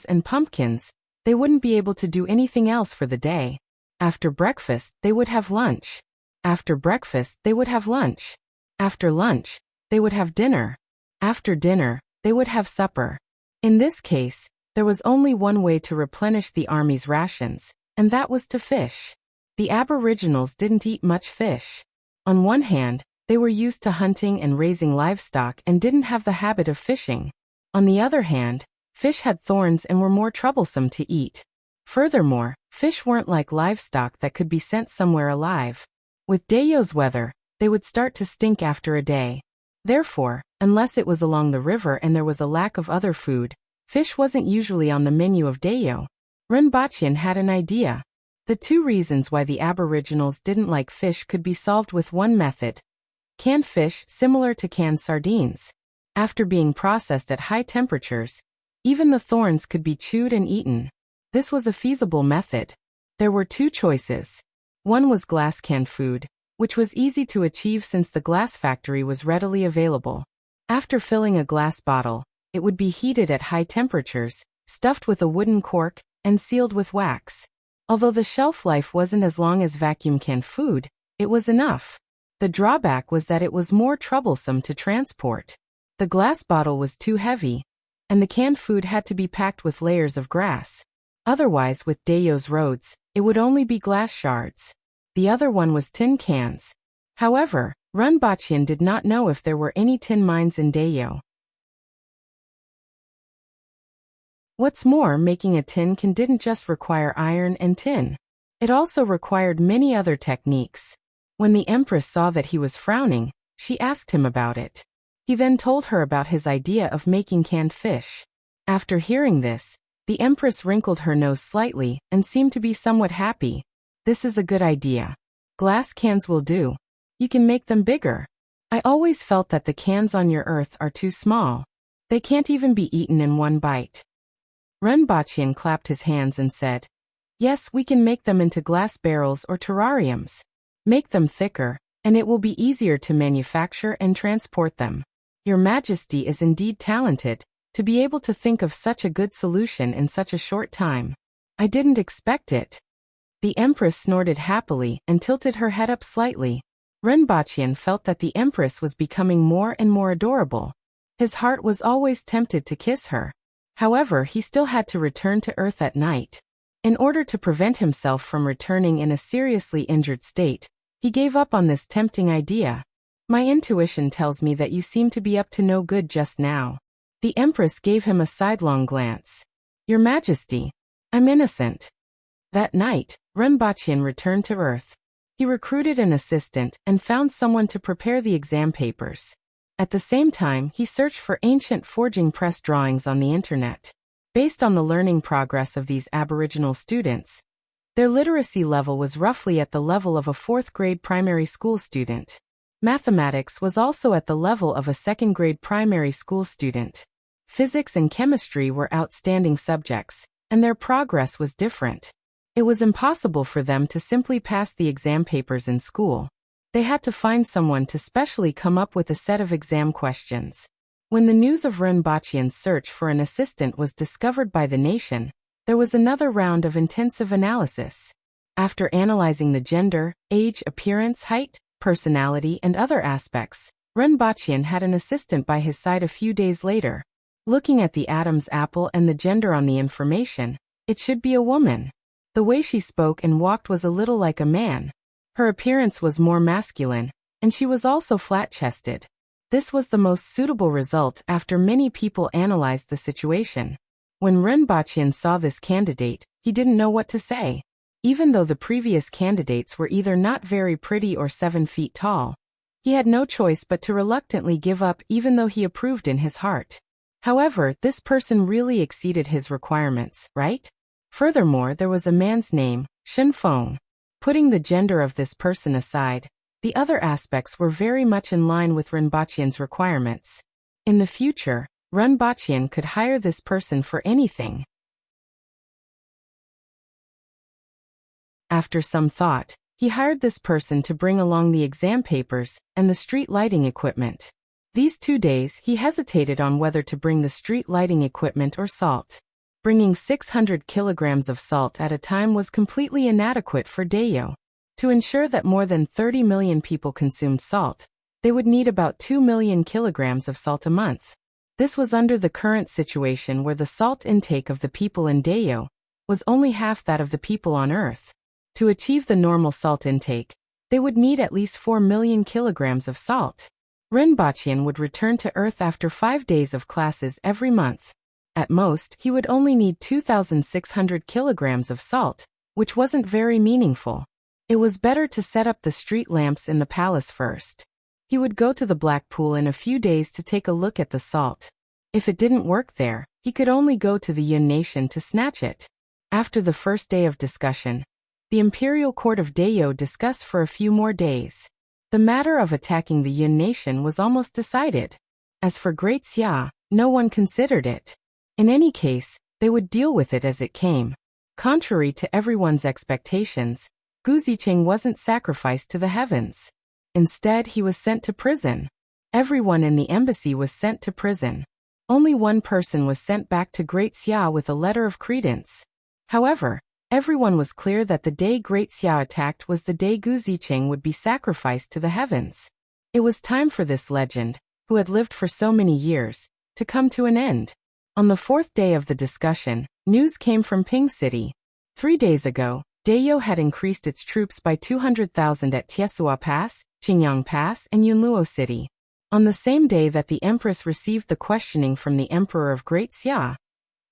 and pumpkins, they wouldn't be able to do anything else for the day. After breakfast, they would have lunch. After breakfast, they would have lunch. After lunch, they would have dinner. After dinner, they would have supper. In this case, there was only one way to replenish the army's rations, and that was to fish. The Aboriginals didn't eat much fish. On one hand, they were used to hunting and raising livestock and didn't have the habit of fishing. On the other hand, fish had thorns and were more troublesome to eat. Furthermore, fish weren't like livestock that could be sent somewhere alive. With Dayo's weather, they would start to stink after a day. Therefore, unless it was along the river and there was a lack of other food, fish wasn't usually on the menu of Dayo. Runbachian had an idea. The two reasons why the Aboriginals didn't like fish could be solved with one method. Canned fish, similar to canned sardines. After being processed at high temperatures, even the thorns could be chewed and eaten. This was a feasible method. There were two choices. One was glass canned food, which was easy to achieve since the glass factory was readily available. After filling a glass bottle, it would be heated at high temperatures, stuffed with a wooden cork, and sealed with wax. Although the shelf life wasn't as long as vacuum canned food, it was enough. The drawback was that it was more troublesome to transport. The glass bottle was too heavy, and the canned food had to be packed with layers of grass. Otherwise, with Dayo's roads, it would only be glass shards. The other one was tin cans. However, Runbachian did not know if there were any tin mines in Dayo. What's more, making a tin can didn't just require iron and tin. It also required many other techniques. When the Empress saw that he was frowning, she asked him about it. He then told her about his idea of making canned fish. After hearing this, the Empress wrinkled her nose slightly and seemed to be somewhat happy. This is a good idea. Glass cans will do. You can make them bigger. I always felt that the cans on your earth are too small. They can't even be eaten in one bite. Runbachian clapped his hands and said, "Yes, we can make them into glass barrels or terrariums. Make them thicker, and it will be easier to manufacture and transport them. Your Majesty is indeed talented, to be able to think of such a good solution in such a short time. I didn't expect it." The Empress snorted happily and tilted her head up slightly. Runbachian felt that the Empress was becoming more and more adorable. His heart was always tempted to kiss her. However, he still had to return to Earth at night. In order to prevent himself from returning in a seriously injured state, he gave up on this tempting idea. "My intuition tells me that you seem to be up to no good just now." The Empress gave him a sidelong glance. "Your Majesty, I'm innocent." That night, Runbachian returned to Earth. He recruited an assistant and found someone to prepare the exam papers. At the same time, he searched for ancient forging press drawings on the internet. Based on the learning progress of these Aboriginal students, their literacy level was roughly at the level of a 4th-grade primary school student. Mathematics was also at the level of a 2nd-grade primary school student. Physics and chemistry were outstanding subjects, and their progress was different. It was impossible for them to simply pass the exam papers in school. They had to find someone to specially come up with a set of exam questions. When the news of Rinpoche's search for an assistant was discovered by the nation, there was another round of intensive analysis. After analyzing the gender, age, appearance, height, personality, and other aspects, Rinpoche had an assistant by his side a few days later. Looking at the Adam's apple and the gender on the information, it should be a woman. The way she spoke and walked was a little like a man. Her appearance was more masculine, and she was also flat-chested. This was the most suitable result after many people analyzed the situation. When Rinpoche saw this candidate, he didn't know what to say. Even though the previous candidates were either not very pretty or 7 feet tall, he had no choice but to reluctantly give up even though he approved in his heart. However, this person really exceeded his requirements, right? Furthermore, there was a man's name, Shen Feng. Putting the gender of this person aside, the other aspects were very much in line with Rinpoche's requirements. In the future, Rinpoche could hire this person for anything. After some thought, he hired this person to bring along the exam papers and the street lighting equipment. These 2 days he hesitated on whether to bring the street lighting equipment or salt. Bringing 600 kilograms of salt at a time was completely inadequate for Dayo. To ensure that more than 30 million people consumed salt, they would need about 2 million kilograms of salt a month. This was under the current situation where the salt intake of the people in Dayo was only half that of the people on Earth. To achieve the normal salt intake, they would need at least 4 million kilograms of salt. Rinpoche would return to Earth after 5 days of classes every month. At most, he would only need 2,600 kilograms of salt, which wasn't very meaningful. It was better to set up the street lamps in the palace first. He would go to the Black Pool in a few days to take a look at the salt. If it didn't work there, he could only go to the Yun Nation to snatch it. After the first day of discussion, the Imperial Court of Dayo discussed for a few more days. The matter of attacking the Yun Nation was almost decided. As for Great Xia, no one considered it. In any case, they would deal with it as it came. Contrary to everyone's expectations, Gu Zicheng wasn't sacrificed to the heavens. Instead, he was sent to prison. Everyone in the embassy was sent to prison. Only one person was sent back to Great Xia with a letter of credence. However, everyone was clear that the day Great Xia attacked was the day Gu Zicheng would be sacrificed to the heavens. It was time for this legend, who had lived for so many years, to come to an end. On the 4th day of the discussion, news came from Ping City. 3 days ago, Dayo had increased its troops by 200,000 at Tiesua Pass, Qingyang Pass, and Yunluo City. On the same day that the Empress received the questioning from the Emperor of Great Xia,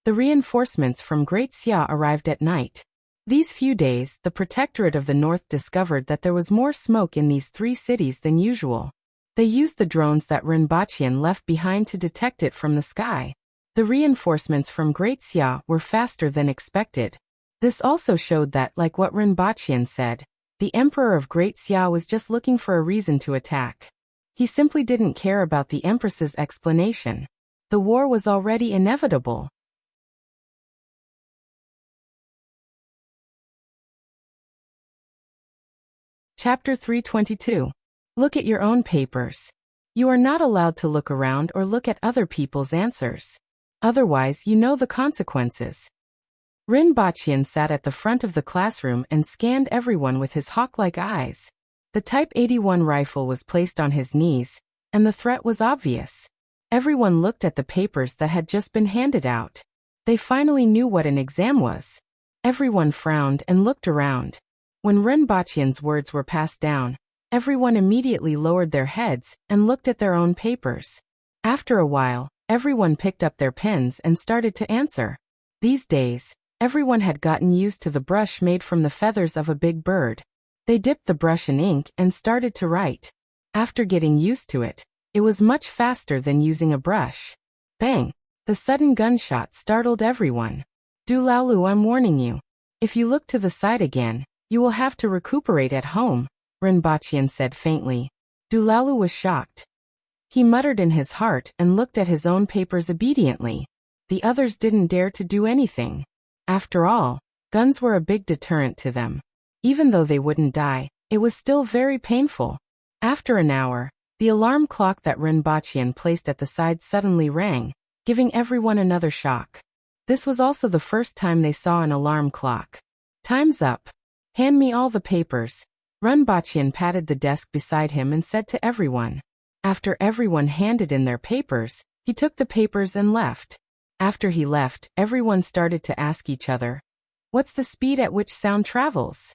the reinforcements from Great Xia arrived at night. These few days, the Protectorate of the North discovered that there was more smoke in these 3 cities than usual. They used the drones that Rinpoche left behind to detect it from the sky. The reinforcements from Great Xia were faster than expected. This also showed that, like what Rinpoche said, the Emperor of Great Xia was just looking for a reason to attack. He simply didn't care about the Empress's explanation. The war was already inevitable. Chapter 322. Look at your own papers. You are not allowed to look around or look at other people's answers. Otherwise, you know the consequences. Rinpoche sat at the front of the classroom and scanned everyone with his hawk-like eyes. The Type 81 rifle was placed on his knees, and the threat was obvious. Everyone looked at the papers that had just been handed out. They finally knew what an exam was. Everyone frowned and looked around. When Rinpoche's words were passed down, everyone immediately lowered their heads and looked at their own papers. After a while, everyone picked up their pens and started to answer. These days, everyone had gotten used to the brush made from the feathers of a big bird. They dipped the brush in ink and started to write. After getting used to it, it was much faster than using a brush. Bang! The sudden gunshot startled everyone. Du Laolu, I'm warning you. If you look to the side again, you will have to recuperate at home, Rinpochian said faintly. Du Laolu was shocked. He muttered in his heart and looked at his own papers obediently. The others didn't dare to do anything. After all, guns were a big deterrent to them. Even though they wouldn't die, it was still very painful. After an hour, the alarm clock that Rinpochian placed at the side suddenly rang, giving everyone another shock. This was also the first time they saw an alarm clock. Time's up. Hand me all the papers. Rinpochian patted the desk beside him and said to everyone. After everyone handed in their papers, he took the papers and left. After he left, everyone started to ask each other, what's the speed at which sound travels?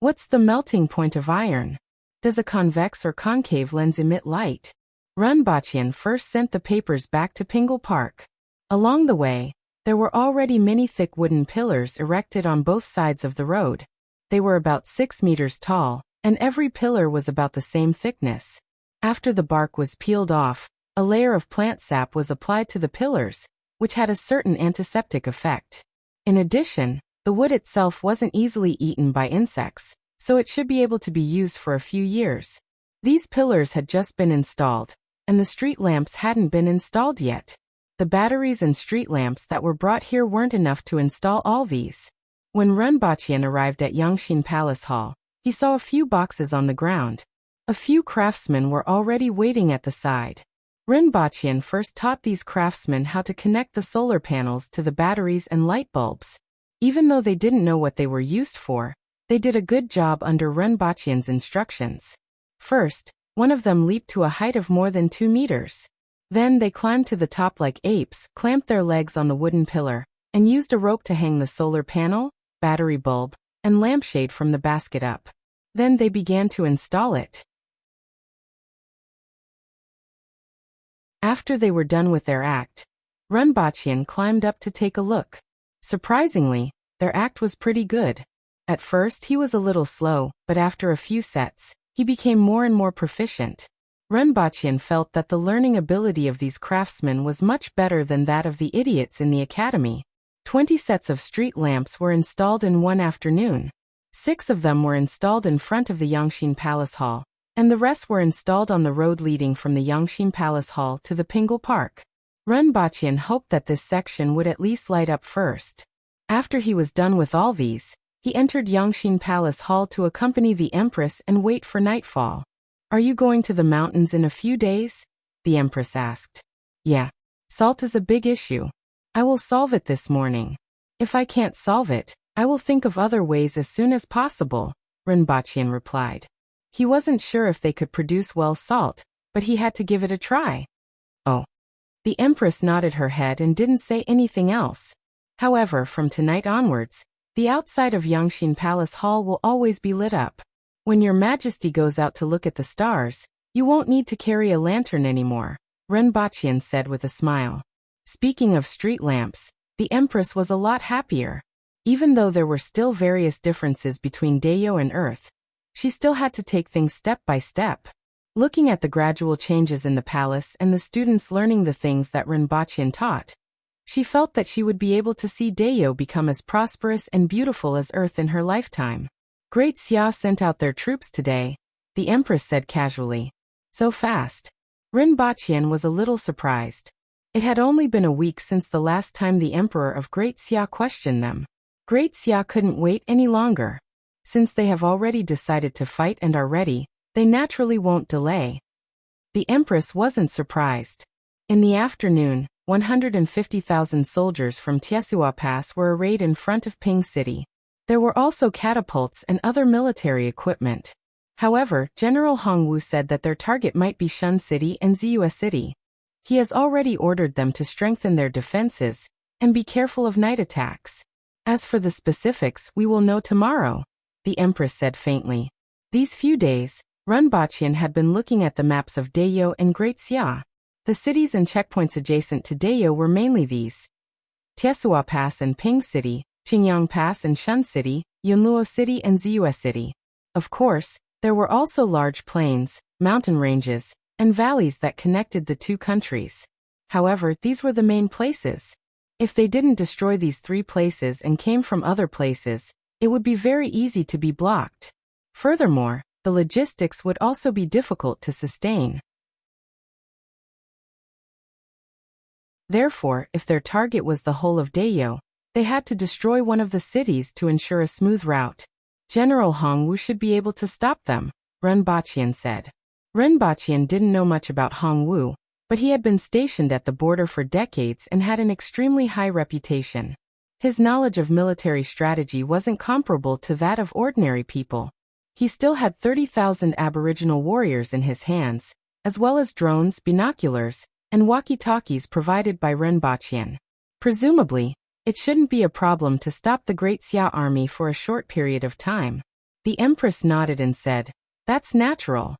What's the melting point of iron? Does a convex or concave lens emit light? Rinpochian first sent the papers back to Pingle Park. Along the way, there were already many thick wooden pillars erected on both sides of the road. They were about 6 meters tall, and every pillar was about the same thickness. After the bark was peeled off, a layer of plant sap was applied to the pillars, which had a certain antiseptic effect. In addition, the wood itself wasn't easily eaten by insects, so it should be able to be used for a few years. These pillars had just been installed, and the street lamps hadn't been installed yet. The batteries and street lamps that were brought here weren't enough to install all these. When Rinpochian arrived at Yangshin Palace Hall, he saw a few boxes on the ground. A few craftsmen were already waiting at the side. Rinpochian first taught these craftsmen how to connect the solar panels to the batteries and light bulbs. Even though they didn't know what they were used for, they did a good job under Rinpochian's instructions. First, one of them leaped to a height of more than 2 meters. Then they climbed to the top like apes, clamped their legs on the wooden pillar, and used a rope to hang the solar panel, battery bulb, and lampshade from the basket up. Then they began to install it. After they were done with their act, Rinpochian climbed up to take a look. Surprisingly, their act was pretty good. At first he was a little slow, but after a few sets, he became more and more proficient. Rinpochian felt that the learning ability of these craftsmen was much better than that of the idiots in the academy. 20 sets of street lamps were installed in one afternoon. 6 of them were installed in front of the Yangshin Palace Hall, and the rest were installed on the road leading from the Yangshin Palace Hall to the Pingle Park. Rinpochian hoped that this section would at least light up first. After he was done with all these, he entered Yangshin Palace Hall to accompany the Empress and wait for nightfall. Are you going to the mountains in a few days? The Empress asked. Yeah. Salt is a big issue. I will solve it this morning. If I can't solve it, I will think of other ways as soon as possible, Rinpochian replied. He wasn't sure if they could produce well salt, but he had to give it a try. Oh. The Empress nodded her head and didn't say anything else. However, from tonight onwards, the outside of Yangshin Palace Hall will always be lit up. When your Majesty goes out to look at the stars, you won't need to carry a lantern anymore, Rinpochian said with a smile. Speaking of street lamps, the Empress was a lot happier. Even though there were still various differences between Dayo and Earth, she still had to take things step by step. Looking at the gradual changes in the palace and the students learning the things that Rinpochian taught, she felt that she would be able to see Dayo become as prosperous and beautiful as Earth in her lifetime. Great Xia sent out their troops today, the Empress said casually. So fast. Rinpochian was a little surprised. It had only been a week since the last time the Emperor of Great Xia questioned them. Great Xia couldn't wait any longer. Since they have already decided to fight and are ready, they naturally won't delay. The Empress wasn't surprised. In the afternoon, 150,000 soldiers from Tiesua Pass were arrayed in front of Ping City. There were also catapults and other military equipment. However, General Hongwu said that their target might be Shun City and Ziyue City. He has already ordered them to strengthen their defenses and be careful of night attacks. As for the specifics, we will know tomorrow, the Empress said faintly. These few days, Rinpochian had been looking at the maps of Dayo and Great Xia. The cities and checkpoints adjacent to Dayo were mainly these: Tiesua Pass and Ping City, Qingyang Pass and Shun City, Yunluo City and Ziyue City. Of course, there were also large plains, mountain ranges, and valleys that connected the two countries. However, these were the main places. If they didn't destroy these 3 places and came from other places, it would be very easy to be blocked. Furthermore, the logistics would also be difficult to sustain. Therefore, if their target was the whole of Dayo, they had to destroy one of the cities to ensure a smooth route. General Hong Wu should be able to stop them, Ren Baqian said. Ren Baqian didn't know much about Hong Wu, but he had been stationed at the border for decades and had an extremely high reputation. His knowledge of military strategy wasn't comparable to that of ordinary people. He still had 30,000 Aboriginal warriors in his hands, as well as drones, binoculars, and walkie-talkies provided by Ren Baqian. Presumably, it shouldn't be a problem to stop the Great Xia army for a short period of time. The Empress nodded and said, "That's natural."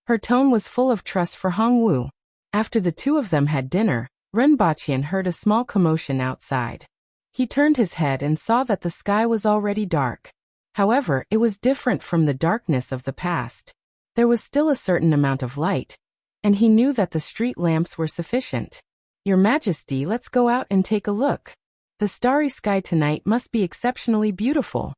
Her tone was full of trust for Hong Wu. After the 2 of them had dinner, Ren Baqian heard a small commotion outside. He turned his head and saw that the sky was already dark. However, it was different from the darkness of the past. There was still a certain amount of light, and he knew that the street lamps were sufficient. "Your Majesty, let's go out and take a look. The starry sky tonight must be exceptionally beautiful."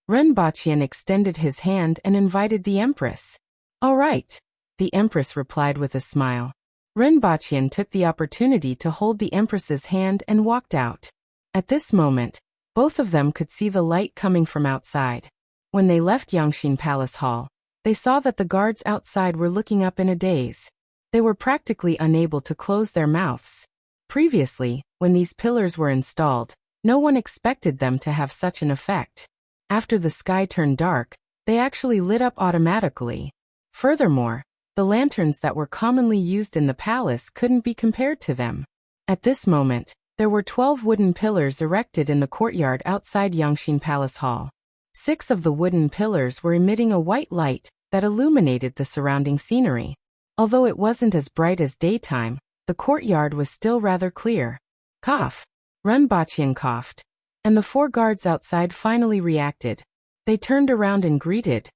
Ren Baqian extended his hand and invited the Empress. "All right," the Empress replied with a smile. Ren Baqian took the opportunity to hold the Empress's hand and walked out. At this moment, both of them could see the light coming from outside. When they left Yangxin Palace Hall, they saw that the guards outside were looking up in a daze. They were practically unable to close their mouths. Previously, when these pillars were installed, no one expected them to have such an effect. After the sky turned dark, they actually lit up automatically. Furthermore, the lanterns that were commonly used in the palace couldn't be compared to them. At this moment, there were 12 wooden pillars erected in the courtyard outside Yangxin Palace Hall. 6 of the wooden pillars were emitting a white light that illuminated the surrounding scenery. Although it wasn't as bright as daytime, the courtyard was still rather clear. Cough. Ren Baqian coughed, and the 4 guards outside finally reacted. They turned around and greeted.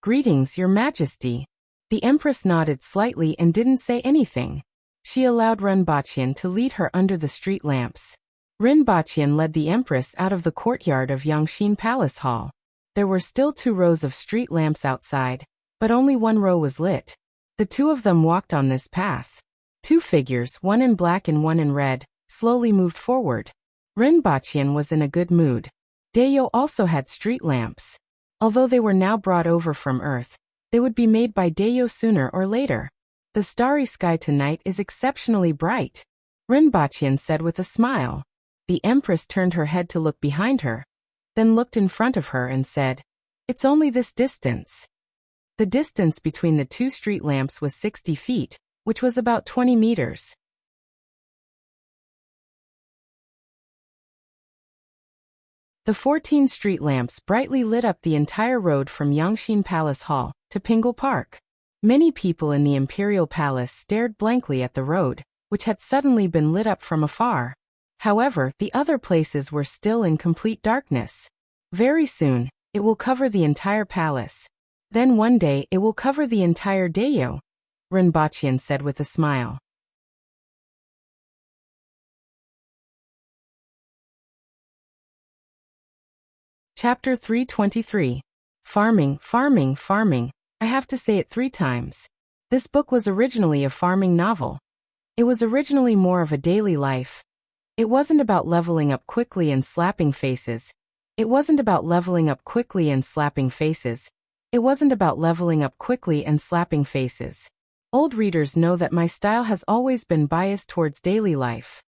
"Greetings, Your Majesty." The Empress nodded slightly and didn't say anything. She allowed Ren Baqian to lead her under the street lamps. Ren Baqian led the Empress out of the courtyard of Yangxin Palace Hall. There were still 2 rows of street lamps outside, but only 1 row was lit. The 2 of them walked on this path. 2 figures, one in black and one in red, slowly moved forward. Ren Baqian was in a good mood. Dayo also had street lamps. Although they were now brought over from Earth, they would be made by Dayo sooner or later. "The starry sky tonight is exceptionally bright," Ren Baqian said with a smile. The Empress turned her head to look behind her, then looked in front of her and said, "It's only this distance." The distance between the 2 street lamps was 60 feet, which was about 20 meters. The 14 street lamps brightly lit up the entire road from Yangxin Palace Hall to Pingle Park. Many people in the Imperial Palace stared blankly at the road, which had suddenly been lit up from afar. However, the other places were still in complete darkness. Very soon, it will cover the entire palace. Then one day it will cover the entire Dayo, Ren Baqian said with a smile. Chapter 323. Farming, farming, farming. I have to say it 3 times. This book was originally a farming novel. It was originally more of a daily life. It wasn't about leveling up quickly and slapping faces. It wasn't about leveling up quickly and slapping faces. It wasn't about leveling up quickly and slapping faces. Old readers know that my style has always been biased towards daily life.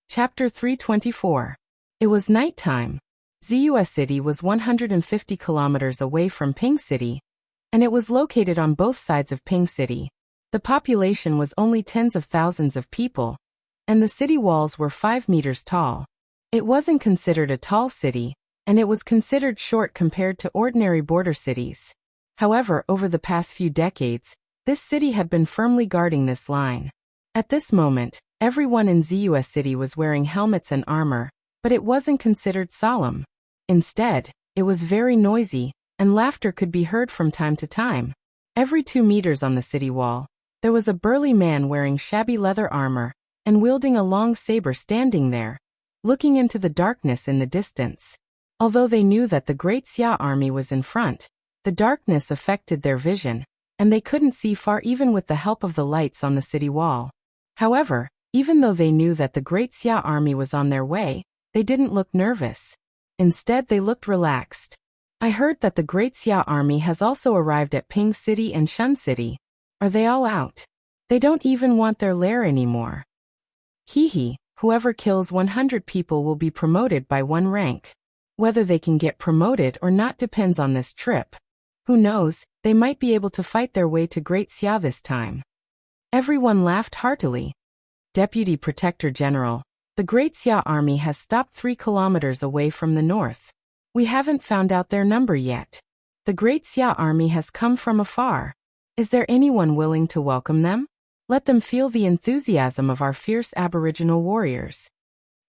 Chapter 324. It was nighttime. Ziyue City was 150 kilometers away from Ping City, and it was located on both sides of Ping City. The population was only tens of thousands of people, and the city walls were 5 meters tall. It wasn't considered a tall city, and it was considered short compared to ordinary border cities. However, over the past few decades, this city had been firmly guarding this line. At this moment, everyone in Ziyue City was wearing helmets and armor, but it wasn't considered solemn. Instead, it was very noisy, and laughter could be heard from time to time. Every 2 meters on the city wall, there was a burly man wearing shabby leather armor and wielding a long saber standing there, looking into the darkness in the distance. Although they knew that the great Xia army was in front, the darkness affected their vision, and they couldn't see far even with the help of the lights on the city wall. However, even though they knew that the great Xia army was on their way, they didn't look nervous. Instead, they looked relaxed. I heard that the great Xia army has also arrived at Ping City and Shun City. Are they all out? They don't even want their lair anymore. Hee, whoever kills 100 people will be promoted by 1 rank. Whether they can get promoted or not depends on this trip. Who knows, they might be able to fight their way to Great Xia this time. Everyone laughed heartily. Deputy Protector General, the Great Xia army has stopped 3 kilometers away from the north. We haven't found out their number yet. The Great Xia army has come from afar. Is there anyone willing to welcome them? Let them feel the enthusiasm of our fierce aboriginal warriors.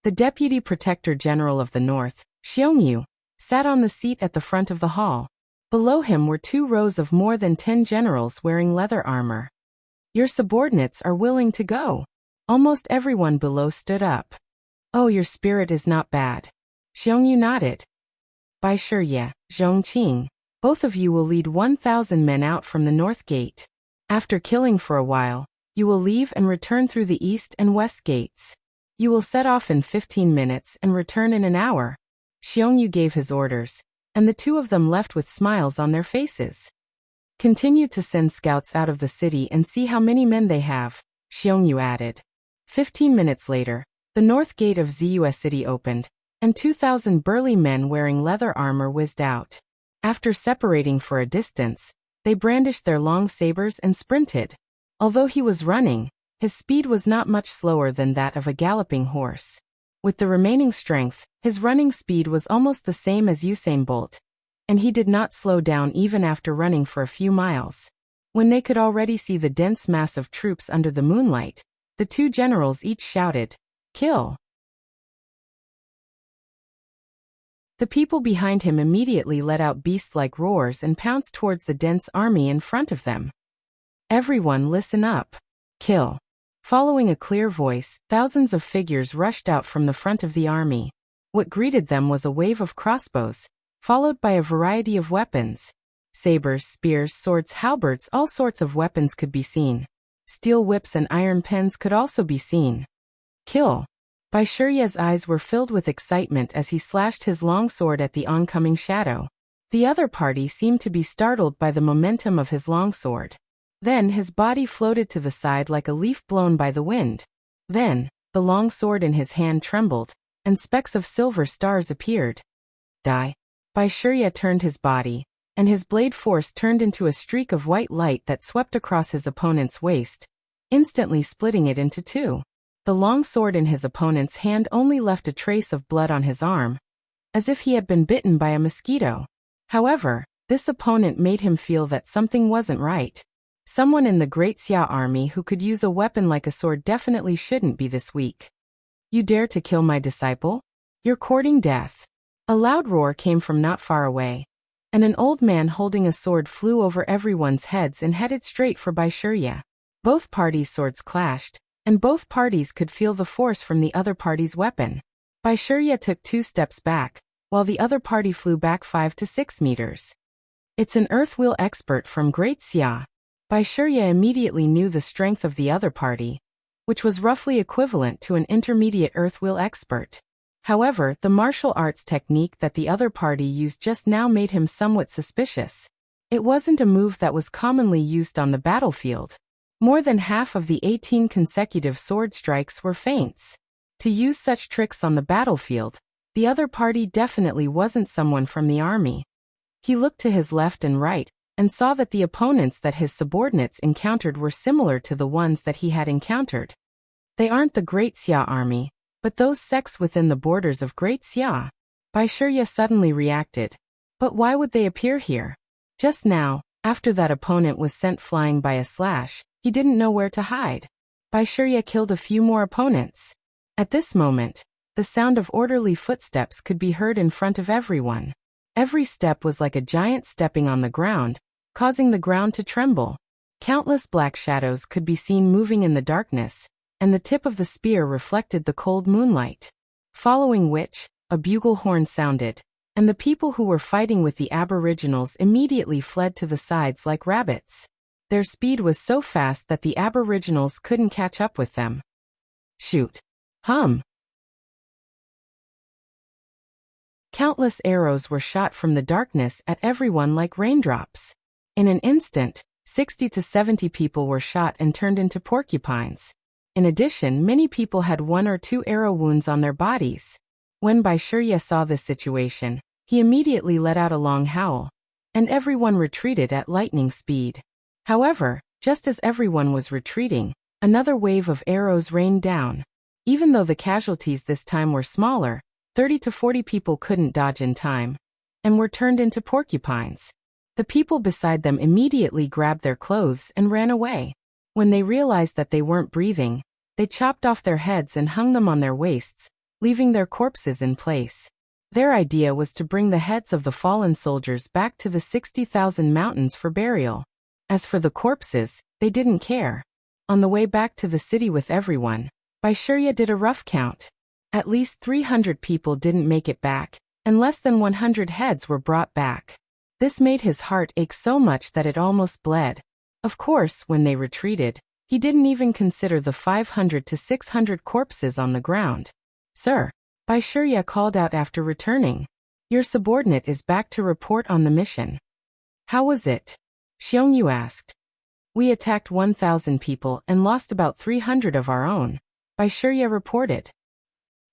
The Deputy Protector General of the North, Xiongyu, sat on the seat at the front of the hall. Below him were 2 rows of more than 10 generals wearing leather armor. Your subordinates are willing to go. Almost everyone below stood up. Oh, your spirit is not bad. Xiongyu nodded. Bai Shiye, Zhong Qing, both of you will lead 1,000 men out from the north gate. After killing for a while, you will leave and return through the east and west gates. You will set off in 15 minutes and return in an hour. Xiongyu gave his orders, and the 2 of them left with smiles on their faces. Continue to send scouts out of the city and see how many men they have, Xiongyu added. 15 minutes later, the north gate of Ziyue City opened, and 2,000 burly men wearing leather armor whizzed out. After separating for a distance, they brandished their long sabers and sprinted. Although he was running, his speed was not much slower than that of a galloping horse. With the remaining strength, his running speed was almost the same as Usain Bolt, and he did not slow down even after running for a few miles. When they could already see the dense mass of troops under the moonlight, the 2 generals each shouted, "Kill!" The people behind him immediately let out beast-like roars and pounced towards the dense army in front of them. Everyone listen up. Kill. Following a clear voice, thousands of figures rushed out from the front of the army. What greeted them was a wave of crossbows, followed by a variety of weapons. Sabers, spears, swords, halberds, all sorts of weapons could be seen. Steel whips and iron pens could also be seen. Kill. Bai Shiye's eyes were filled with excitement as he slashed his long sword at the oncoming shadow. The other party seemed to be startled by the momentum of his long sword. Then his body floated to the side like a leaf blown by the wind. Then, the long sword in his hand trembled, and specks of silver stars appeared. Die. Bai Shiye turned his body, and his blade force turned into a streak of white light that swept across his opponent's waist, instantly splitting it into 2. The long sword in his opponent's hand only left a trace of blood on his arm, as if he had been bitten by a mosquito. However, this opponent made him feel that something wasn't right. Someone in the Great Xia army who could use a weapon like a sword definitely shouldn't be this weak. You dare to kill my disciple? You're courting death. A loud roar came from not far away, and an old man holding a sword flew over everyone's heads and headed straight for Bai Shiye. Both parties' swords clashed, and both parties could feel the force from the other party's weapon. Bai Shiye took 2 steps back, while the other party flew back 5 to 6 meters. It's an earth wheel expert from Great Xia. Bai Shiye immediately knew the strength of the other party, which was roughly equivalent to an intermediate earth wheel expert. However, the martial arts technique that the other party used just now made him somewhat suspicious. It wasn't a move that was commonly used on the battlefield. More than half of the 18 consecutive sword strikes were feints. To use such tricks on the battlefield, the other party definitely wasn't someone from the army. He looked to his left and right, and saw that the opponents that his subordinates encountered were similar to the ones that he had encountered. They aren't the Great Xia army, but those sects within the borders of Great Xia. Bai Shiye suddenly reacted. But why would they appear here? Just now, after that opponent was sent flying by a slash, he didn't know where to hide. Bai Shiye killed a few more opponents. At this moment, the sound of orderly footsteps could be heard in front of everyone. Every step was like a giant stepping on the ground, causing the ground to tremble. Countless black shadows could be seen moving in the darkness, and the tip of the spear reflected the cold moonlight. Following which, a bugle horn sounded, and the people who were fighting with the aboriginals immediately fled to the sides like rabbits. Their speed was so fast that the aboriginals couldn't catch up with them. Shoot. Hum. Countless arrows were shot from the darkness at everyone like raindrops. In an instant, 60 to 70 people were shot and turned into porcupines. In addition, many people had 1 or 2 arrow wounds on their bodies. When Wuxia saw this situation, he immediately let out a long howl, and everyone retreated at lightning speed. However, just as everyone was retreating, another wave of arrows rained down. Even though the casualties this time were smaller, 30 to 40 people couldn't dodge in time, and were turned into porcupines. The people beside them immediately grabbed their clothes and ran away. When they realized that they weren't breathing, they chopped off their heads and hung them on their waists, leaving their corpses in place. Their idea was to bring the heads of the fallen soldiers back to the 60,000 mountains for burial. As for the corpses, they didn't care. On the way back to the city with everyone, Wuxia did a rough count. At least 300 people didn't make it back, and less than 100 heads were brought back. This made his heart ache so much that it almost bled. Of course, when they retreated, he didn't even consider the 500 to 600 corpses on the ground. "Sir," Wuxia called out after returning, "your subordinate is back to report on the mission." "How was it?" Xiongyu asked. "We attacked 1,000 people and lost about 300 of our own," Wuxia reported.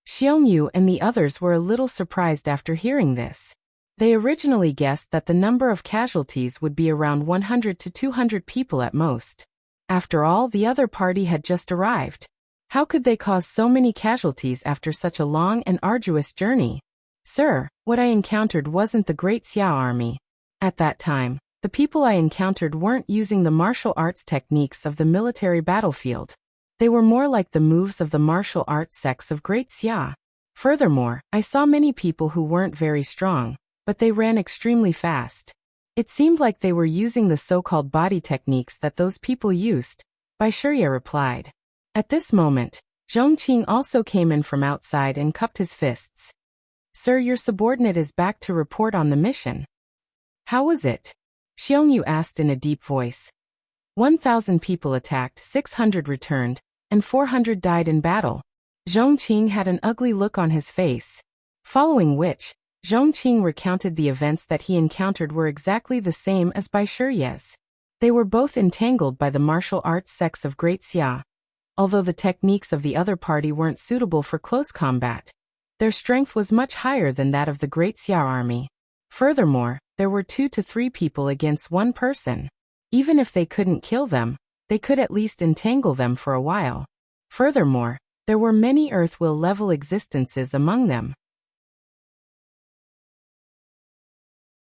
Xiongyu and the others were a little surprised after hearing this. They originally guessed that the number of casualties would be around 100 to 200 people at most. After all, the other party had just arrived. How could they cause so many casualties after such a long and arduous journey? "Sir, what I encountered wasn't the Great Xia army. At that time, the people I encountered weren't using the martial arts techniques of the military battlefield. They were more like the moves of the martial arts sects of Great Xia. Furthermore, I saw many people who weren't very strong, but they ran extremely fast. It seemed like they were using the so-called body techniques that those people used," Wuxia replied. At this moment, Zhongqing also came in from outside and cupped his fists. "Sir, your subordinate is back to report on the mission." "How was it?" Xiongyu asked in a deep voice. 1,000 people attacked, 600 returned, and 400 died in battle. Zhongqing had an ugly look on his face. Following which, Zhongqing recounted the events that he encountered were exactly the same as Wuxia's. They were both entangled by the martial arts sects of Great Xia. Although the techniques of the other party weren't suitable for close combat, their strength was much higher than that of the Great Xia army. Furthermore, there were 2 to 3 people against 1 person. Even if they couldn't kill them, they could at least entangle them for a while. Furthermore, there were many Earthwill-level existences among them.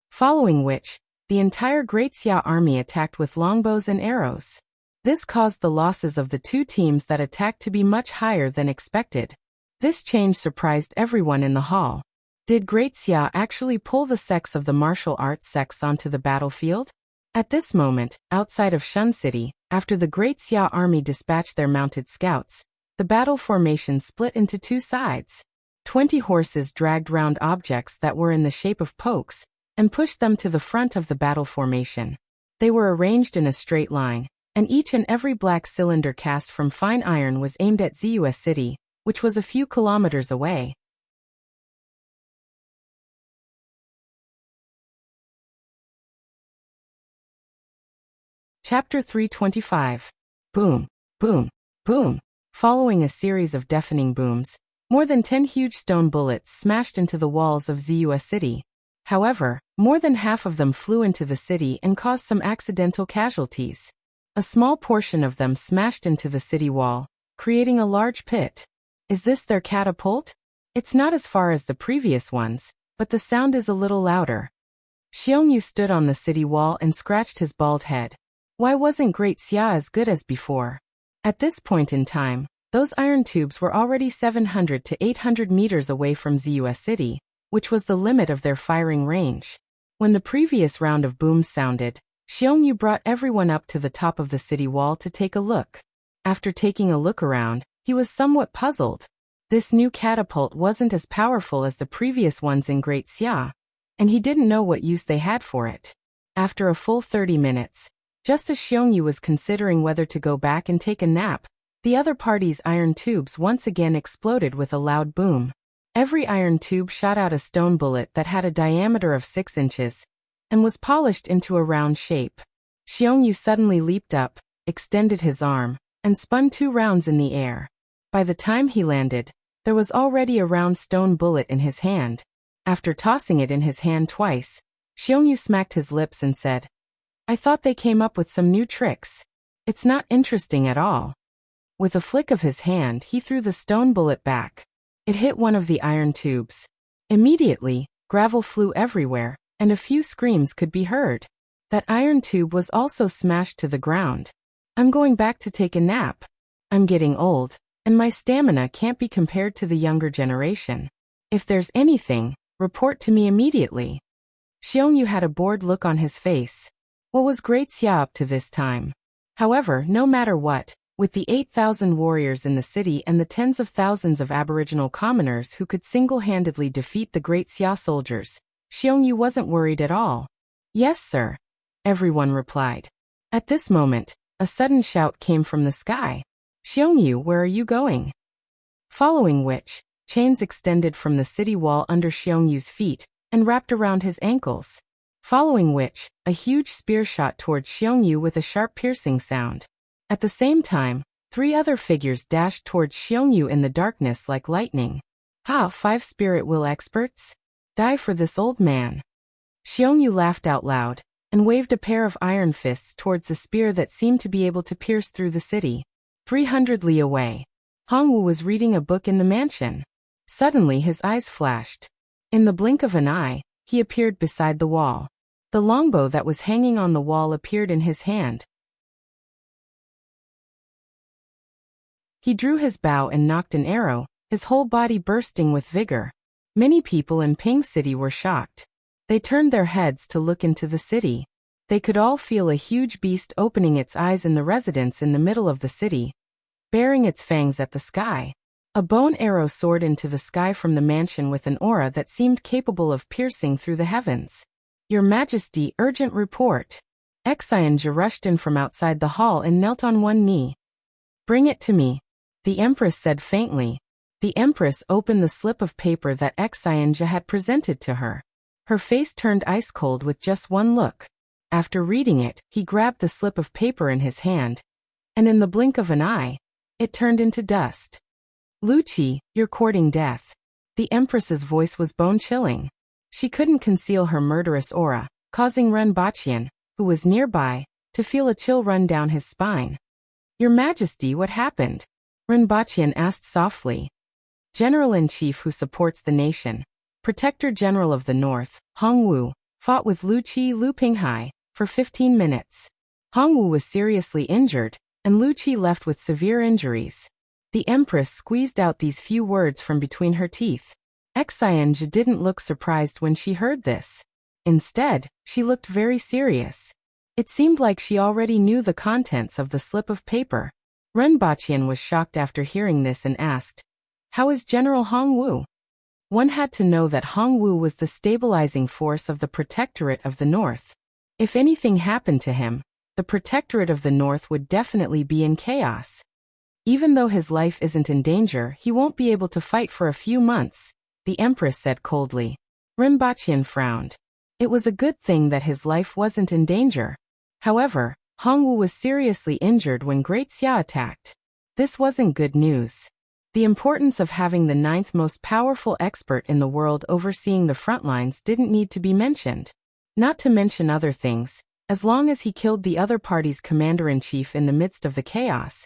Following which, the entire Great Xia army attacked with longbows and arrows. This caused the losses of the 2 teams that attacked to be much higher than expected. This change surprised everyone in the hall. Did Great Xia actually pull the sects of the martial arts sects onto the battlefield? At this moment, outside of Shun City, after the Great Xia army dispatched their mounted scouts, the battle formation split into 2 sides. 20 horses dragged round objects that were in the shape of pokes, and pushed them to the front of the battle formation. They were arranged in a straight line, and each and every black cylinder cast from fine iron was aimed at Ziyue City, which was a few kilometers away. Chapter 325. Boom, boom, boom. Following a series of deafening booms, more than 10 huge stone bullets smashed into the walls of Ziyue City. However, more than half of them flew into the city and caused some accidental casualties. A small portion of them smashed into the city wall, creating a large pit. Is this their catapult? It's not as far as the previous ones, but the sound is a little louder. Xiongyu stood on the city wall and scratched his bald head. Why wasn't Great Xia as good as before? At this point in time, those iron tubes were already 700 to 800 meters away from Ziyue City, which was the limit of their firing range. When the previous round of booms sounded, Xiongyu brought everyone up to the top of the city wall to take a look. After taking a look around, he was somewhat puzzled. This new catapult wasn't as powerful as the previous ones in Great Xia, and he didn't know what use they had for it. After a full 30 minutes, just as Xiongyu was considering whether to go back and take a nap, the other party's iron tubes once again exploded with a loud boom. Every iron tube shot out a stone bullet that had a diameter of 6 inches and was polished into a round shape. Xiongyu suddenly leaped up, extended his arm, and spun 2 rounds in the air. By the time he landed, there was already a round stone bullet in his hand. After tossing it in his hand twice, Xiongyu smacked his lips and said, "I thought they came up with some new tricks. It's not interesting at all." With a flick of his hand, he threw the stone bullet back. It hit one of the iron tubes. Immediately, gravel flew everywhere, and a few screams could be heard. That iron tube was also smashed to the ground. "I'm going back to take a nap. I'm getting old, and my stamina can't be compared to the younger generation. If there's anything, report to me immediately." Xiongyu had a bored look on his face. What was Great Xia up to this time? However, no matter what, with the 8,000 warriors in the city and the tens of thousands of aboriginal commoners who could single-handedly defeat the Great Xia soldiers, Xiongyu wasn't worried at all. "Yes, sir," everyone replied. At this moment, a sudden shout came from the sky. "Xiongyu, where are you going?" Following which, chains extended from the city wall under Xiongyu's feet and wrapped around his ankles. Following which, a huge spear shot towards Xiongyu with a sharp piercing sound. At the same time, 3 other figures dashed towards Xiongyu in the darkness like lightning. "Ha, 5 spirit will experts? Die for this old man." Xiongyu laughed out loud and waved a pair of iron fists towards the spear that seemed to be able to pierce through the city. 300 li away, Hongwu was reading a book in the mansion. Suddenly his eyes flashed. In the blink of an eye, he appeared beside the wall. The longbow that was hanging on the wall appeared in his hand. He drew his bow and knocked an arrow, his whole body bursting with vigor. Many people in Ping City were shocked. They turned their heads to look into the city. They could all feel a huge beast opening its eyes in the residence in the middle of the city, baring its fangs at the sky. A bone arrow soared into the sky from the mansion with an aura that seemed capable of piercing through the heavens. "Your Majesty, urgent report." Xianzhe rushed in from outside the hall and knelt on one knee. "Bring it to me," the Empress said faintly. The Empress opened the slip of paper that Xianzhe had presented to her. Her face turned ice cold with just one look. After reading it, he grabbed the slip of paper in his hand, and in the blink of an eye, it turned into dust. "Luqi, you're courting death." The Empress's voice was bone-chilling. She couldn't conceal her murderous aura, causing Ren Baqian, who was nearby, to feel a chill run down his spine. "Your Majesty, what happened?" Ren Baqian asked softly. General-in-Chief who supports the nation, Protector General of the North, Hongwu, fought with Luqi Lu Pinghai for 15 minutes. Hongwu was seriously injured, and Luqi left with severe injuries. The Empress squeezed out these few words from between her teeth. Xianzhe didn't look surprised when she heard this. Instead, she looked very serious. It seemed like she already knew the contents of the slip of paper. Ren Baqian was shocked after hearing this and asked, "How is General Hongwu?" One had to know that Hongwu was the stabilizing force of the Protectorate of the North. If anything happened to him, the Protectorate of the North would definitely be in chaos. Even though his life isn't in danger, he won't be able to fight for a few months, the Empress said coldly. Ren Baqian frowned. It was a good thing that his life wasn't in danger. However, Hongwu was seriously injured when Great Xia attacked. This wasn't good news. The importance of having the 9th most powerful expert in the world overseeing the front lines didn't need to be mentioned. Not to mention other things, as long as he killed the other party's commander-in-chief in the midst of the chaos,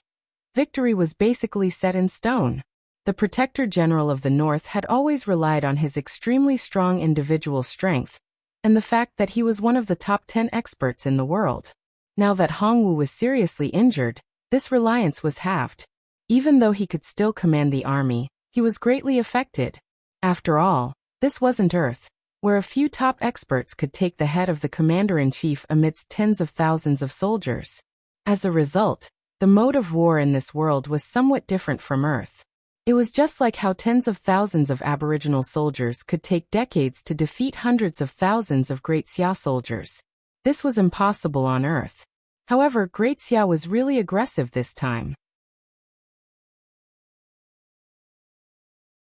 victory was basically set in stone. The Protector General of the North had always relied on his extremely strong individual strength, and the fact that he was one of the top 10 experts in the world. Now that Hongwu was seriously injured, this reliance was halved. Even though he could still command the army, he was greatly affected. After all, This wasn't Earth, where a few top experts could take the head of the commander-in-chief amidst tens of thousands of soldiers. As a result, the mode of war in this world was somewhat different from Earth. It was just like how tens of thousands of Aboriginal soldiers could take decades to defeat hundreds of thousands of Great Xia soldiers. This was impossible on Earth. However, Great Xia was really aggressive this time.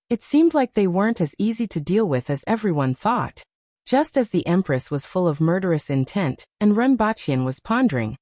It seemed like they weren't as easy to deal with as everyone thought. Just as the Empress was full of murderous intent and Renbachian was pondering,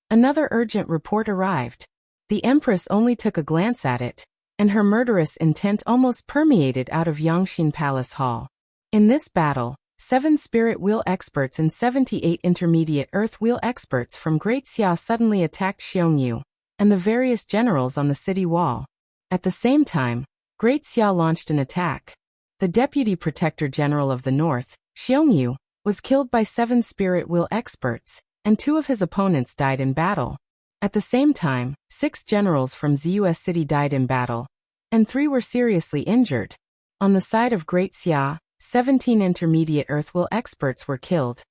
another urgent report arrived. The Empress only took a glance at it, and her murderous intent almost permeated out of Yangxin Palace Hall. In this battle, 7 spirit wheel experts and 78 intermediate earth wheel experts from Great Xia suddenly attacked Xiongyu and the various generals on the city wall. At the same time, Great Xia launched an attack. The Deputy Protector General of the North, Xiongyu, was killed by 7 spirit wheel experts, and 2 of his opponents died in battle. At the same time, 6 generals from ZUS City died in battle, and 3 were seriously injured. On the side of Great Xia, 17 intermediate earthwheel experts were killed,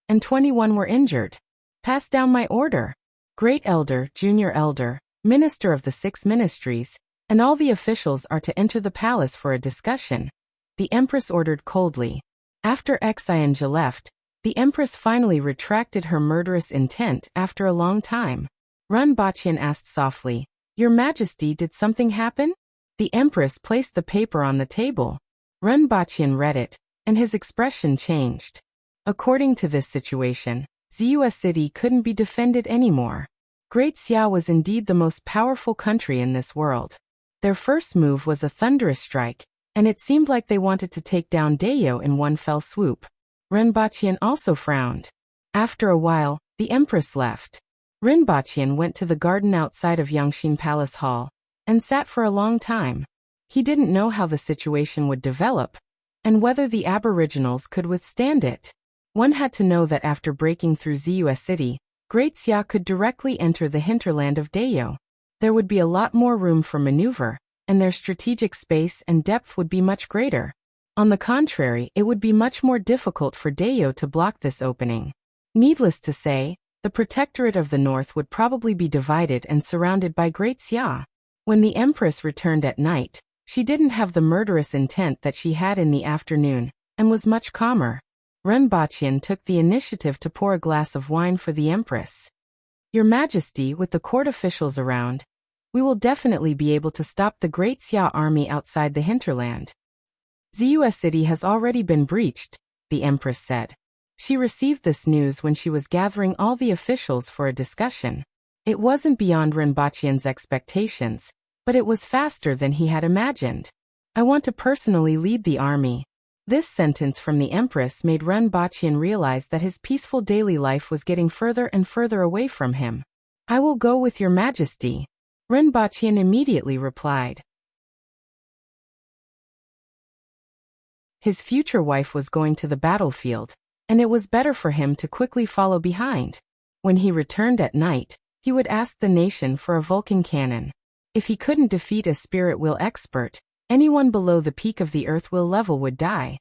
and 21 were injured. Pass down my order. Great Elder, Junior Elder, Minister of the 6 Ministries, and all the officials are to enter the palace for a discussion, the Empress ordered coldly. After Xianja left, the Empress finally retracted her murderous intent after a long time. Renbachian asked softly, "Your Majesty, did something happen?" The Empress placed the paper on the table. Renbachian read it, and his expression changed. According to this situation, ZUS City couldn't be defended anymore. Great Xia was indeed the most powerful country in this world. Their first move was a thunderous strike, and it seemed like they wanted to take down Dayo in one fell swoop. Renbachian also frowned. After a while, the Empress left. Renbachian went to the garden outside of Yangxin Palace Hall, and sat for a long time. He didn't know how the situation would develop, and whether the Aboriginals could withstand it. One had to know that after breaking through ZUS City, Great Xia could directly enter the hinterland of Dayo. There would be a lot more room for maneuver, and their strategic space and depth would be much greater. On the contrary, it would be much more difficult for Dayo to block this opening. Needless to say, the Protectorate of the North would probably be divided and surrounded by Great Xia. When the Empress returned at night, she didn't have the murderous intent that she had in the afternoon, and was much calmer. Renbachian took the initiative to pour a glass of wine for the Empress. "Your Majesty, with the court officials around, we will definitely be able to stop the Great Xia army outside the hinterland. ZUS City has already been breached," the Empress said. She received this news when she was gathering all the officials for a discussion. It wasn't beyond Renbachian's expectations, but it was faster than he had imagined. "I want to personally lead the army." This sentence from the Empress made Renbachian realize that his peaceful daily life was getting further and further away from him. "I will go with your Majesty," Renbachian immediately replied. His future wife was going to the battlefield, and it was better for him to quickly follow behind. When he returned at night, he would ask the nation for a Vulcan cannon. If he couldn't defeat a spirit wheel expert, anyone below the peak of the earth wheel level would die.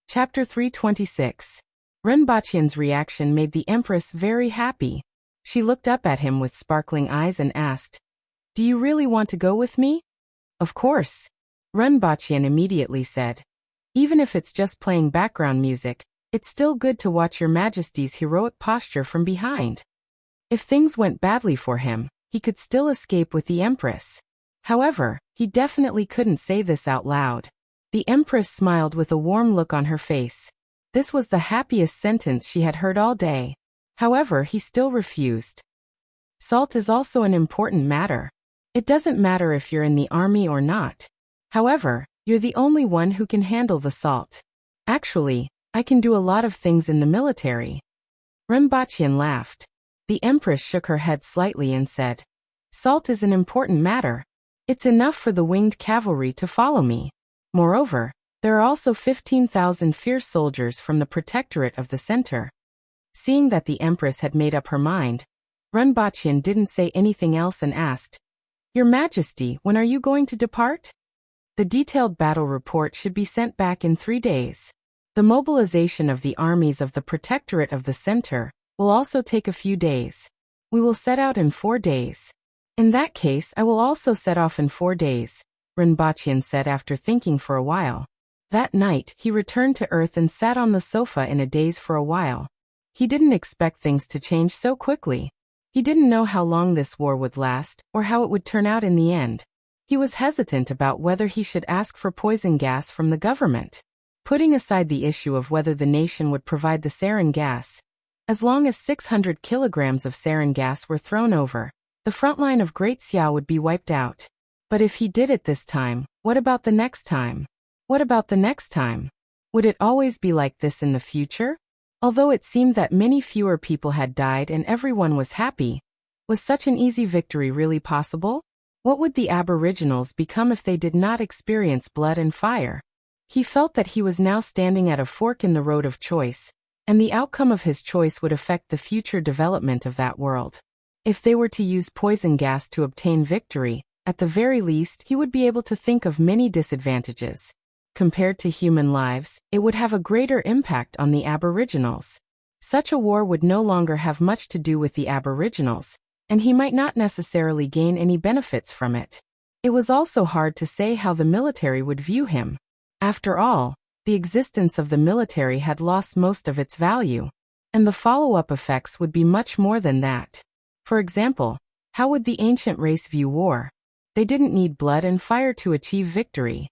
Chapter 326. Renbachian's reaction made the Empress very happy. She looked up at him with sparkling eyes and asked, "Do you really want to go with me?" "Of course," Renbachian immediately said. "Even if it's just playing background music, it's still good to watch your Majesty's heroic posture from behind." If things went badly for him, he could still escape with the Empress. However, he definitely couldn't say this out loud. The Empress smiled with a warm look on her face. This was the happiest sentence she had heard all day. However, he still refused. Salt is also an important matter. It doesn't matter if you're in the army or not. However, you're the only one who can handle the salt. Actually, I can do a lot of things in the military. Renbachian laughed. The Empress shook her head slightly and said, "Salt is an important matter. It's enough for the winged cavalry to follow me. Moreover, there are also 15,000 fierce soldiers from the Protectorate of the Center." Seeing that the Empress had made up her mind, Renbachian didn't say anything else and asked, "Your Majesty, when are you going to depart?" "The detailed battle report should be sent back in 3 days. The mobilization of the armies of the Protectorate of the Center will also take a few days. We will set out in 4 days." "In that case, I will also set off in 4 days," Renbachian said after thinking for a while. That night, he returned to Earth and sat on the sofa in a daze for a while. He didn't expect things to change so quickly. He didn't know how long this war would last, or how it would turn out in the end. He was hesitant about whether he should ask for poison gas from the government. Putting aside the issue of whether the nation would provide the sarin gas, as long as 600 kilograms of sarin gas were thrown over, the front line of Great Xiao would be wiped out. But if he did it this time, what about the next time? What about the next time? Would it always be like this in the future? Although it seemed that many fewer people had died and everyone was happy, was such an easy victory really possible? What would the Aboriginals become if they did not experience blood and fire? He felt that he was now standing at a fork in the road of choice, and the outcome of his choice would affect the future development of that world. If they were to use poison gas to obtain victory, at the very least he would be able to think of many disadvantages. Compared to human lives, it would have a greater impact on the Aboriginals. Such a war would no longer have much to do with the Aboriginals, and he might not necessarily gain any benefits from it. It was also hard to say how the military would view him. After all, the existence of the military had lost most of its value, and the follow-up effects would be much more than that. For example, how would the ancient race view war? They didn't need blood and fire to achieve victory.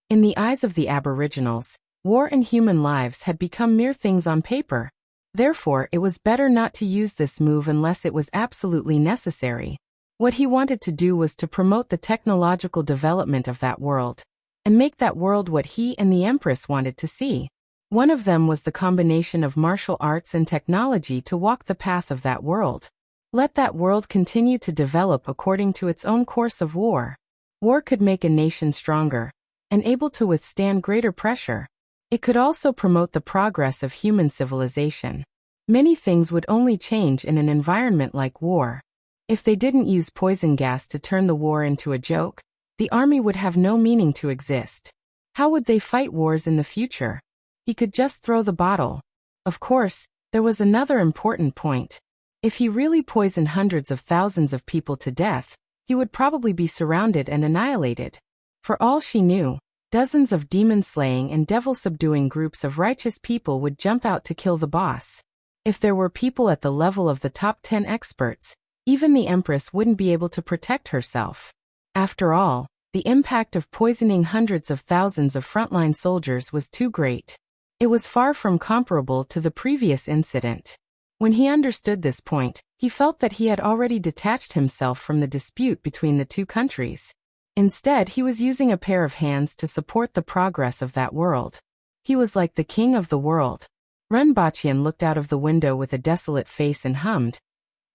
In the eyes of the Aboriginals, war and human lives had become mere things on paper. Therefore, it was better not to use this move unless it was absolutely necessary. What he wanted to do was to promote the technological development of that world, and make that world what he and the Empress wanted to see. One of them was the combination of martial arts and technology to walk the path of that world. Let that world continue to develop according to its own course of war. War could make a nation stronger, and able to withstand greater pressure. It could also promote the progress of human civilization. Many things would only change in an environment like war. If they didn't use poison gas to turn the war into a joke, the army would have no meaning to exist. How would they fight wars in the future? He could just throw the bottle. Of course, there was another important point. If he really poisoned hundreds of thousands of people to death, he would probably be surrounded and annihilated. For all she knew, dozens of demon-slaying and devil-subduing groups of righteous people would jump out to kill the boss. If there were people at the level of the top 10 experts, even the Empress wouldn't be able to protect herself. After all, the impact of poisoning hundreds of thousands of frontline soldiers was too great. It was far from comparable to the previous incident. When he understood this point, he felt that he had already detached himself from the dispute between the two countries. Instead, he was using a pair of hands to support the progress of that world. He was like the king of the world. Renbachian looked out of the window with a desolate face and hummed.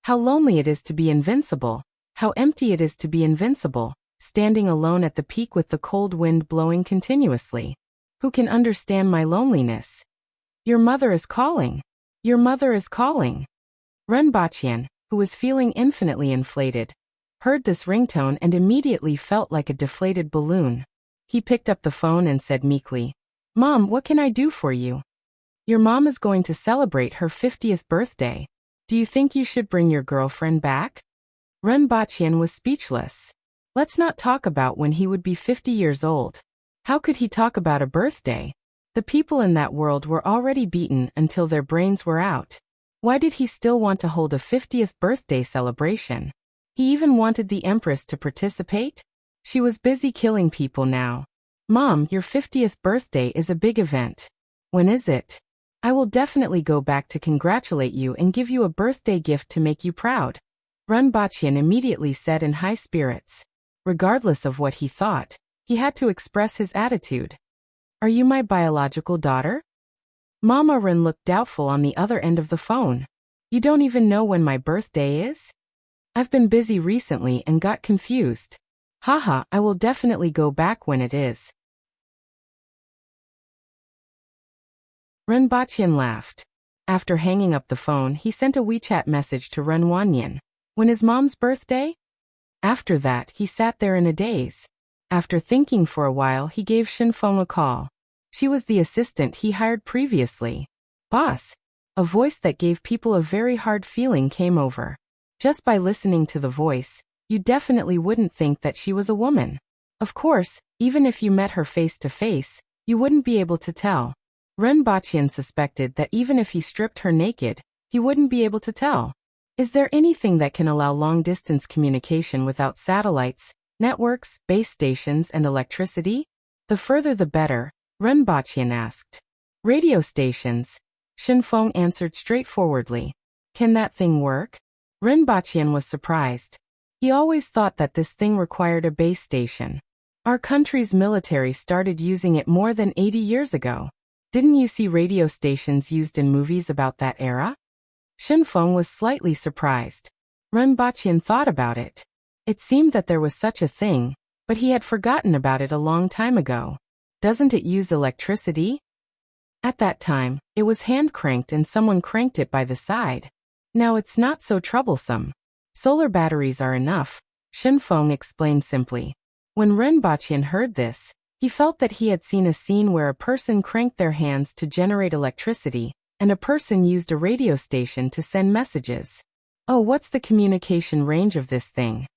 How lonely it is to be invincible. How empty it is to be invincible, standing alone at the peak with the cold wind blowing continuously. Who can understand my loneliness? Your mother is calling. Your mother is calling. Renbachian, who was feeling infinitely inflated, heard this ringtone and immediately felt like a deflated balloon. He picked up the phone and said meekly, "Mom, what can I do for you?" "Your mom is going to celebrate her 50th birthday. Do you think you should bring your girlfriend back?" Renbachian was speechless. Let's not talk about when he would be 50 years old. How could he talk about a birthday? The people in that world were already beaten until their brains were out. Why did he still want to hold a 50th birthday celebration? He even wanted the Empress to participate? She was busy killing people now. "Mom, your 50th birthday is a big event. When is it? I will definitely go back to congratulate you and give you a birthday gift to make you proud," Renbachian immediately said in high spirits. Regardless of what he thought, he had to express his attitude. "Are you my biological daughter?" Mama Ren looked doubtful on the other end of the phone. "You don't even know when my birthday is?" "I've been busy recently and got confused." "Haha, I will definitely go back when it is." Renbachian laughed. After hanging up the phone, he sent a WeChat message to Ren Wanyan. When is Mom's birthday? After that, he sat there in a daze. After thinking for a while, he gave Shinfeng a call. She was the assistant he hired previously. Boss. A voice that gave people a very hard feeling came over. Just by listening to the voice, you definitely wouldn't think that she was a woman. Of course, even if you met her face to face, you wouldn't be able to tell. Ren Baqian suspected that even if he stripped her naked, he wouldn't be able to tell. Is there anything that can allow long-distance communication without satellites, networks, base stations, and electricity? The further the better, Ren Baqian asked. Radio stations. Shinfeng answered straightforwardly. Can that thing work? Ren Baqian was surprised. He always thought that this thing required a base station. Our country's military started using it more than 80 years ago. Didn't you see radio stations used in movies about that era? Shinfeng was slightly surprised. Ren Baqian thought about it. It seemed that there was such a thing, but he had forgotten about it a long time ago. Doesn't it use electricity? At that time, it was hand-cranked and someone cranked it by the side. Now it's not so troublesome. Solar batteries are enough, Shinfeng explained simply. When Ren Baqian heard this, he felt that he had seen a scene where a person cranked their hands to generate electricity, and a person used a radio station to send messages. Oh, what's the communication range of this thing?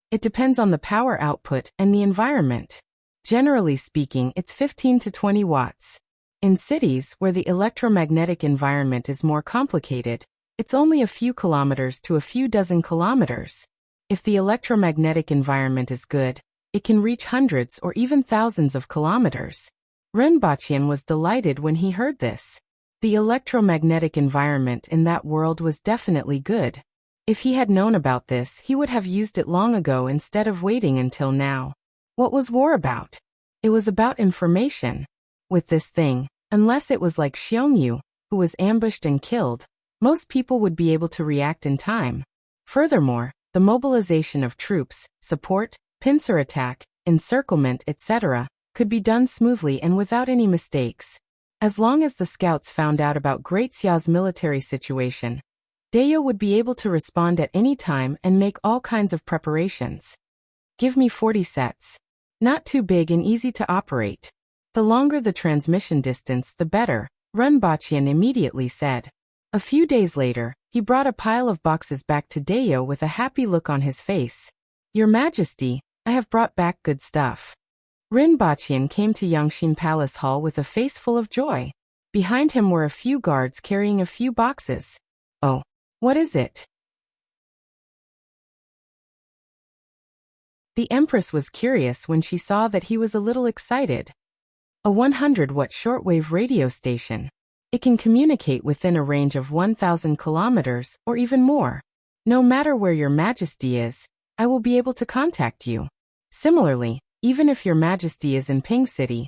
It depends on the power output and the environment. Generally speaking, it's 15 to 20 watts. In cities where the electromagnetic environment is more complicated, it's only a few kilometers to a few dozen kilometers. If the electromagnetic environment is good, it can reach hundreds or even thousands of kilometers. Ren Baqian was delighted when he heard this. The electromagnetic environment in that world was definitely good. If he had known about this, he would have used it long ago instead of waiting until now. What was war about? It was about information. With this thing, unless it was like Xiongyu, who was ambushed and killed, most people would be able to react in time. Furthermore, the mobilization of troops, support, pincer attack, encirclement, etc., could be done smoothly and without any mistakes. As long as the scouts found out about Great Xia's military situation, Dayo would be able to respond at any time and make all kinds of preparations. Give me 40 sets. Not too big and easy to operate. The longer the transmission distance, the better, Ren Baqian immediately said. A few days later, he brought a pile of boxes back to Dayo with a happy look on his face. Your Majesty, I have brought back good stuff. Ren Baqian came to Yangxin Palace Hall with a face full of joy. Behind him were a few guards carrying a few boxes. Oh, what is it? The Empress was curious when she saw that he was a little excited. A 100-watt shortwave radio station. It can communicate within a range of 1,000 kilometers or even more. No matter where your Majesty is, I will be able to contact you. Similarly, even if your Majesty is in Ping City,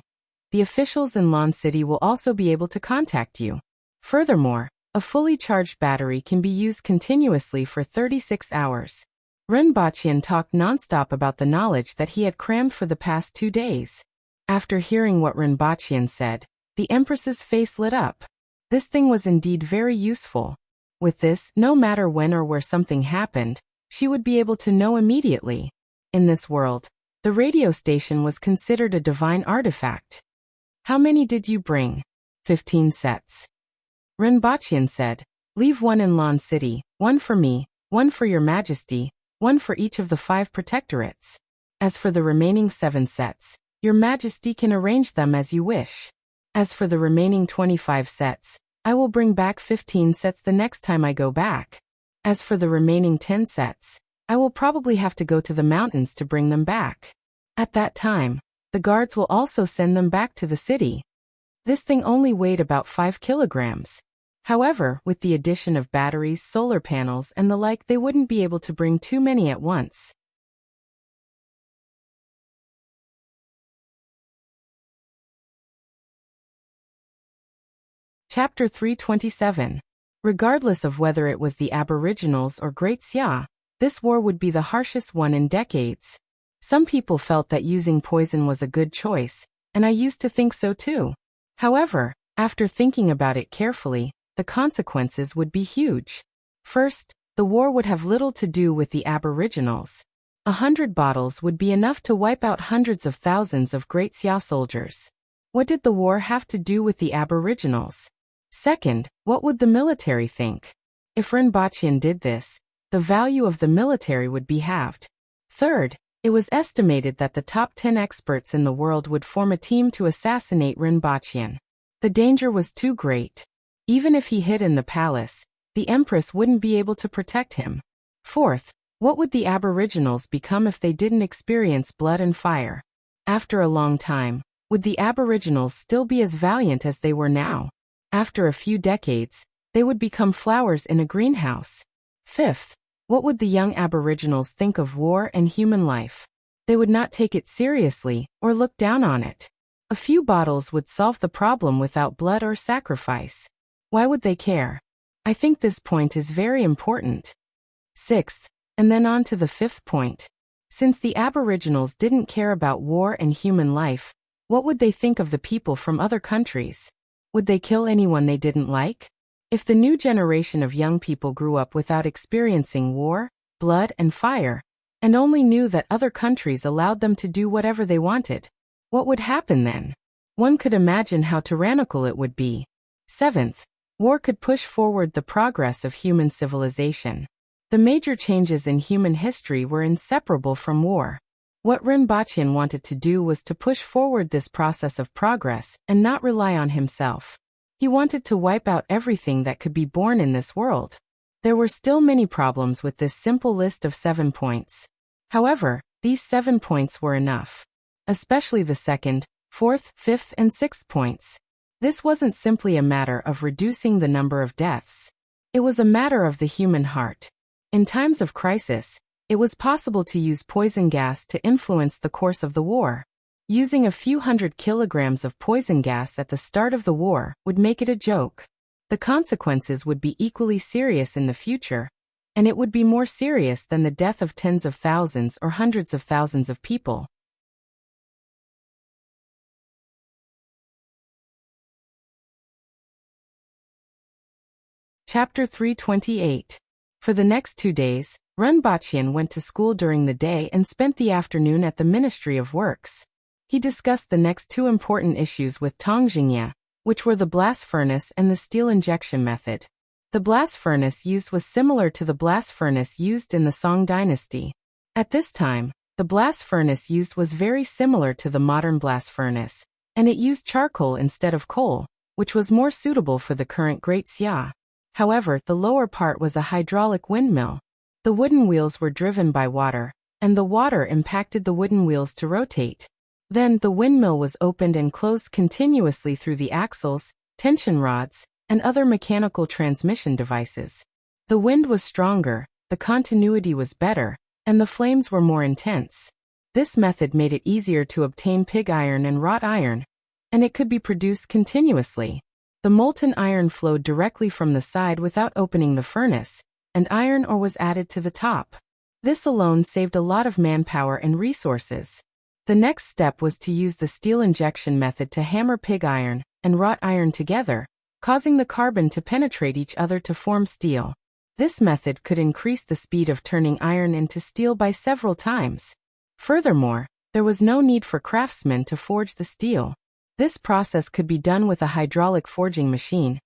the officials in Lan City will also be able to contact you. Furthermore, a fully charged battery can be used continuously for 36 hours. Ren Baqian talked nonstop about the knowledge that he had crammed for the past 2 days. After hearing what Ren Baqian said, the Empress's face lit up. This thing was indeed very useful. With this, no matter when or where something happened, she would be able to know immediately. In this world, the radio station was considered a divine artifact. How many did you bring? 15 sets. Ren Baqian said, leave one in Lan City, one for me, one for your Majesty, one for each of the 5 protectorates. As for the remaining 7 sets, your Majesty can arrange them as you wish. As for the remaining 25 sets, I will bring back 15 sets the next time I go back. As for the remaining 10 sets, I will probably have to go to the mountains to bring them back. At that time, the guards will also send them back to the city. This thing only weighed about 5 kilograms. However, with the addition of batteries, solar panels, and the like, they wouldn't be able to bring too many at once. Chapter 327. Regardless of whether it was the Aboriginals or Great Xia, this war would be the harshest one in decades. Some people felt that using poison was a good choice, and I used to think so too. However, after thinking about it carefully, the consequences would be huge. First, the war would have little to do with the Aboriginals. 100 bottles would be enough to wipe out hundreds of thousands of Great Xia soldiers. What did the war have to do with the Aboriginals? Second, what would the military think? If Rinpoche did this, the value of the military would be halved. Third, it was estimated that the top 10 experts in the world would form a team to assassinate Rinpoche. The danger was too great. Even if he hid in the palace, the Empress wouldn't be able to protect him. Fourth, what would the Aboriginals become if they didn't experience blood and fire? After a long time, would the Aboriginals still be as valiant as they were now? After a few decades, they would become flowers in a greenhouse. Fifth, what would the young Aboriginals think of war and human life? They would not take it seriously or look down on it. A few bottles would solve the problem without blood or sacrifice. Why would they care? I think this point is very important. Sixth, and then on to the fifth point. Since the Aboriginals didn't care about war and human life, what would they think of the people from other countries? Would they kill anyone they didn't like? If the new generation of young people grew up without experiencing war, blood, and fire, and only knew that other countries allowed them to do whatever they wanted, what would happen then? One could imagine how tyrannical it would be. Seventh, war could push forward the progress of human civilization. The major changes in human history were inseparable from war. What Rinpoche wanted to do was to push forward this process of progress and not rely on himself. He wanted to wipe out everything that could be born in this world. There were still many problems with this simple list of 7 points. However, these 7 points were enough. Especially the second, fourth, fifth, and sixth points. This wasn't simply a matter of reducing the number of deaths. It was a matter of the human heart. In times of crisis, it was possible to use poison gas to influence the course of the war. Using a few hundred kilograms of poison gas at the start of the war would make it a joke. The consequences would be equally serious in the future, and it would be more serious than the death of tens of thousands or hundreds of thousands of people. Chapter 328. For the next 2 days, Rinpoche went to school during the day and spent the afternoon at the Ministry of Works. He discussed the next 2 important issues with Tong Jingye, which were the blast furnace and the steel injection method. The blast furnace used was similar to the blast furnace used in the Song dynasty. At this time, the blast furnace used was very similar to the modern blast furnace, and it used charcoal instead of coal, which was more suitable for the current Great Xia. However, the lower part was a hydraulic windmill. The wooden wheels were driven by water, and the water impacted the wooden wheels to rotate. Then the windmill was opened and closed continuously through the axles, tension rods, and other mechanical transmission devices. The wind was stronger, the continuity was better, and the flames were more intense. This method made it easier to obtain pig iron and wrought iron, and it could be produced continuously. The molten iron flowed directly from the side without opening the furnace, and iron ore was added to the top. This alone saved a lot of manpower and resources. The next step was to use the steel injection method to hammer pig iron and wrought iron together, causing the carbon to penetrate each other to form steel. This method could increase the speed of turning iron into steel by several times. Furthermore, there was no need for craftsmen to forge the steel. This process could be done with a hydraulic forging machine,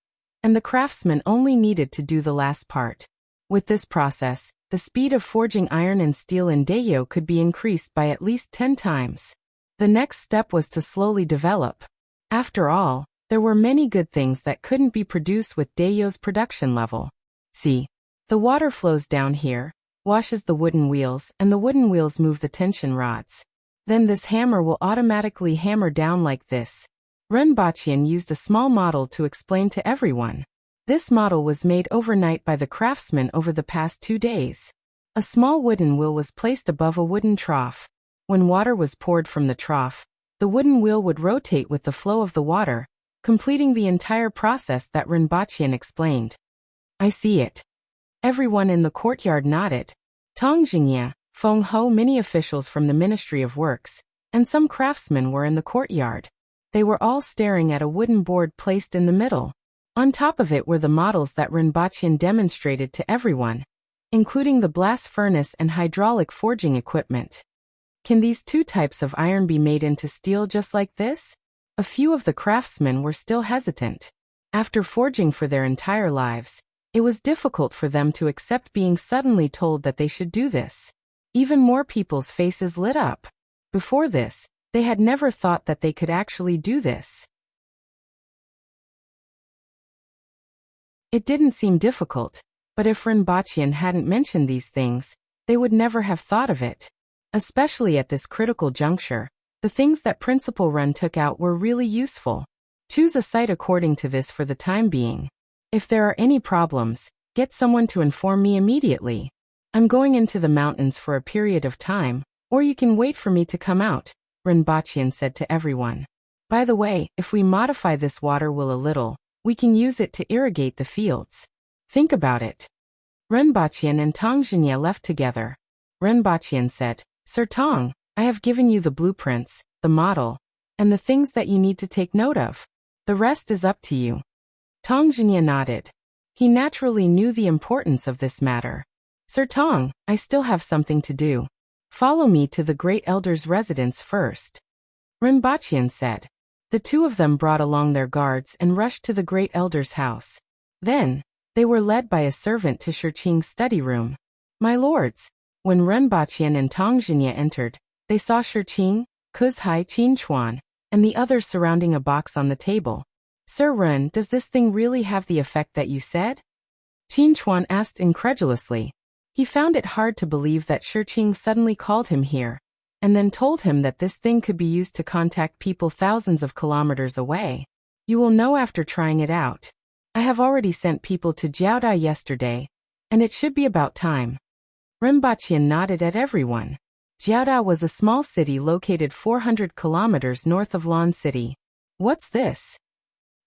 and the craftsman only needed to do the last part. With this process, the speed of forging iron and steel in Dayo could be increased by at least 10 times. The next step was to slowly develop. After all, there were many good things that couldn't be produced with Dayo's production level. See, the water flows down here, washes the wooden wheels, and the wooden wheels move the tension rods. Then this hammer will automatically hammer down like this. Rinpoche used a small model to explain to everyone. This model was made overnight by the craftsman over the past 2 days. A small wooden wheel was placed above a wooden trough. When water was poured from the trough, the wooden wheel would rotate with the flow of the water, completing the entire process that Rinpoche explained. I see it. Everyone in the courtyard nodded. Tong Jingye, Feng Ho, many officials from the Ministry of Works, and some craftsmen were in the courtyard. They were all staring at a wooden board placed in the middle. On top of it were the models that Rinpoche demonstrated to everyone, including the blast furnace and hydraulic forging equipment. Can these two types of iron be made into steel just like this? A few of the craftsmen were still hesitant. After forging for their entire lives, it was difficult for them to accept being suddenly told that they should do this. Even more people's faces lit up. Before this, they had never thought that they could actually do this. It didn't seem difficult, but if Rinpoche hadn't mentioned these things, they would never have thought of it. Especially at this critical juncture, the things that Principal Ren took out were really useful. Choose a site according to this for the time being. If there are any problems, get someone to inform me immediately. I'm going into the mountains for a period of time, or you can wait for me to come out, Rinpoche said to everyone. By the way, if we modify this water wheel a little, we can use it to irrigate the fields. Think about it. Rinpoche and Tongzhinya left together. Rinpoche said, Sir Tong, I have given you the blueprints, the model, and the things that you need to take note of. The rest is up to you. Tongzhinya nodded. He naturally knew the importance of this matter. Sir Tong, I still have something to do. Follow me to the Great Elder's residence first. Rinpoche said. The two of them brought along their guards and rushed to the Great Elder's house. Then, they were led by a servant to Shirqing's study room. My lords, when Rinpoche and Tongzhinya entered, they saw Shirqing, Kuzhai Qinchuan, and the others surrounding a box on the table. Sir Ren, does this thing really have the effect that you said? Qinchuan asked incredulously. He found it hard to believe that Shirqing suddenly called him here, and then told him that this thing could be used to contact people thousands of kilometers away. You will know after trying it out. I have already sent people to Jiaoda yesterday, and it should be about time. Rinpoche nodded at everyone. Jiaoda was a small city located 400 kilometers north of Lan City. What's this?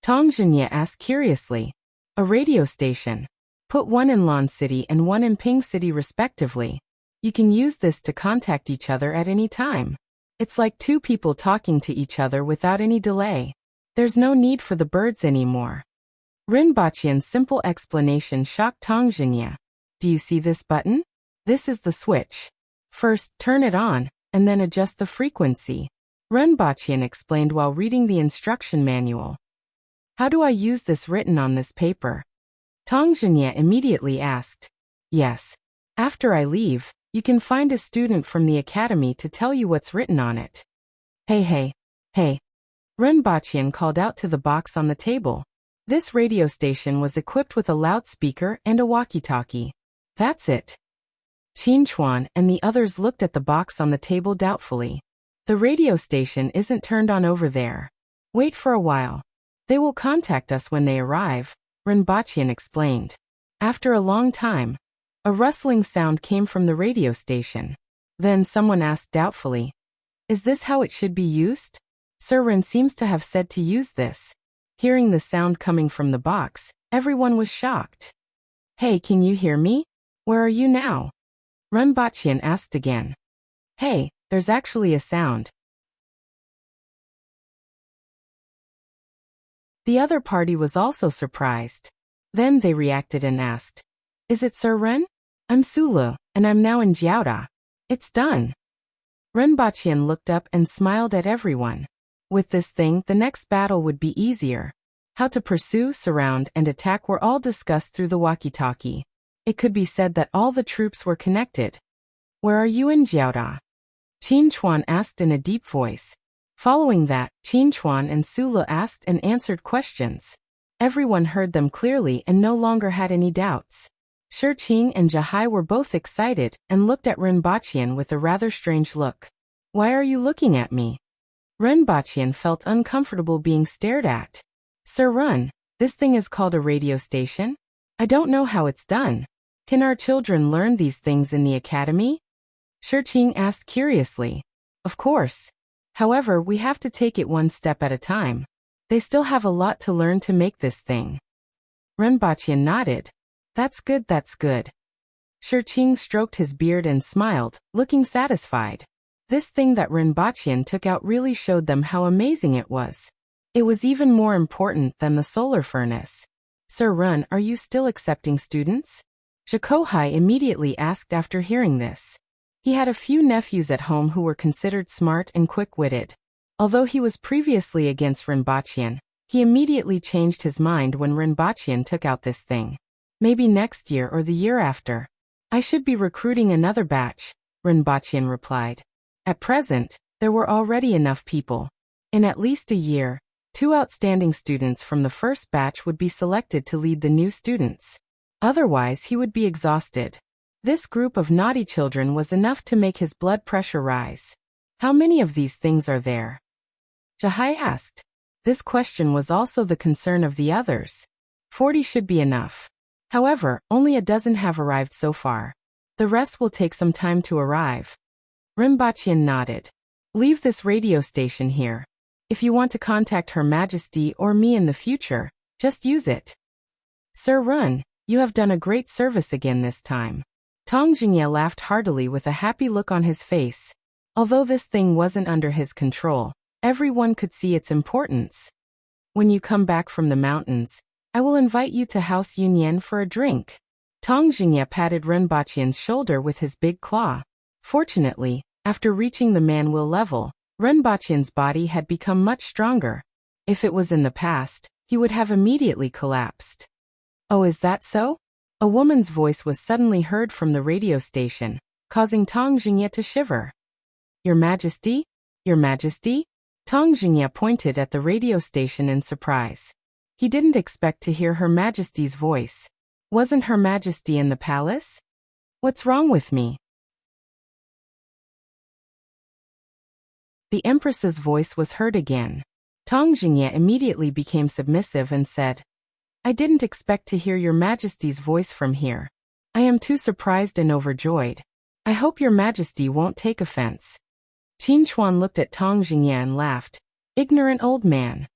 Tongzhinya asked curiously. A radio station. Put one in Lan City and one in Ping City respectively. You can use this to contact each other at any time. It's like two people talking to each other without any delay. There's no need for the birds anymore. Rinpoche's simple explanation shocked Tongzhinya. Do you see this button? This is the switch. First, turn it on, and then adjust the frequency. Rinpoche explained while reading the instruction manual. How do I use this written on this paper? Tongzhinya immediately asked. Yes. After I leave, you can find a student from the academy to tell you what's written on it. Hey. Rinpoche called out to the box on the table. This radio station was equipped with a loudspeaker and a walkie-talkie. That's it. Qinchuan and the others looked at the box on the table doubtfully. The radio station isn't turned on over there. Wait for a while. They will contact us when they arrive, Rinpoche explained. After a long time, a rustling sound came from the radio station. Then someone asked doubtfully, Is this how it should be used? Sir Ren seems to have said to use this. Hearing the sound coming from the box, everyone was shocked. Hey, can you hear me? Where are you now? Rinpoche asked again. Hey, there's actually a sound. The other party was also surprised. Then they reacted and asked, Is it Sir Ren? I'm Sulu, and I'm now in Jiaoda. It's done. Rinpoche looked up and smiled at everyone. With this thing, the next battle would be easier. How to pursue, surround, and attack were all discussed through the walkie-talkie. It could be said that all the troops were connected. Where are you in Jiaoda? Qinchuan asked in a deep voice. Following that, Qinchuan and Sulu asked and answered questions. Everyone heard them clearly and no longer had any doubts. Shirqing and Jahai were both excited and looked at Rinpoche with a rather strange look. Why are you looking at me? Rinpoche felt uncomfortable being stared at. Sir Ren, this thing is called a radio station? I don't know how it's done. Can our children learn these things in the academy? Shirqing asked curiously. Of course. However, we have to take it one step at a time. They still have a lot to learn to make this thing. Rinpoche nodded. That's good. Shirqing stroked his beard and smiled, looking satisfied. This thing that Rinpoche took out really showed them how amazing it was. It was even more important than the solar furnace. Sir Run, are you still accepting students? Zhikohai immediately asked after hearing this. He had a few nephews at home who were considered smart and quick-witted. Although he was previously against Rinpochian, he immediately changed his mind when Rinpochian took out this thing. Maybe next year or the year after. I should be recruiting another batch, Rinpochian replied. At present, there were already enough people. In at least a year, 2 outstanding students from the first batch would be selected to lead the new students. Otherwise, he would be exhausted. This group of naughty children was enough to make his blood pressure rise. How many of these things are there? Jahai asked. This question was also the concern of the others. 40 should be enough. However, only a dozen have arrived so far. The rest will take some time to arrive. Rinpochian nodded. Leave this radio station here. If you want to contact Her Majesty or me in the future, just use it. Sir Run, you have done a great service again this time. Tong Jingye laughed heartily with a happy look on his face. Although this thing wasn't under his control, everyone could see its importance. When you come back from the mountains, I will invite you to House Yunyan for a drink. Tong Jingye patted Rinpochian's shoulder with his big claw. Fortunately, after reaching the man-will level, Rinpochian's body had become much stronger. If it was in the past, he would have immediately collapsed. Oh, is that so? A woman's voice was suddenly heard from the radio station, causing Tong Jingye to shiver. Your Majesty? Your Majesty? Tong Jingye pointed at the radio station in surprise. He didn't expect to hear Her Majesty's voice. Wasn't Her Majesty in the palace? What's wrong with me? The Empress's voice was heard again. Tong Jingye immediately became submissive and said, I didn't expect to hear Your Majesty's voice from here. I am too surprised and overjoyed. I hope Your Majesty won't take offense. Qin Chuan looked at Tong Jingye and laughed. Ignorant old man.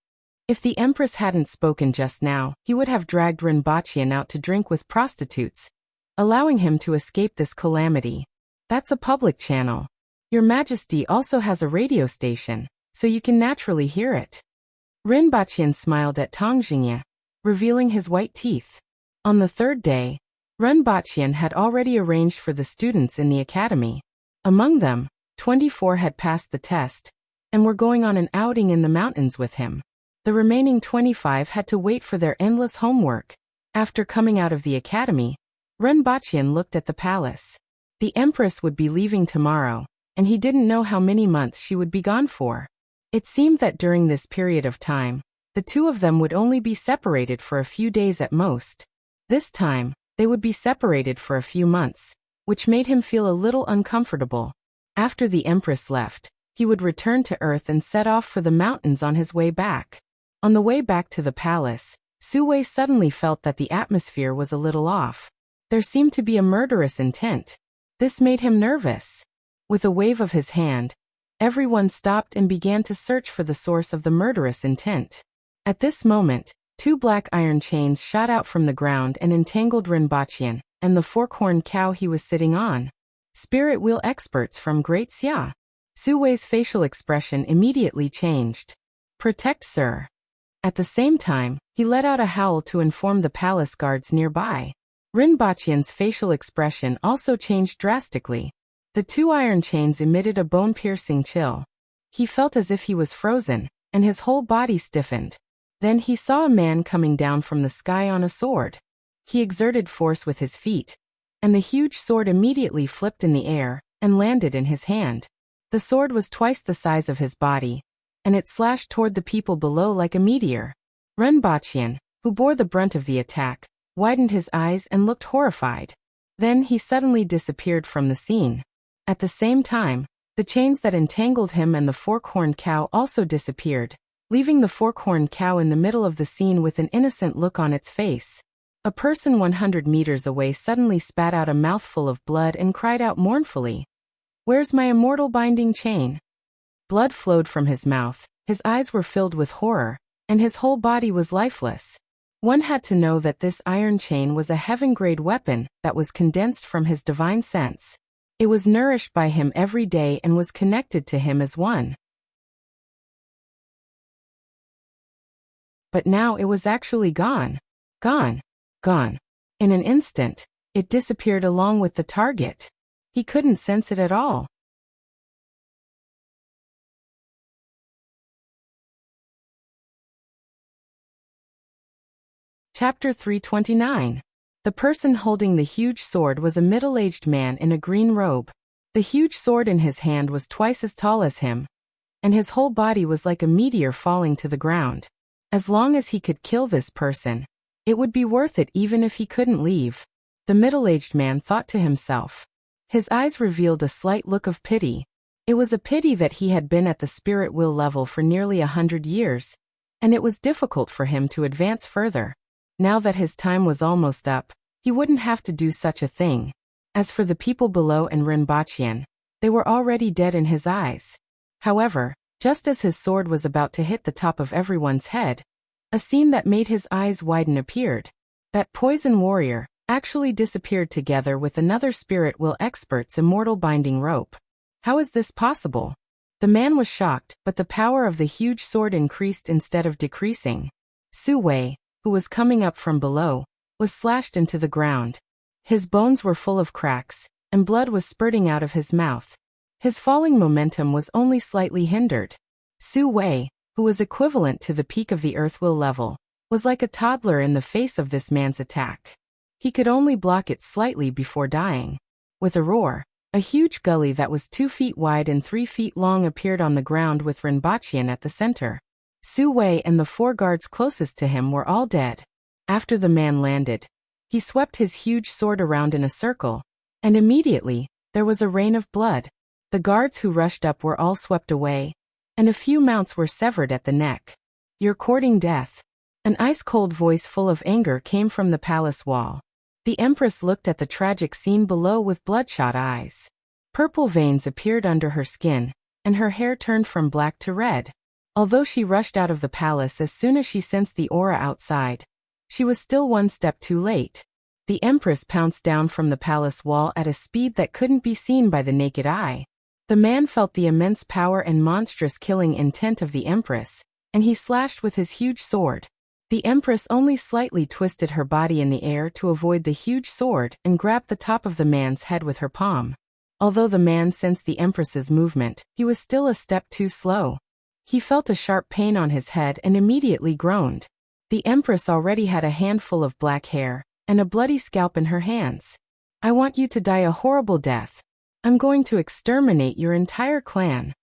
If the Empress hadn't spoken just now, he would have dragged Rinpochian out to drink with prostitutes, allowing him to escape this calamity. That's a public channel. Your Majesty also has a radio station, so you can naturally hear it. Rinpochian smiled at Tong Jingye, revealing his white teeth. On the third day, Rinpochian had already arranged for the students in the academy. Among them, 24 had passed the test, and were going on an outing in the mountains with him. The remaining 25 had to wait for their endless homework. After coming out of the academy, Rinpochian looked at the palace. The Empress would be leaving tomorrow, and he didn't know how many months she would be gone for. It seemed that during this period of time, the two of them would only be separated for a few days at most. This time, they would be separated for a few months, which made him feel a little uncomfortable. After the Empress left, he would return to Earth and set off for the mountains on his way back. On the way back to the palace, Su Wei suddenly felt that the atmosphere was a little off. There seemed to be a murderous intent. This made him nervous. With a wave of his hand, everyone stopped and began to search for the source of the murderous intent. At this moment, 2 black iron chains shot out from the ground and entangled Rinpochian and the fork-horned cow he was sitting on. Spirit wheel experts from Great Xia. Su Wei's facial expression immediately changed. Protect, sir. At the same time, he let out a howl to inform the palace guards nearby. Rinpochian's facial expression also changed drastically. The 2 iron chains emitted a bone-piercing chill. He felt as if he was frozen, and his whole body stiffened. Then he saw a man coming down from the sky on a sword. He exerted force with his feet, and the huge sword immediately flipped in the air and landed in his hand. The sword was twice the size of his body, and it slashed toward the people below like a meteor. Rinpochian, who bore the brunt of the attack, widened his eyes and looked horrified. Then he suddenly disappeared from the scene. At the same time, the chains that entangled him and the fork-horned cow also disappeared, leaving the fork-horned cow in the middle of the scene with an innocent look on its face. A person 100 meters away suddenly spat out a mouthful of blood and cried out mournfully, "Where's my immortal binding chain?" Blood flowed from his mouth, his eyes were filled with horror, and his whole body was lifeless. One had to know that this iron chain was a heaven-grade weapon that was condensed from his divine sense. It was nourished by him every day and was connected to him as one. But now it was actually gone. Gone. Gone. In an instant, it disappeared along with the target. He couldn't sense it at all. Chapter 329. The person holding the huge sword was a middle-aged man in a green robe. The huge sword in his hand was twice as tall as him, and his whole body was like a meteor falling to the ground. As long as he could kill this person, it would be worth it even if he couldn't leave. The middle-aged man thought to himself. His eyes revealed a slight look of pity. It was a pity that he had been at the spirit will level for nearly 100 years, and it was difficult for him to advance further. Now that his time was almost up, he wouldn't have to do such a thing. As for the people below and Rinpochian, they were already dead in his eyes. However, just as his sword was about to hit the top of everyone's head, a scene that made his eyes widen appeared. That poison warrior actually disappeared together with another spirit will expert's immortal binding rope. How is this possible? The man was shocked, but the power of the huge sword increased instead of decreasing. Su Wei, who was coming up from below, was slashed into the ground. His bones were full of cracks, and blood was spurting out of his mouth. His falling momentum was only slightly hindered. Su Wei, who was equivalent to the peak of the earth will level, was like a toddler in the face of this man's attack. He could only block it slightly before dying. With a roar, a huge gully that was 2 feet wide and 3 feet long appeared on the ground with Rinpochian at the center. Su Wei and the 4 guards closest to him were all dead. After the man landed, he swept his huge sword around in a circle, and immediately, there was a rain of blood. The guards who rushed up were all swept away, and a few mounts were severed at the neck. You're courting death. An ice-cold voice full of anger came from the palace wall. The Empress looked at the tragic scene below with bloodshot eyes. Purple veins appeared under her skin, and her hair turned from black to red. Although she rushed out of the palace as soon as she sensed the aura outside, she was still one step too late. The Empress pounced down from the palace wall at a speed that couldn't be seen by the naked eye. The man felt the immense power and monstrous killing intent of the Empress, and he slashed with his huge sword. The Empress only slightly twisted her body in the air to avoid the huge sword and grabbed the top of the man's head with her palm. Although the man sensed the Empress's movement, he was still a step too slow. He felt a sharp pain on his head and immediately groaned. The Empress already had a handful of black hair and a bloody scalp in her hands. I want you to die a horrible death. I'm going to exterminate your entire clan.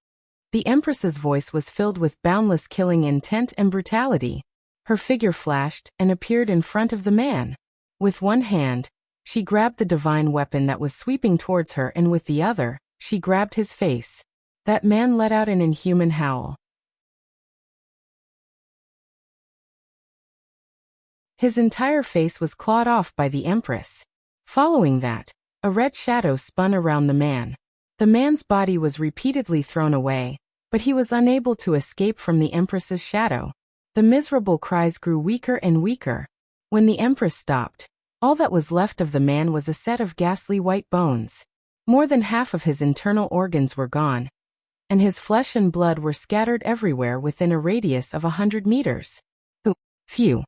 The Empress's voice was filled with boundless killing intent and brutality. Her figure flashed and appeared in front of the man. With one hand, she grabbed the divine weapon that was sweeping towards her, and with the other, she grabbed his face. That man let out an inhuman howl. His entire face was clawed off by the Empress. Following that, a red shadow spun around the man. The man's body was repeatedly thrown away, but he was unable to escape from the Empress's shadow. The miserable cries grew weaker and weaker. When the Empress stopped, all that was left of the man was a set of ghastly white bones. More than half of his internal organs were gone, and his flesh and blood were scattered everywhere within a radius of 100 meters. Phew!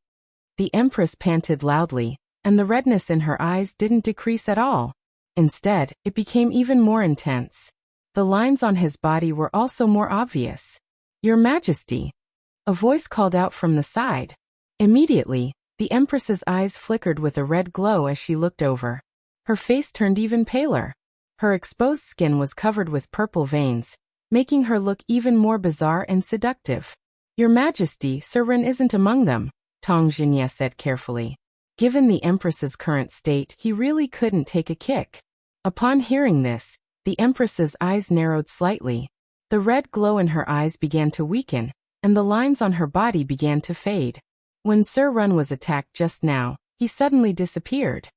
The Empress panted loudly, and the redness in her eyes didn't decrease at all. Instead, it became even more intense. The lines on his body were also more obvious. Your Majesty! A voice called out from the side. Immediately, the Empress's eyes flickered with a red glow as she looked over. Her face turned even paler. Her exposed skin was covered with purple veins, making her look even more bizarre and seductive. Your Majesty, Sir Ren isn't among them, Tong Xinye said carefully. Given the Empress's current state, he really couldn't take a kick. Upon hearing this, the Empress's eyes narrowed slightly. The red glow in her eyes began to weaken, and the lines on her body began to fade. When Sir Ren was attacked just now, he suddenly disappeared.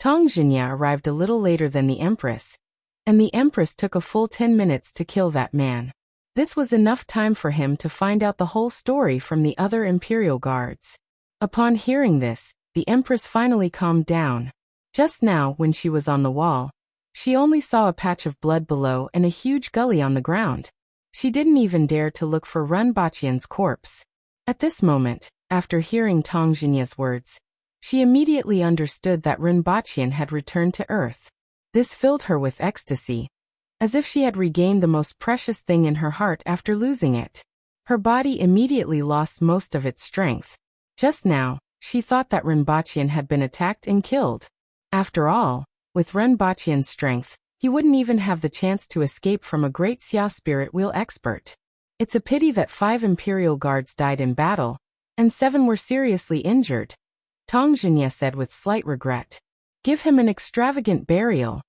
Tong Xinye arrived a little later than the Empress, and the Empress took a full 10 minutes to kill that man. This was enough time for him to find out the whole story from the other Imperial guards. Upon hearing this, the Empress finally calmed down. Just now, when she was on the wall, she only saw a patch of blood below and a huge gully on the ground. She didn't even dare to look for Rinpochian's corpse. At this moment, after hearing Tong Xinye's words, She immediately understood that Rinpoche had returned to Earth. This filled her with ecstasy, as if she had regained the most precious thing in her heart after losing it. Her body immediately lost most of its strength. Just now, she thought that Rinpoche had been attacked and killed. After all, with Rinpoche's strength, he wouldn't even have the chance to escape from a great Xia spirit wheel expert. It's a pity that 5 Imperial guards died in battle, and 7 were seriously injured, Tang Zhinya said with slight regret. Give him an extravagant burial,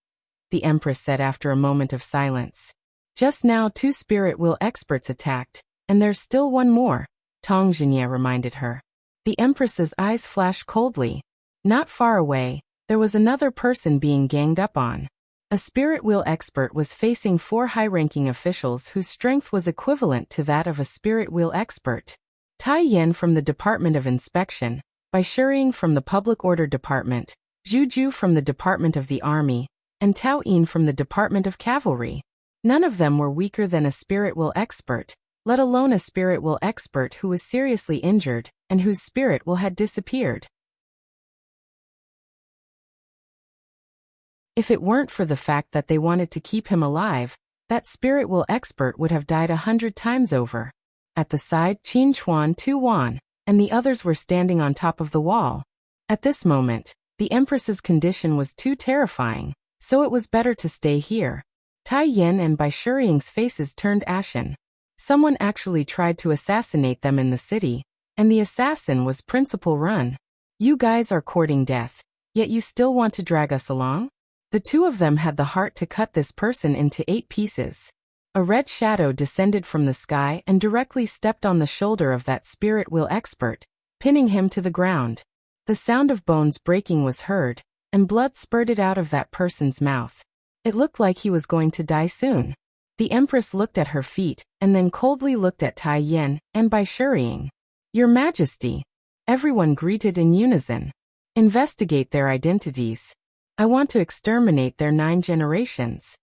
the Empress said after a moment of silence. Just now 2 spirit wheel experts attacked, and there's still one more, Tang Zhinya reminded her. The Empress's eyes flashed coldly. Not far away, there was another person being ganged up on. A spirit wheel expert was facing 4 high-ranking officials whose strength was equivalent to that of a spirit wheel expert. Tai Yan from the Department of Inspection, Bai Shiying from the Public Order Department, Zhu Ju from the Department of the Army, and Tao Yin from the Department of Cavalry. None of them were weaker than a spirit wheel expert, let alone a spirit wheel expert who was seriously injured and whose spirit wheel had disappeared. If it weren't for the fact that they wanted to keep him alive, that spirit wheel expert would have died 100 times over. At the side, Qin Chuan, Tu Wan, and the others were standing on top of the wall. At this moment, the Empress's condition was too terrifying, so it was better to stay here. Tai Yin and Bai Shiying's faces turned ashen. Someone actually tried to assassinate them in the city, and the assassin was Principal Run. You guys are courting death, yet you still want to drag us along? The 2 of them had the heart to cut this person into 8 pieces. A red shadow descended from the sky and directly stepped on the shoulder of that spirit wheel expert, pinning him to the ground. The sound of bones breaking was heard, and blood spurted out of that person's mouth. It looked like he was going to die soon. The Empress looked at her feet, and then coldly looked at Tai Yin and Bai Shiying. Your Majesty. Everyone greeted in unison. Investigate their identities. I want to exterminate their 9 generations.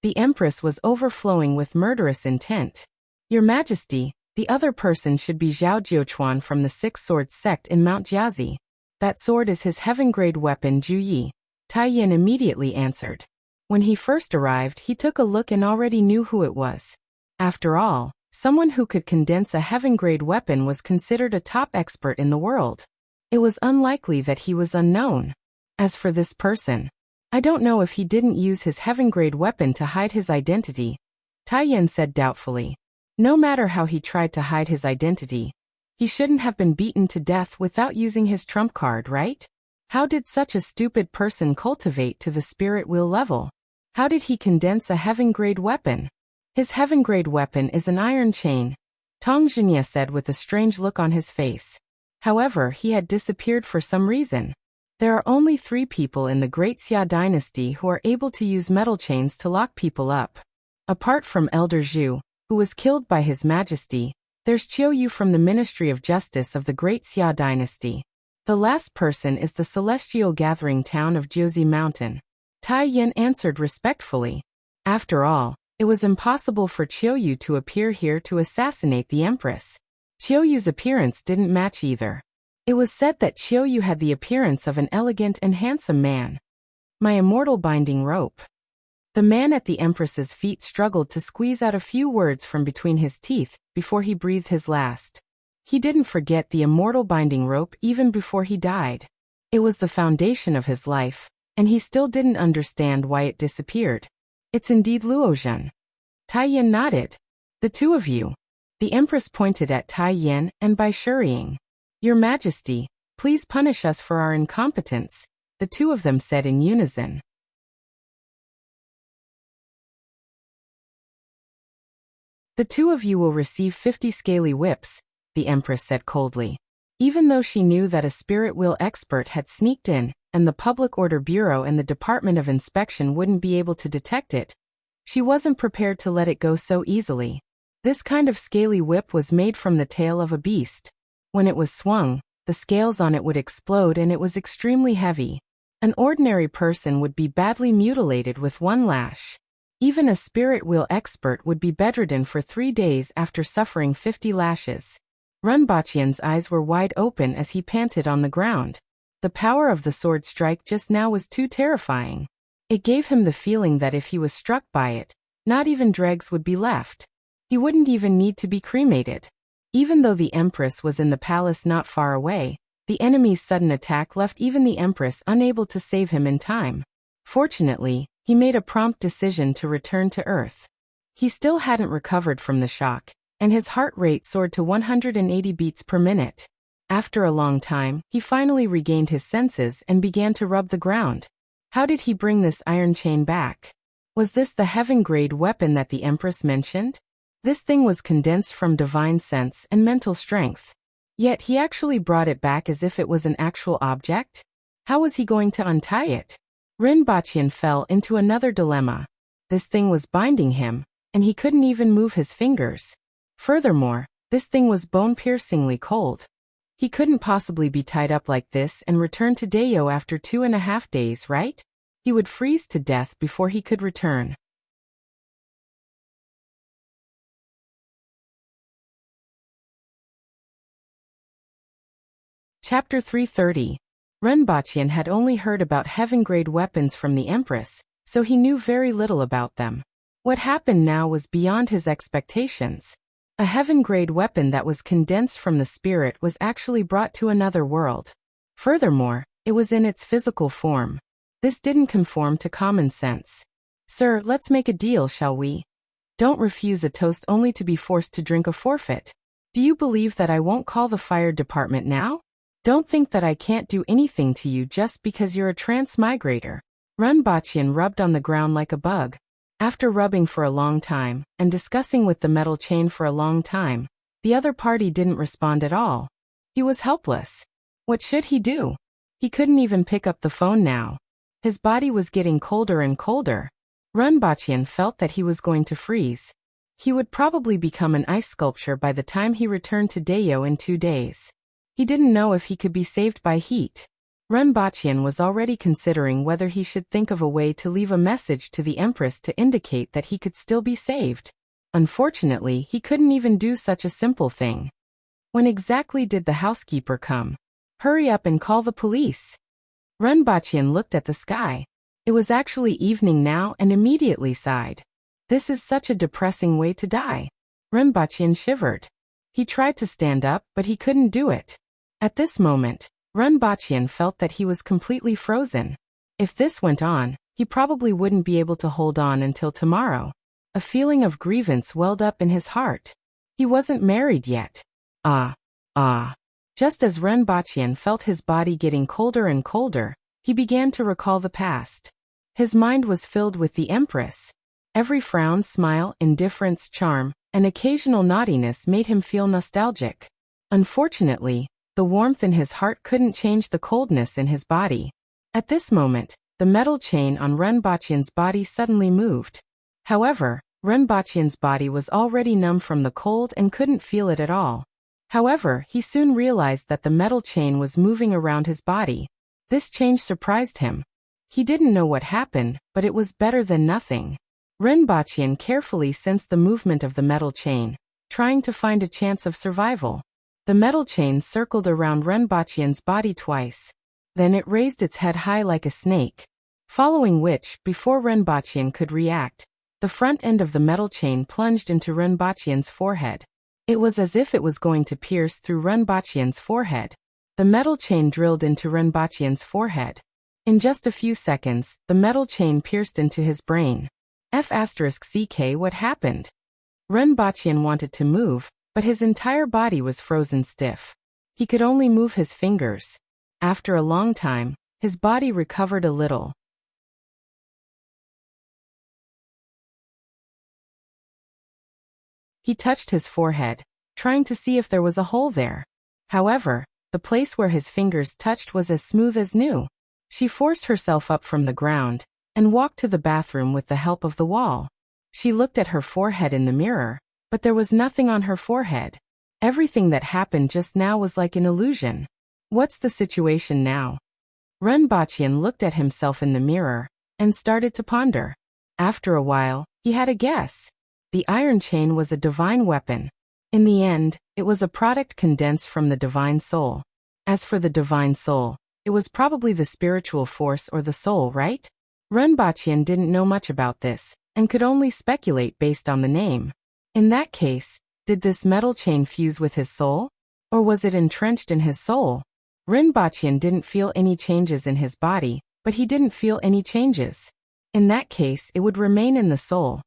The Empress was overflowing with murderous intent. Your Majesty, the other person should be Zhao Jiuchuan from the 6 Swords sect in Mount Jiazi. That sword is his heaven-grade weapon Ju Yi, Tai Yin immediately answered. When he first arrived, he took a look and already knew who it was. After all, someone who could condense a heaven-grade weapon was considered a top expert in the world. It was unlikely that he was unknown. As for this person, I don't know if he didn't use his heaven-grade weapon to hide his identity, Tai Yin said doubtfully. No matter how he tried to hide his identity, he shouldn't have been beaten to death without using his trump card, right? How did such a stupid person cultivate to the spirit wheel level? How did he condense a heaven-grade weapon? His heaven-grade weapon is an iron chain, Tang Zhinya said with a strange look on his face. However, he had disappeared for some reason. There are only 3 people in the Great Xia dynasty who are able to use metal chains to lock people up. Apart from Elder Zhu, who was killed by His Majesty, there's Qiu Yu from the Ministry of Justice of the Great Xia dynasty. The last person is the celestial gathering town of Jiuzi Mountain. Tai Yin answered respectfully. After all, it was impossible for Qiu Yu to appear here to assassinate the Empress. Qiu Yu's appearance didn't match either. It was said that Qiu Yu had the appearance of an elegant and handsome man. My immortal binding rope. The man at the Empress's feet struggled to squeeze out a few words from between his teeth before he breathed his last. He didn't forget the immortal binding rope even before he died. It was the foundation of his life, and he still didn't understand why it disappeared. It's indeed Luozhen. Tai Yin nodded. The 2 of you. The Empress pointed at Tai Yin and Bai Shiying. Your Majesty, please punish us for our incompetence, the 2 of them said in unison. The 2 of you will receive 50 scaly whips, the Empress said coldly. Even though she knew that a spirit wheel expert had sneaked in, and the Public Order Bureau and the Department of Inspection wouldn't be able to detect it, she wasn't prepared to let it go so easily. This kind of scaly whip was made from the tail of a beast. When it was swung, the scales on it would explode and it was extremely heavy. An ordinary person would be badly mutilated with 1 lash. Even a spirit wheel expert would be bedridden for 3 days after suffering 50 lashes. Rinpoche's eyes were wide open as he panted on the ground. The power of the sword strike just now was too terrifying. It gave him the feeling that if he was struck by it, not even dregs would be left. He wouldn't even need to be cremated. Even though the Empress was in the palace not far away, the enemy's sudden attack left even the Empress unable to save him in time. Fortunately, he made a prompt decision to return to Earth. He still hadn't recovered from the shock, and his heart rate soared to 180 beats per minute. After a long time, he finally regained his senses and began to rub the ground. How did he bring this iron chain back? Was this the heaven-grade weapon that the Empress mentioned? This thing was condensed from divine sense and mental strength. Yet he actually brought it back as if it was an actual object? How was he going to untie it? Rinpoche fell into another dilemma. This thing was binding him, and he couldn't even move his fingers. Furthermore, this thing was bone-piercingly cold. He couldn't possibly be tied up like this and return to Dayo after 2.5 days, right? He would freeze to death before he could return. Chapter 330. Rinpoche had only heard about heaven-grade weapons from the Empress, so he knew very little about them. What happened now was beyond his expectations. A heaven-grade weapon that was condensed from the spirit was actually brought to another world. Furthermore, it was in its physical form. This didn't conform to common sense. Sir, let's make a deal, shall we? Don't refuse a toast only to be forced to drink a forfeit. Do you believe that I won't call the fire department now? Don't think that I can't do anything to you just because you're a transmigrator. Rinpoche rubbed on the ground like a bug. After rubbing for a long time, and discussing with the metal chain for a long time, the other party didn't respond at all. He was helpless. What should he do? He couldn't even pick up the phone now. His body was getting colder and colder. Rinpoche felt that he was going to freeze. He would probably become an ice sculpture by the time he returned to Dayo in 2 days. He didn't know if he could be saved by heat. Rinpoche was already considering whether he should think of a way to leave a message to the Empress to indicate that he could still be saved. Unfortunately, he couldn't even do such a simple thing. When exactly did the housekeeper come? Hurry up and call the police. Rinpoche looked at the sky. It was actually evening now and immediately sighed. This is such a depressing way to die. Rinpoche shivered. He tried to stand up, but he couldn't do it. At this moment, Rinpoche felt that he was completely frozen. If this went on, he probably wouldn't be able to hold on until tomorrow. A feeling of grievance welled up in his heart. He wasn't married yet. Just as Rinpoche felt his body getting colder and colder, he began to recall the past. His mind was filled with the Empress. Every frown, smile, indifference, charm, and occasional naughtiness made him feel nostalgic. Unfortunately, the warmth in his heart couldn't change the coldness in his body. At this moment, the metal chain on Rinpoche's body suddenly moved. However, Rinpoche's body was already numb from the cold and couldn't feel it at all. However, he soon realized that the metal chain was moving around his body. This change surprised him. He didn't know what happened, but it was better than nothing. Rinpoche carefully sensed the movement of the metal chain, trying to find a chance of survival. The metal chain circled around Rinpoche's body twice. Then it raised its head high like a snake. Following which, before Rinpoche could react, the front end of the metal chain plunged into Rinpoche's forehead. It was as if it was going to pierce through Rinpoche's forehead. The metal chain drilled into Rinpoche's forehead. In just a few seconds, the metal chain pierced into his brain. F***ck, what happened? Rinpoche wanted to move, but his entire body was frozen stiff. He could only move his fingers. After a long time, his body recovered a little. He touched his forehead, trying to see if there was a hole there. However, the place where his fingers touched was as smooth as new. She forced herself up from the ground and walked to the bathroom with the help of the wall. She looked at her forehead in the mirror, but there was nothing on her forehead. Everything that happened just now was like an illusion. What's the situation now? Rinpoche looked at himself in the mirror and started to ponder. After a while, he had a guess. The iron chain was a divine weapon. In the end, it was a product condensed from the divine soul. As for the divine soul, It was probably the spiritual force or the soul, right? Renbachian didn't know much about this, and could only speculate based on the name. In that case, did this metal chain fuse with his soul? Or was it entrenched in his soul? Renbachian didn't feel any changes in his body, but he didn't feel any changes. In that case, it would remain in the soul.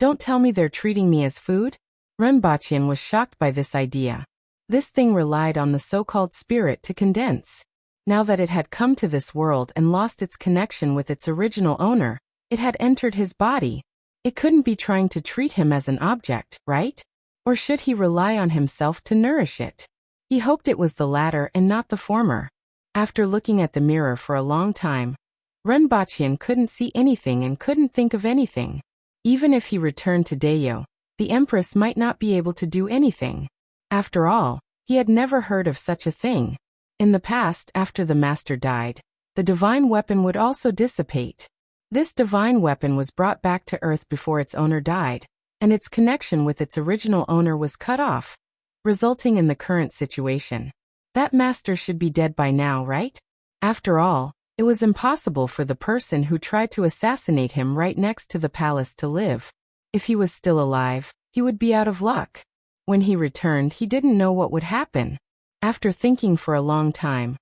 Don't tell me they're treating me as food? Renbachian was shocked by this idea. This thing relied on the so-called spirit to condense. Now that it had come to this world and lost its connection with its original owner, it had entered his body. It couldn't be trying to treat him as an object, right? Or should he rely on himself to nourish it? He hoped it was the latter and not the former. After looking at the mirror for a long time, Renbachian couldn't see anything and couldn't think of anything. Even if he returned to Dayo, the Empress might not be able to do anything. After all, he had never heard of such a thing. In the past, after the master died, the divine weapon would also dissipate. This divine weapon was brought back to Earth before its owner died, and its connection with its original owner was cut off, resulting in the current situation. That master should be dead by now, right? After all, it was impossible for the person who tried to assassinate him right next to the palace to live. If he was still alive, he would be out of luck. When he returned, he didn't know what would happen. After thinking for a long time,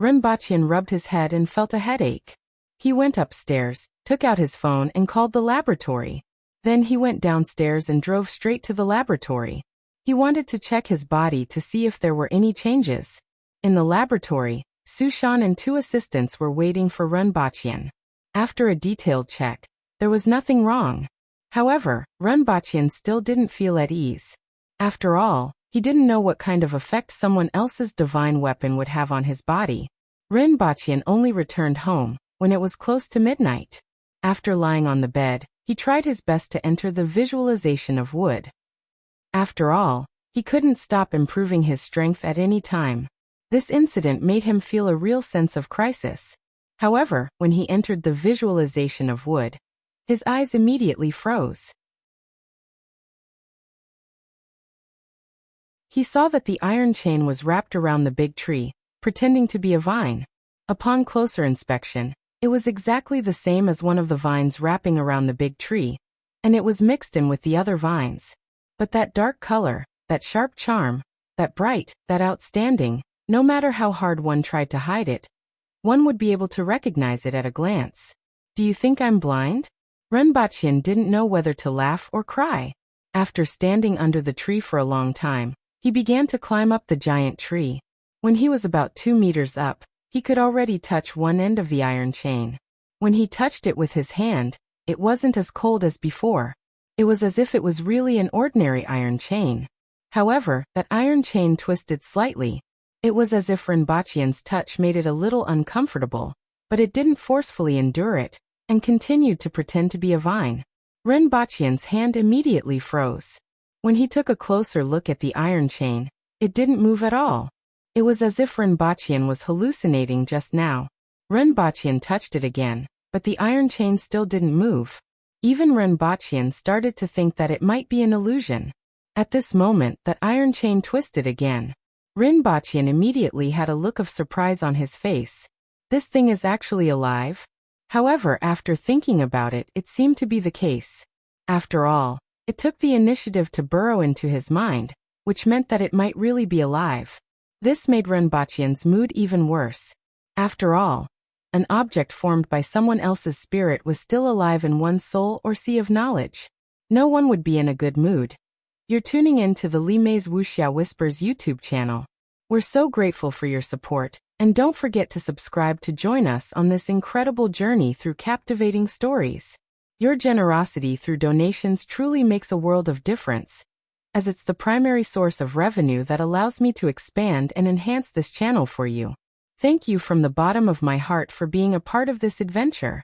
Renbachian rubbed his head and felt a headache. He went upstairs, took out his phone and called the laboratory. Then he went downstairs and drove straight to the laboratory. He wanted to check his body to see if there were any changes. In the laboratory, Sushan and 2 assistants were waiting for Renbachian. After a detailed check, there was nothing wrong. However, Renbachian still didn't feel at ease. After all, he didn't know what kind of effect someone else's divine weapon would have on his body. Renbachian only returned home when it was close to midnight. After lying on the bed, he tried his best to enter the visualization of wood. After all, he couldn't stop improving his strength at any time. This incident made him feel a real sense of crisis. However, when he entered the visualization of wood, his eyes immediately froze. He saw that the iron chain was wrapped around the big tree, pretending to be a vine. Upon closer inspection, it was exactly the same as one of the vines wrapping around the big tree, and it was mixed in with the other vines. But that dark color, that sharp charm, that bright, that outstanding, no matter how hard one tried to hide it, one would be able to recognize it at a glance. Do you think I'm blind? Renbachian didn't know whether to laugh or cry. After standing under the tree for a long time, he began to climb up the giant tree. When he was about 2 meters up, he could already touch one end of the iron chain. When he touched it with his hand, it wasn't as cold as before. It was as if it was really an ordinary iron chain. However, that iron chain twisted slightly. It was as if Renbachian's touch made it a little uncomfortable, but it didn't forcefully endure it, and continued to pretend to be a vine. Renbachian's hand immediately froze. When he took a closer look at the iron chain, it didn't move at all. It was as if Renbachian was hallucinating just now. Renbachian touched it again, but the iron chain still didn't move. Even Renbachian started to think that it might be an illusion. At this moment, that iron chain twisted again. Renbachian immediately had a look of surprise on his face. This thing is actually alive? However, after thinking about it, it seemed to be the case. After all, it took the initiative to burrow into his mind, which meant that it might really be alive. This made Renbachian's mood even worse. After all, an object formed by someone else's spirit was still alive in one's soul or sea of knowledge. No one would be in a good mood. You're tuning in to the Li Mei's Wuxia Whispers YouTube channel. We're so grateful for your support, and don't forget to subscribe to join us on this incredible journey through captivating stories. Your generosity through donations truly makes a world of difference, as it's the primary source of revenue that allows me to expand and enhance this channel for you. Thank you from the bottom of my heart for being a part of this adventure.